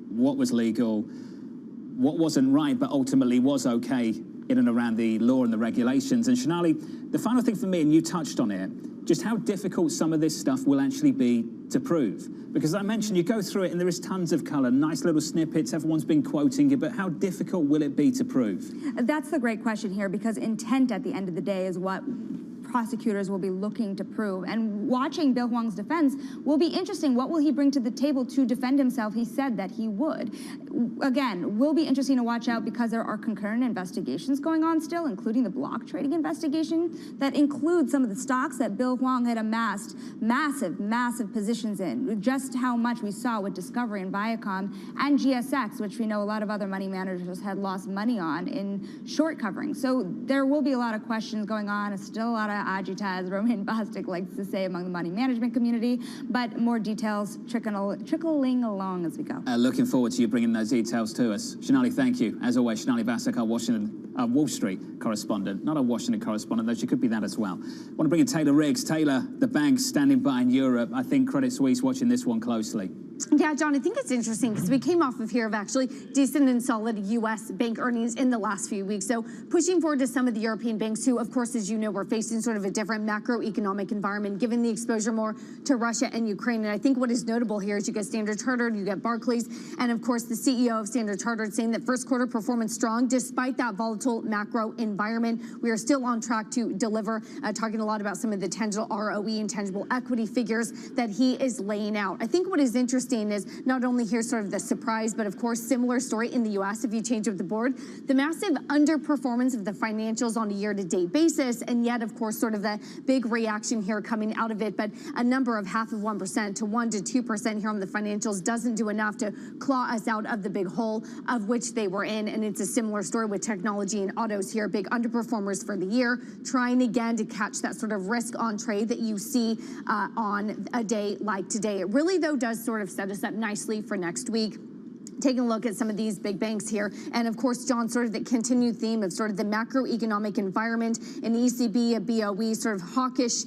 what was legal, what wasn't right but ultimately was okay in and around the law and the regulations. And Sonali, the final thing for me, and you touched on it, just how difficult some of this stuff will actually be to prove. Because I mentioned, you go through it and there is tons of colour, nice little snippets, everyone's been quoting it, but how difficult will it be to prove? That's the great question here, because intent at the end of the day is what prosecutors will be looking to prove. And watching Bill Huang's defense will be interesting. What will he bring to the table to defend himself? He said that he would. Again, will be interesting to watch out because there are concurrent investigations going on still, including the block trading investigation that includes some of the stocks that Bill Huang had amassed massive, massive positions in. Just how much we saw with Discovery and Viacom and GSX, which we know a lot of other money managers had lost money on in short covering. So there will be a lot of questions going on. It's still a lot of agita, as Romain Bostic likes to say, among the money management community, but more details trickling along as we go. Looking forward to you bringing those details to us. Sonali, thank you. As always, Sonali Bassett, our Wall Street correspondent. Not a Washington correspondent, though she could be that as well. I want to bring in Taylor Riggs. Taylor, the banks standing by in Europe. I think Credit Suisse watching this one closely. Yeah, John, I think it's interesting because we came off of here of actually decent and solid U.S. bank earnings in the last few weeks. So pushing forward to some of the European banks who, of course, as you know, were facing sort of a different macroeconomic environment, given the exposure more to Russia and Ukraine. And I think what is notable here is you get Standard Chartered, you get Barclays, and of course, the CEO of Standard Chartered saying that first quarter performance strong despite that volatile macro environment. We are still on track to deliver, talking a lot about some of the tangible ROE and tangible equity figures that he is laying out. I think what is interesting interesting is not only here sort of the surprise, but of course similar story in the U.S. if you change up the board, the massive underperformance of the financials on a year-to-date basis, and yet of course sort of the big reaction here coming out of it, but a number of 0.5% to 1 to 2% here on the financials doesn't do enough to claw us out of the big hole of which they were in, and it's a similar story with technology and autos here, big underperformers for the year, trying again to catch that sort of risk on trade that you see on a day like today. It really, though, does sort of set us up nicely for next week. Taking a look at some of these big banks here. And of course, John, sort of the continued theme of sort of the macroeconomic environment and ECB, a BOE, sort of hawkish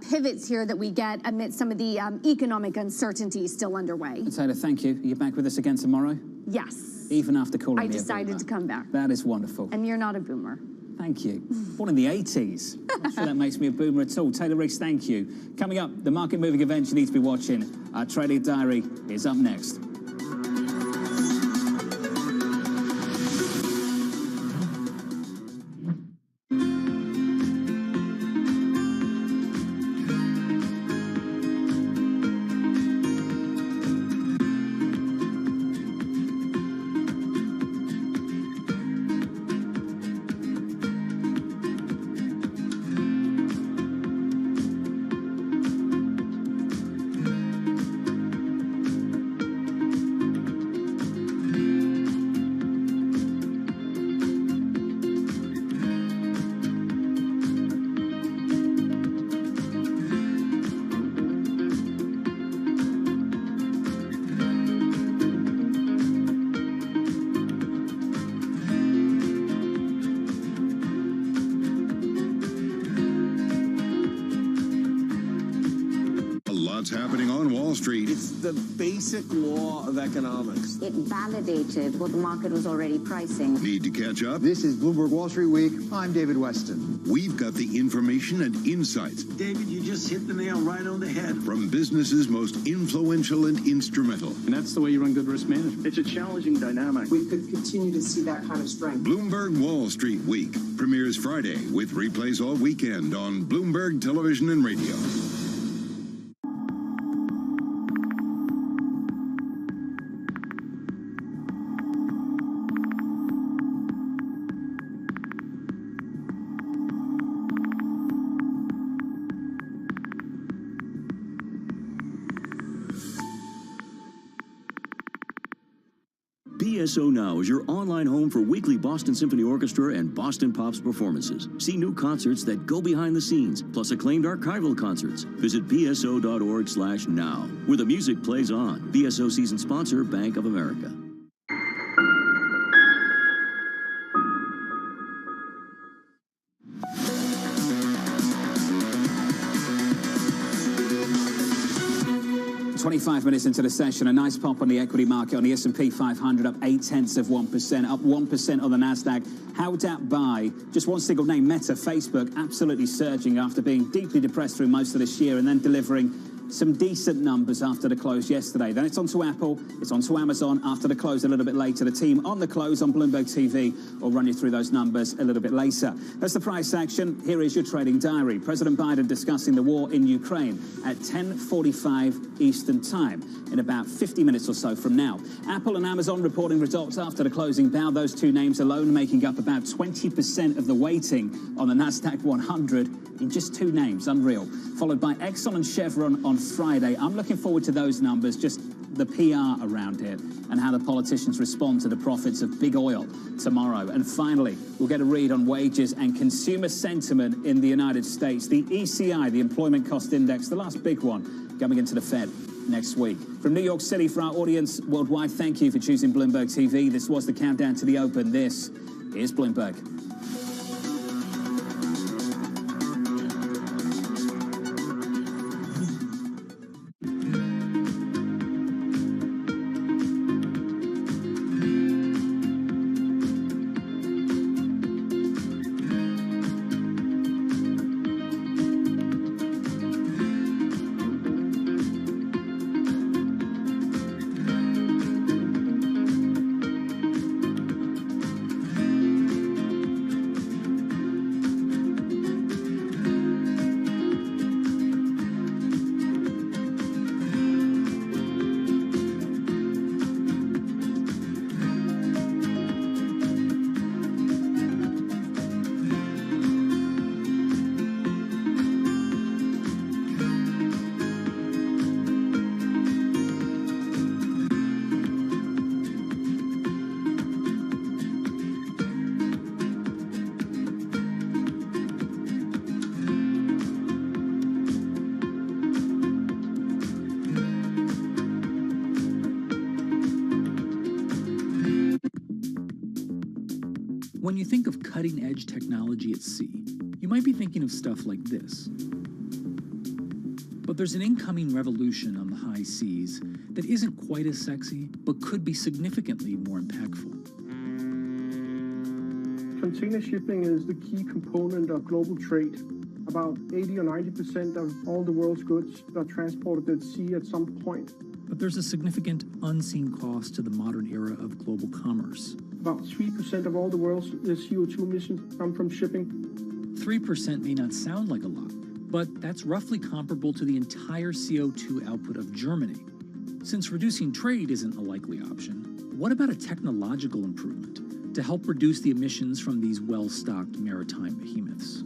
pivots here that we get amid some of the economic uncertainty still underway. Taylor, thank you. Are you back with us again tomorrow? Yes. Even after calling I me decided to come back. That is wonderful. And you're not a boomer. Thank you. Born in the 80s. Not sure that makes me a boomer at all. Taylor Riggs, thank you. Coming up, the market-moving events you need to be watching. Our Trading Diary is up next. Happening on Wall Street. It's the basic law of economics. It validated what the market was already pricing. Need to catch up? This is Bloomberg Wall Street Week. I'm David Weston. We've got the information and insights. David, you just hit the nail right on the head. From businesses most influential and instrumental. And that's the way you run good risk management. It's a challenging dynamic. We could continue to see that kind of strength. Bloomberg Wall Street Week premieres Friday with replays all weekend on Bloomberg Television and Radio. BSO Now is your online home for weekly Boston Symphony Orchestra and Boston Pops performances. See new concerts that go behind the scenes, plus acclaimed archival concerts. Visit bso.org/now, where the music plays on. BSO season sponsor, Bank of America. "25 minutes into the session, a nice pop on the equity market on the S&P 500, up 0.8%, up 1% on the Nasdaq, held out by just one single name, Meta, Facebook, absolutely surging after being deeply depressed through most of this year and then delivering some decent numbers after the close yesterday. Then it's on to Apple, it's on to Amazon after the close a little bit later. The team on the close on Bloomberg TV will run you through those numbers a little bit later. That's the price action. Here is your trading diary. President Biden discussing the war in Ukraine at 10:45 Eastern Time in about 50 minutes or so from now. Apple and Amazon reporting results after the closing bell. Those two names alone making up about 20% of the weighting on the Nasdaq 100 in just two names. Unreal. Followed by Exxon and Chevron on Friday. I'm looking forward to those numbers, just the PR around it and how the politicians respond to the profits of big oil tomorrow. And finally, we'll get a read on wages and consumer sentiment in the United States. The ECI, the Employment Cost Index, the last big one, coming into the Fed next week. From New York City, for our audience worldwide, thank you for choosing Bloomberg TV. This was the Countdown to the Open. This is Bloomberg. When you think of cutting-edge technology at sea, you might be thinking of stuff like this. But there's an incoming revolution on the high seas that isn't quite as sexy, but could be significantly more impactful. Container shipping is the key component of global trade. About 80 or 90% of all the world's goods are transported at sea at some point. But there's a significant unseen cost to the modern era of global commerce. About 3% of all the world's CO2 emissions come from shipping. 3% may not sound like a lot, but that's roughly comparable to the entire CO2 output of Germany. Since reducing trade isn't a likely option, what about a technological improvement to help reduce the emissions from these well-stocked maritime behemoths?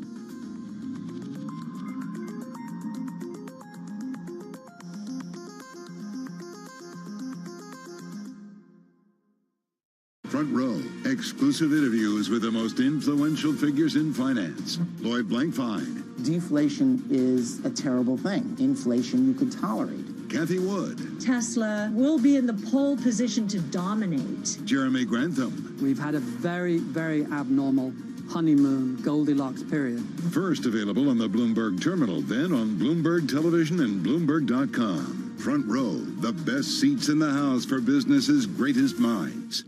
Front Row, exclusive interviews with the most influential figures in finance. Lloyd Blankfein. Deflation is a terrible thing. Inflation you could tolerate. Kathy Wood. Tesla will be in the pole position to dominate. Jeremy Grantham. We've had a very, very abnormal honeymoon Goldilocks period. First available on the Bloomberg Terminal, then on Bloomberg Television and Bloomberg.com. Front Row, the best seats in the house for business's greatest minds.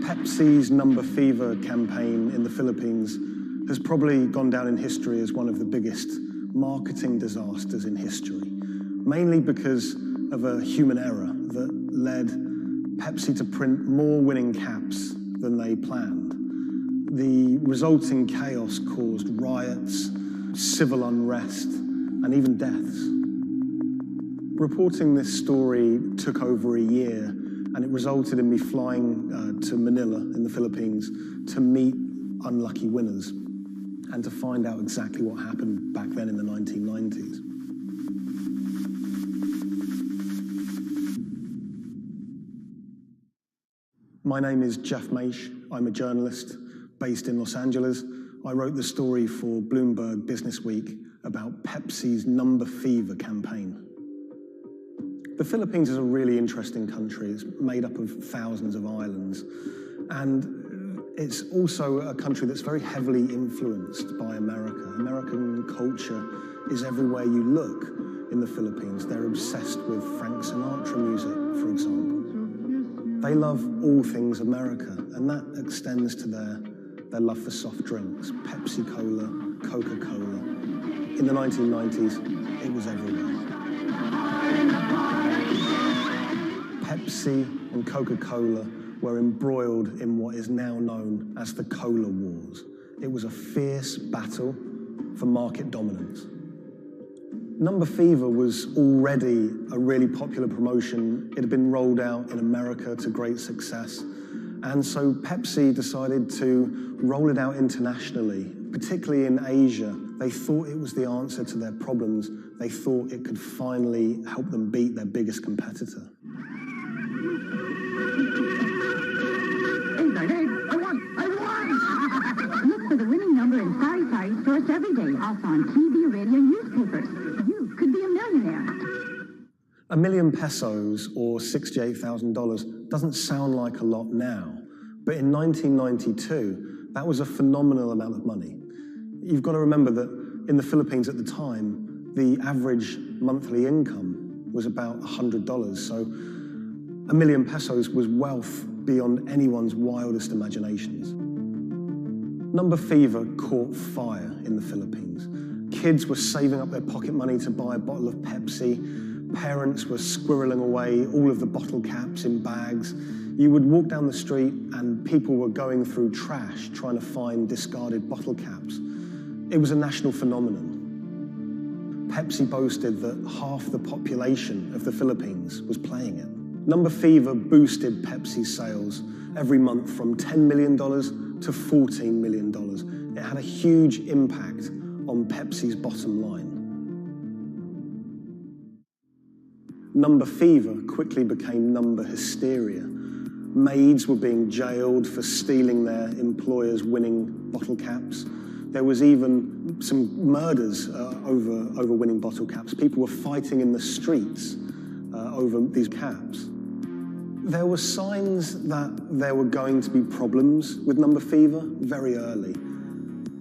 Pepsi's Number Fever campaign in the Philippines has probably gone down in history as one of the biggest marketing disasters in history, mainly because of a human error that led Pepsi to print more winning caps than they planned. The resulting chaos caused riots, civil unrest, and even deaths. Reporting this story took over a year, and it resulted in me flying to Manila in the Philippines to meet unlucky winners and to find out exactly what happened back then in the 1990s. My name is Jeff Maish. I'm a journalist based in Los Angeles. I wrote the story for Bloomberg Business Week about Pepsi's Number Fever campaign. The Philippines is a really interesting country. It's made up of thousands of islands. And it's also a country that's very heavily influenced by America. American culture is everywhere you look in the Philippines. They're obsessed with Frank Sinatra music, for example. They love all things America, and that extends to their love for soft drinks, Pepsi-Cola, Coca-Cola. In the 1990s, it was everywhere. Pepsi and Coca-Cola were embroiled in what is now known as the Cola Wars. It was a fierce battle for market dominance. Number Fever was already a really popular promotion. It had been rolled out in America to great success. And so Pepsi decided to roll it out internationally, particularly in Asia. They thought it was the answer to their problems. They thought it could finally help them beat their biggest competitor. Look for the winning number in sari stores every day, also on TV, radio, newspapers. You could be a millionaire. $1 million pesos, or $68,000, doesn't sound like a lot now, but in 1992, that was a phenomenal amount of money. You've got to remember that in the Philippines at the time, the average monthly income was about $100, so $1 million pesos was wealth beyond anyone's wildest imaginations. Number Fever caught fire in the Philippines. Kids were saving up their pocket money to buy a bottle of Pepsi. Parents were squirreling away all of the bottle caps in bags. You would walk down the street and people were going through trash trying to find discarded bottle caps. It was a national phenomenon. Pepsi boasted that half the population of the Philippines was playing it. Number fever boosted Pepsi's sales every month from $10 million to $14 million. It had a huge impact on Pepsi's bottom line. Number fever quickly became number hysteria. Maids were being jailed for stealing their employers' winning bottle caps. There was even some murders over winning bottle caps. People were fighting in the streets over these caps. There were signs that there were going to be problems with number fever very early.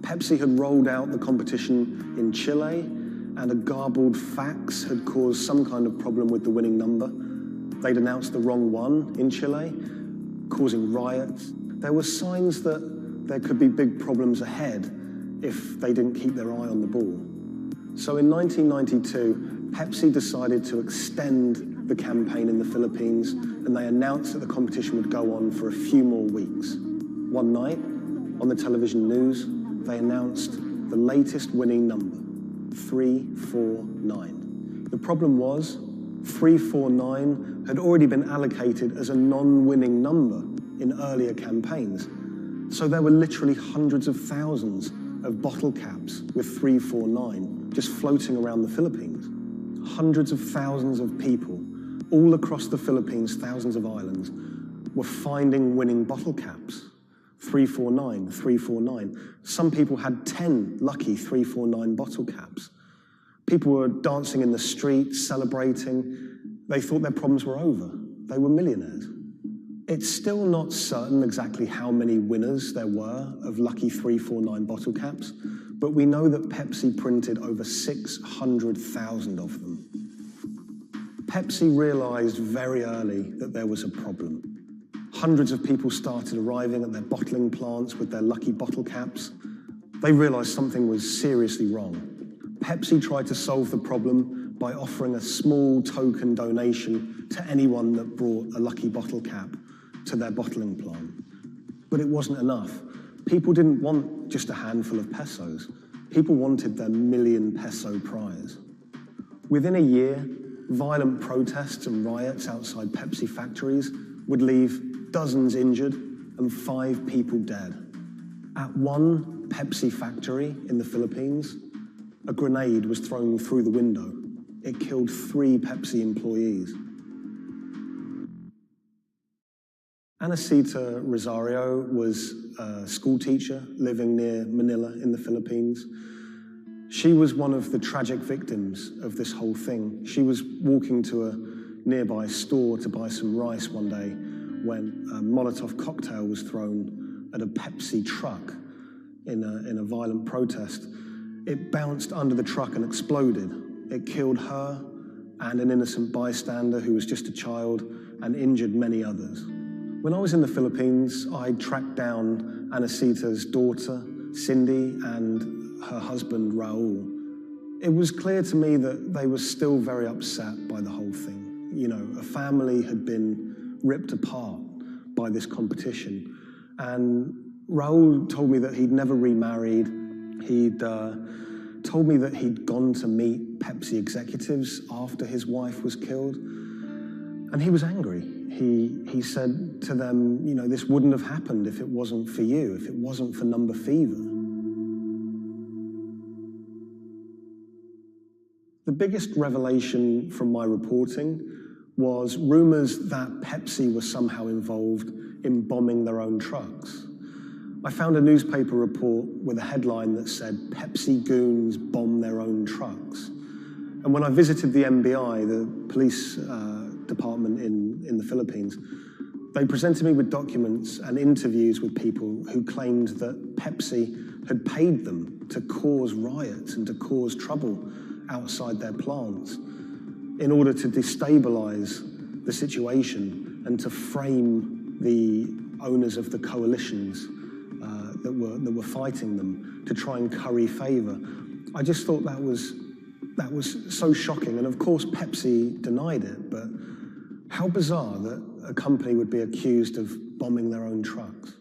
Pepsi had rolled out the competition in Chile, and a garbled fax had caused some kind of problem with the winning number. They'd announced the wrong one in Chile, causing riots. There were signs that there could be big problems ahead if they didn't keep their eye on the ball. So in 1992, Pepsi decided to extend the campaign in the Philippines, and they announced that the competition would go on for a few more weeks. One night, on the television news, they announced the latest winning number, 349. The problem was, 349 had already been allocated as a non-winning number in earlier campaigns. So there were literally hundreds of thousands of bottle caps with 349 just floating around the Philippines. Hundreds of thousands of people all across the Philippines, thousands of islands, were finding winning bottle caps. 349, 349. Some people had 10 lucky 349 bottle caps. People were dancing in the streets, celebrating. They thought their problems were over. They were millionaires. It's still not certain exactly how many winners there were of lucky 349 bottle caps, but we know that Pepsi printed over 600,000 of them. Pepsi realized very early that there was a problem. Hundreds of people started arriving at their bottling plants with their lucky bottle caps. They realized something was seriously wrong. Pepsi tried to solve the problem by offering a small token donation to anyone that brought a lucky bottle cap to their bottling plant. But it wasn't enough. People didn't want just a handful of pesos. People wanted their million-peso prize. Within a year, violent protests and riots outside Pepsi factories would leave dozens injured and 5 people dead. At one Pepsi factory in the Philippines, a grenade was thrown through the window. It killed 3 Pepsi employees. Anacita Rosario was a school teacher living near Manila in the Philippines. She was one of the tragic victims of this whole thing. She was walking to a nearby store to buy some rice one day when a Molotov cocktail was thrown at a Pepsi truck in a violent protest. It bounced under the truck and exploded. It killed her and an innocent bystander who was just a child and injured many others. When I was in the Philippines, I tracked down Anacita's daughter, Cindy, and her husband, Raul. It was clear to me that they were still very upset by the whole thing. You know, a family had been ripped apart by this competition. And Raul told me that he'd never remarried. He'd told me that he'd gone to meet Pepsi executives after his wife was killed. And he was angry. He said to them, you know, this wouldn't have happened if it wasn't for you, if it wasn't for number fever. The biggest revelation from my reporting was rumors that Pepsi was somehow involved in bombing their own trucks. I found a newspaper report with a headline that said, Pepsi goons bomb their own trucks. And when I visited the MBI, the police department in the Philippines, they presented me with documents and interviews with people who claimed that Pepsi had paid them to cause riots and to cause trouble outside their plants in order to destabilize the situation and to frame the owners of the coalitions that were fighting them to try and curry favor. I just thought that was so shocking. And of course, Pepsi denied it, but how bizarre that a company would be accused of bombing their own trucks.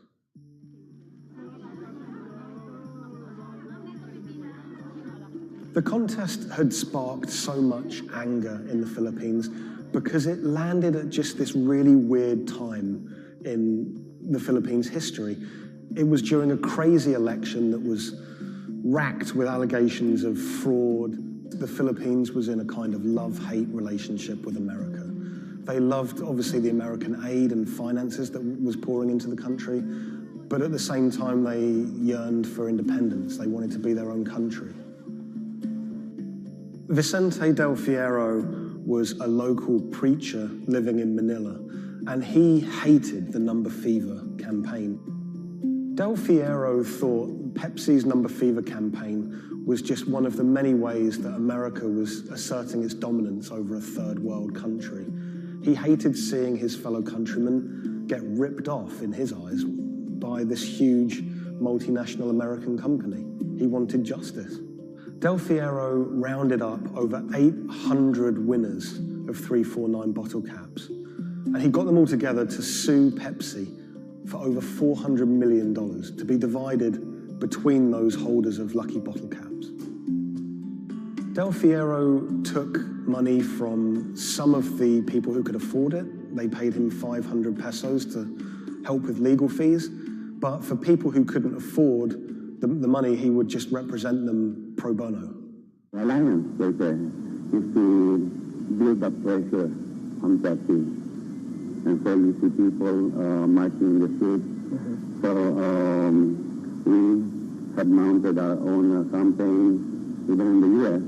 The contest had sparked so much anger in the Philippines because it landed at just this really weird time in the Philippines' history. It was during a crazy election that was racked with allegations of fraud. The Philippines was in a kind of love-hate relationship with America. They loved, obviously, the American aid and finances that was pouring into the country, but at the same time, they yearned for independence. They wanted to be their own country. Vicente Del Fierro was a local preacher living in Manila, and he hated the Number Fever campaign. Del Fierro thought Pepsi's Number Fever campaign was just one of the many ways that America was asserting its dominance over a third world country. He hated seeing his fellow countrymen get ripped off, in his eyes, by this huge multinational American company. He wanted justice. Del Fierro rounded up over 800 winners of 349 bottle caps, and he got them all together to sue Pepsi for over $400 million to be divided between those holders of lucky bottle caps. Del Fierro took money from some of the people who could afford it. They paid him 500 pesos to help with legal fees, but for people who couldn't afford the money, he would just represent them pro bono. The alliance is to build up pressure on Pepsi. And so you see people marching in the streets. So we have mounted our own campaign, even in the U.S.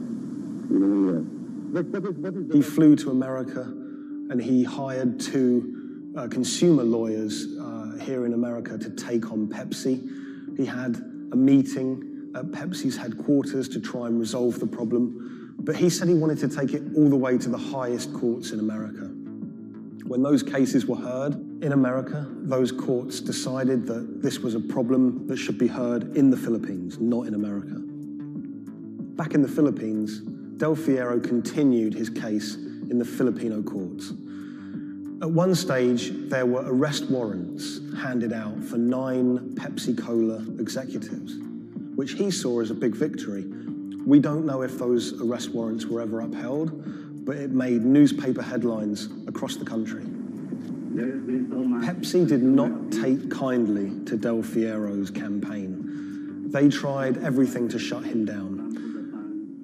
He flew to America and he hired two consumer lawyers here in America to take on Pepsi. He had a meeting at Pepsi's headquarters to try and resolve the problem, but he said he wanted to take it all the way to the highest courts in America. When those cases were heard in America, those courts decided that this was a problem that should be heard in the Philippines, not in America. Back in the Philippines, Del Fierro continued his case in the Filipino courts. At one stage, there were arrest warrants handed out for 9 Pepsi-Cola executives, which he saw as a big victory. We don't know if those arrest warrants were ever upheld, but it made newspaper headlines across the country. Pepsi did not take kindly to Del Fierro's campaign. They tried everything to shut him down.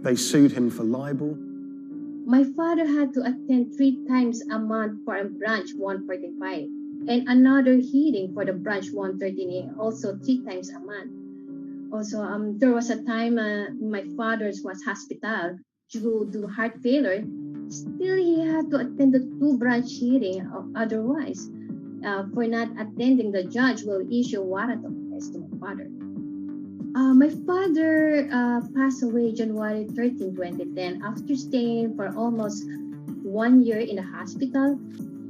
They sued him for libel. My father had to attend 3 times a month for a branch 145 and another hearing for the branch 113, also 3 times a month. Also, there was a time my father was hospital due to heart failure. Still, he had to attend the 2 branch hearing. Otherwise, for not attending, the judge will issue warrant of arrest to my father. My father passed away January 13, 2010. After staying for almost 1 year in the hospital,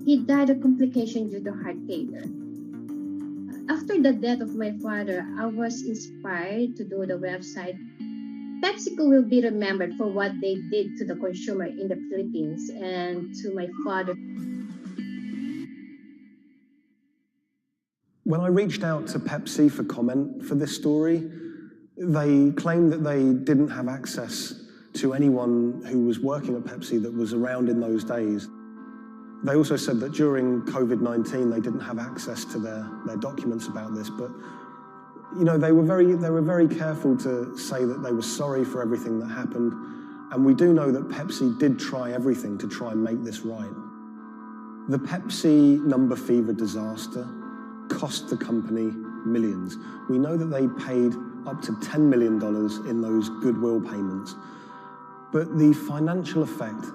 he died of complications due to heart failure. After the death of my father, I was inspired to do the website. PepsiCo will be remembered for what they did to the consumer in the Philippines and to my father. When I reached out to Pepsi for comment for this story, they claimed that they didn't have access to anyone who was working at Pepsi that was around in those days. They also said that during COVID-19, they didn't have access to their documents about this, but you know, they were very careful to say that they were sorry for everything that happened, and we do know that Pepsi did try everything to try and make this right. The Pepsi Number Fever disaster cost the company millions. We know that they paid up to $10 million in those goodwill payments, but the financial effect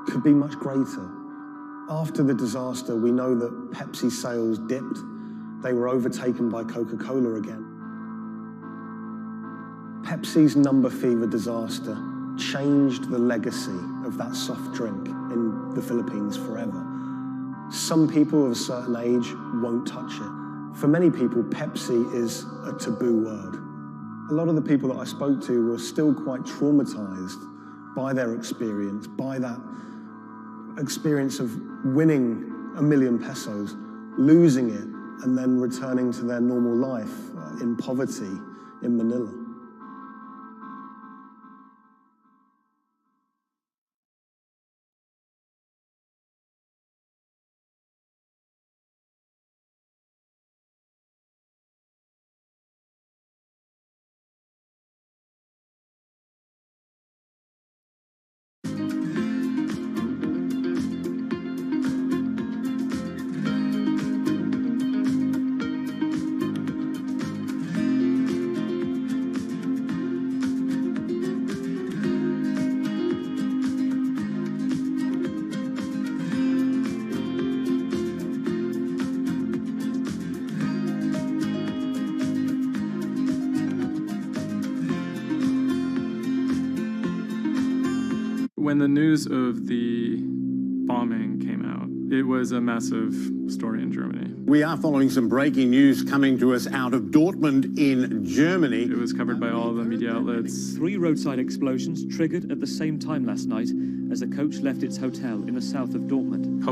could be much greater. After the disaster, we know that Pepsi sales dipped. They were overtaken by Coca-Cola again. Pepsi's Number Fever disaster changed the legacy of that soft drink in the Philippines forever. Some people of a certain age won't touch it. For many people, Pepsi is a taboo word. A lot of the people that I spoke to were still quite traumatized by their experience, by that experience of winning $1 million pesos, losing it, and then returning to their normal life in poverty in Manila. When the news of the bombing came out, it was a massive story in Germany. We are following some breaking news coming to us out of Dortmund in Germany. It was covered by all the media outlets. 3 roadside explosions triggered at the same time last night as a coach left its hotel in the south of Dortmund.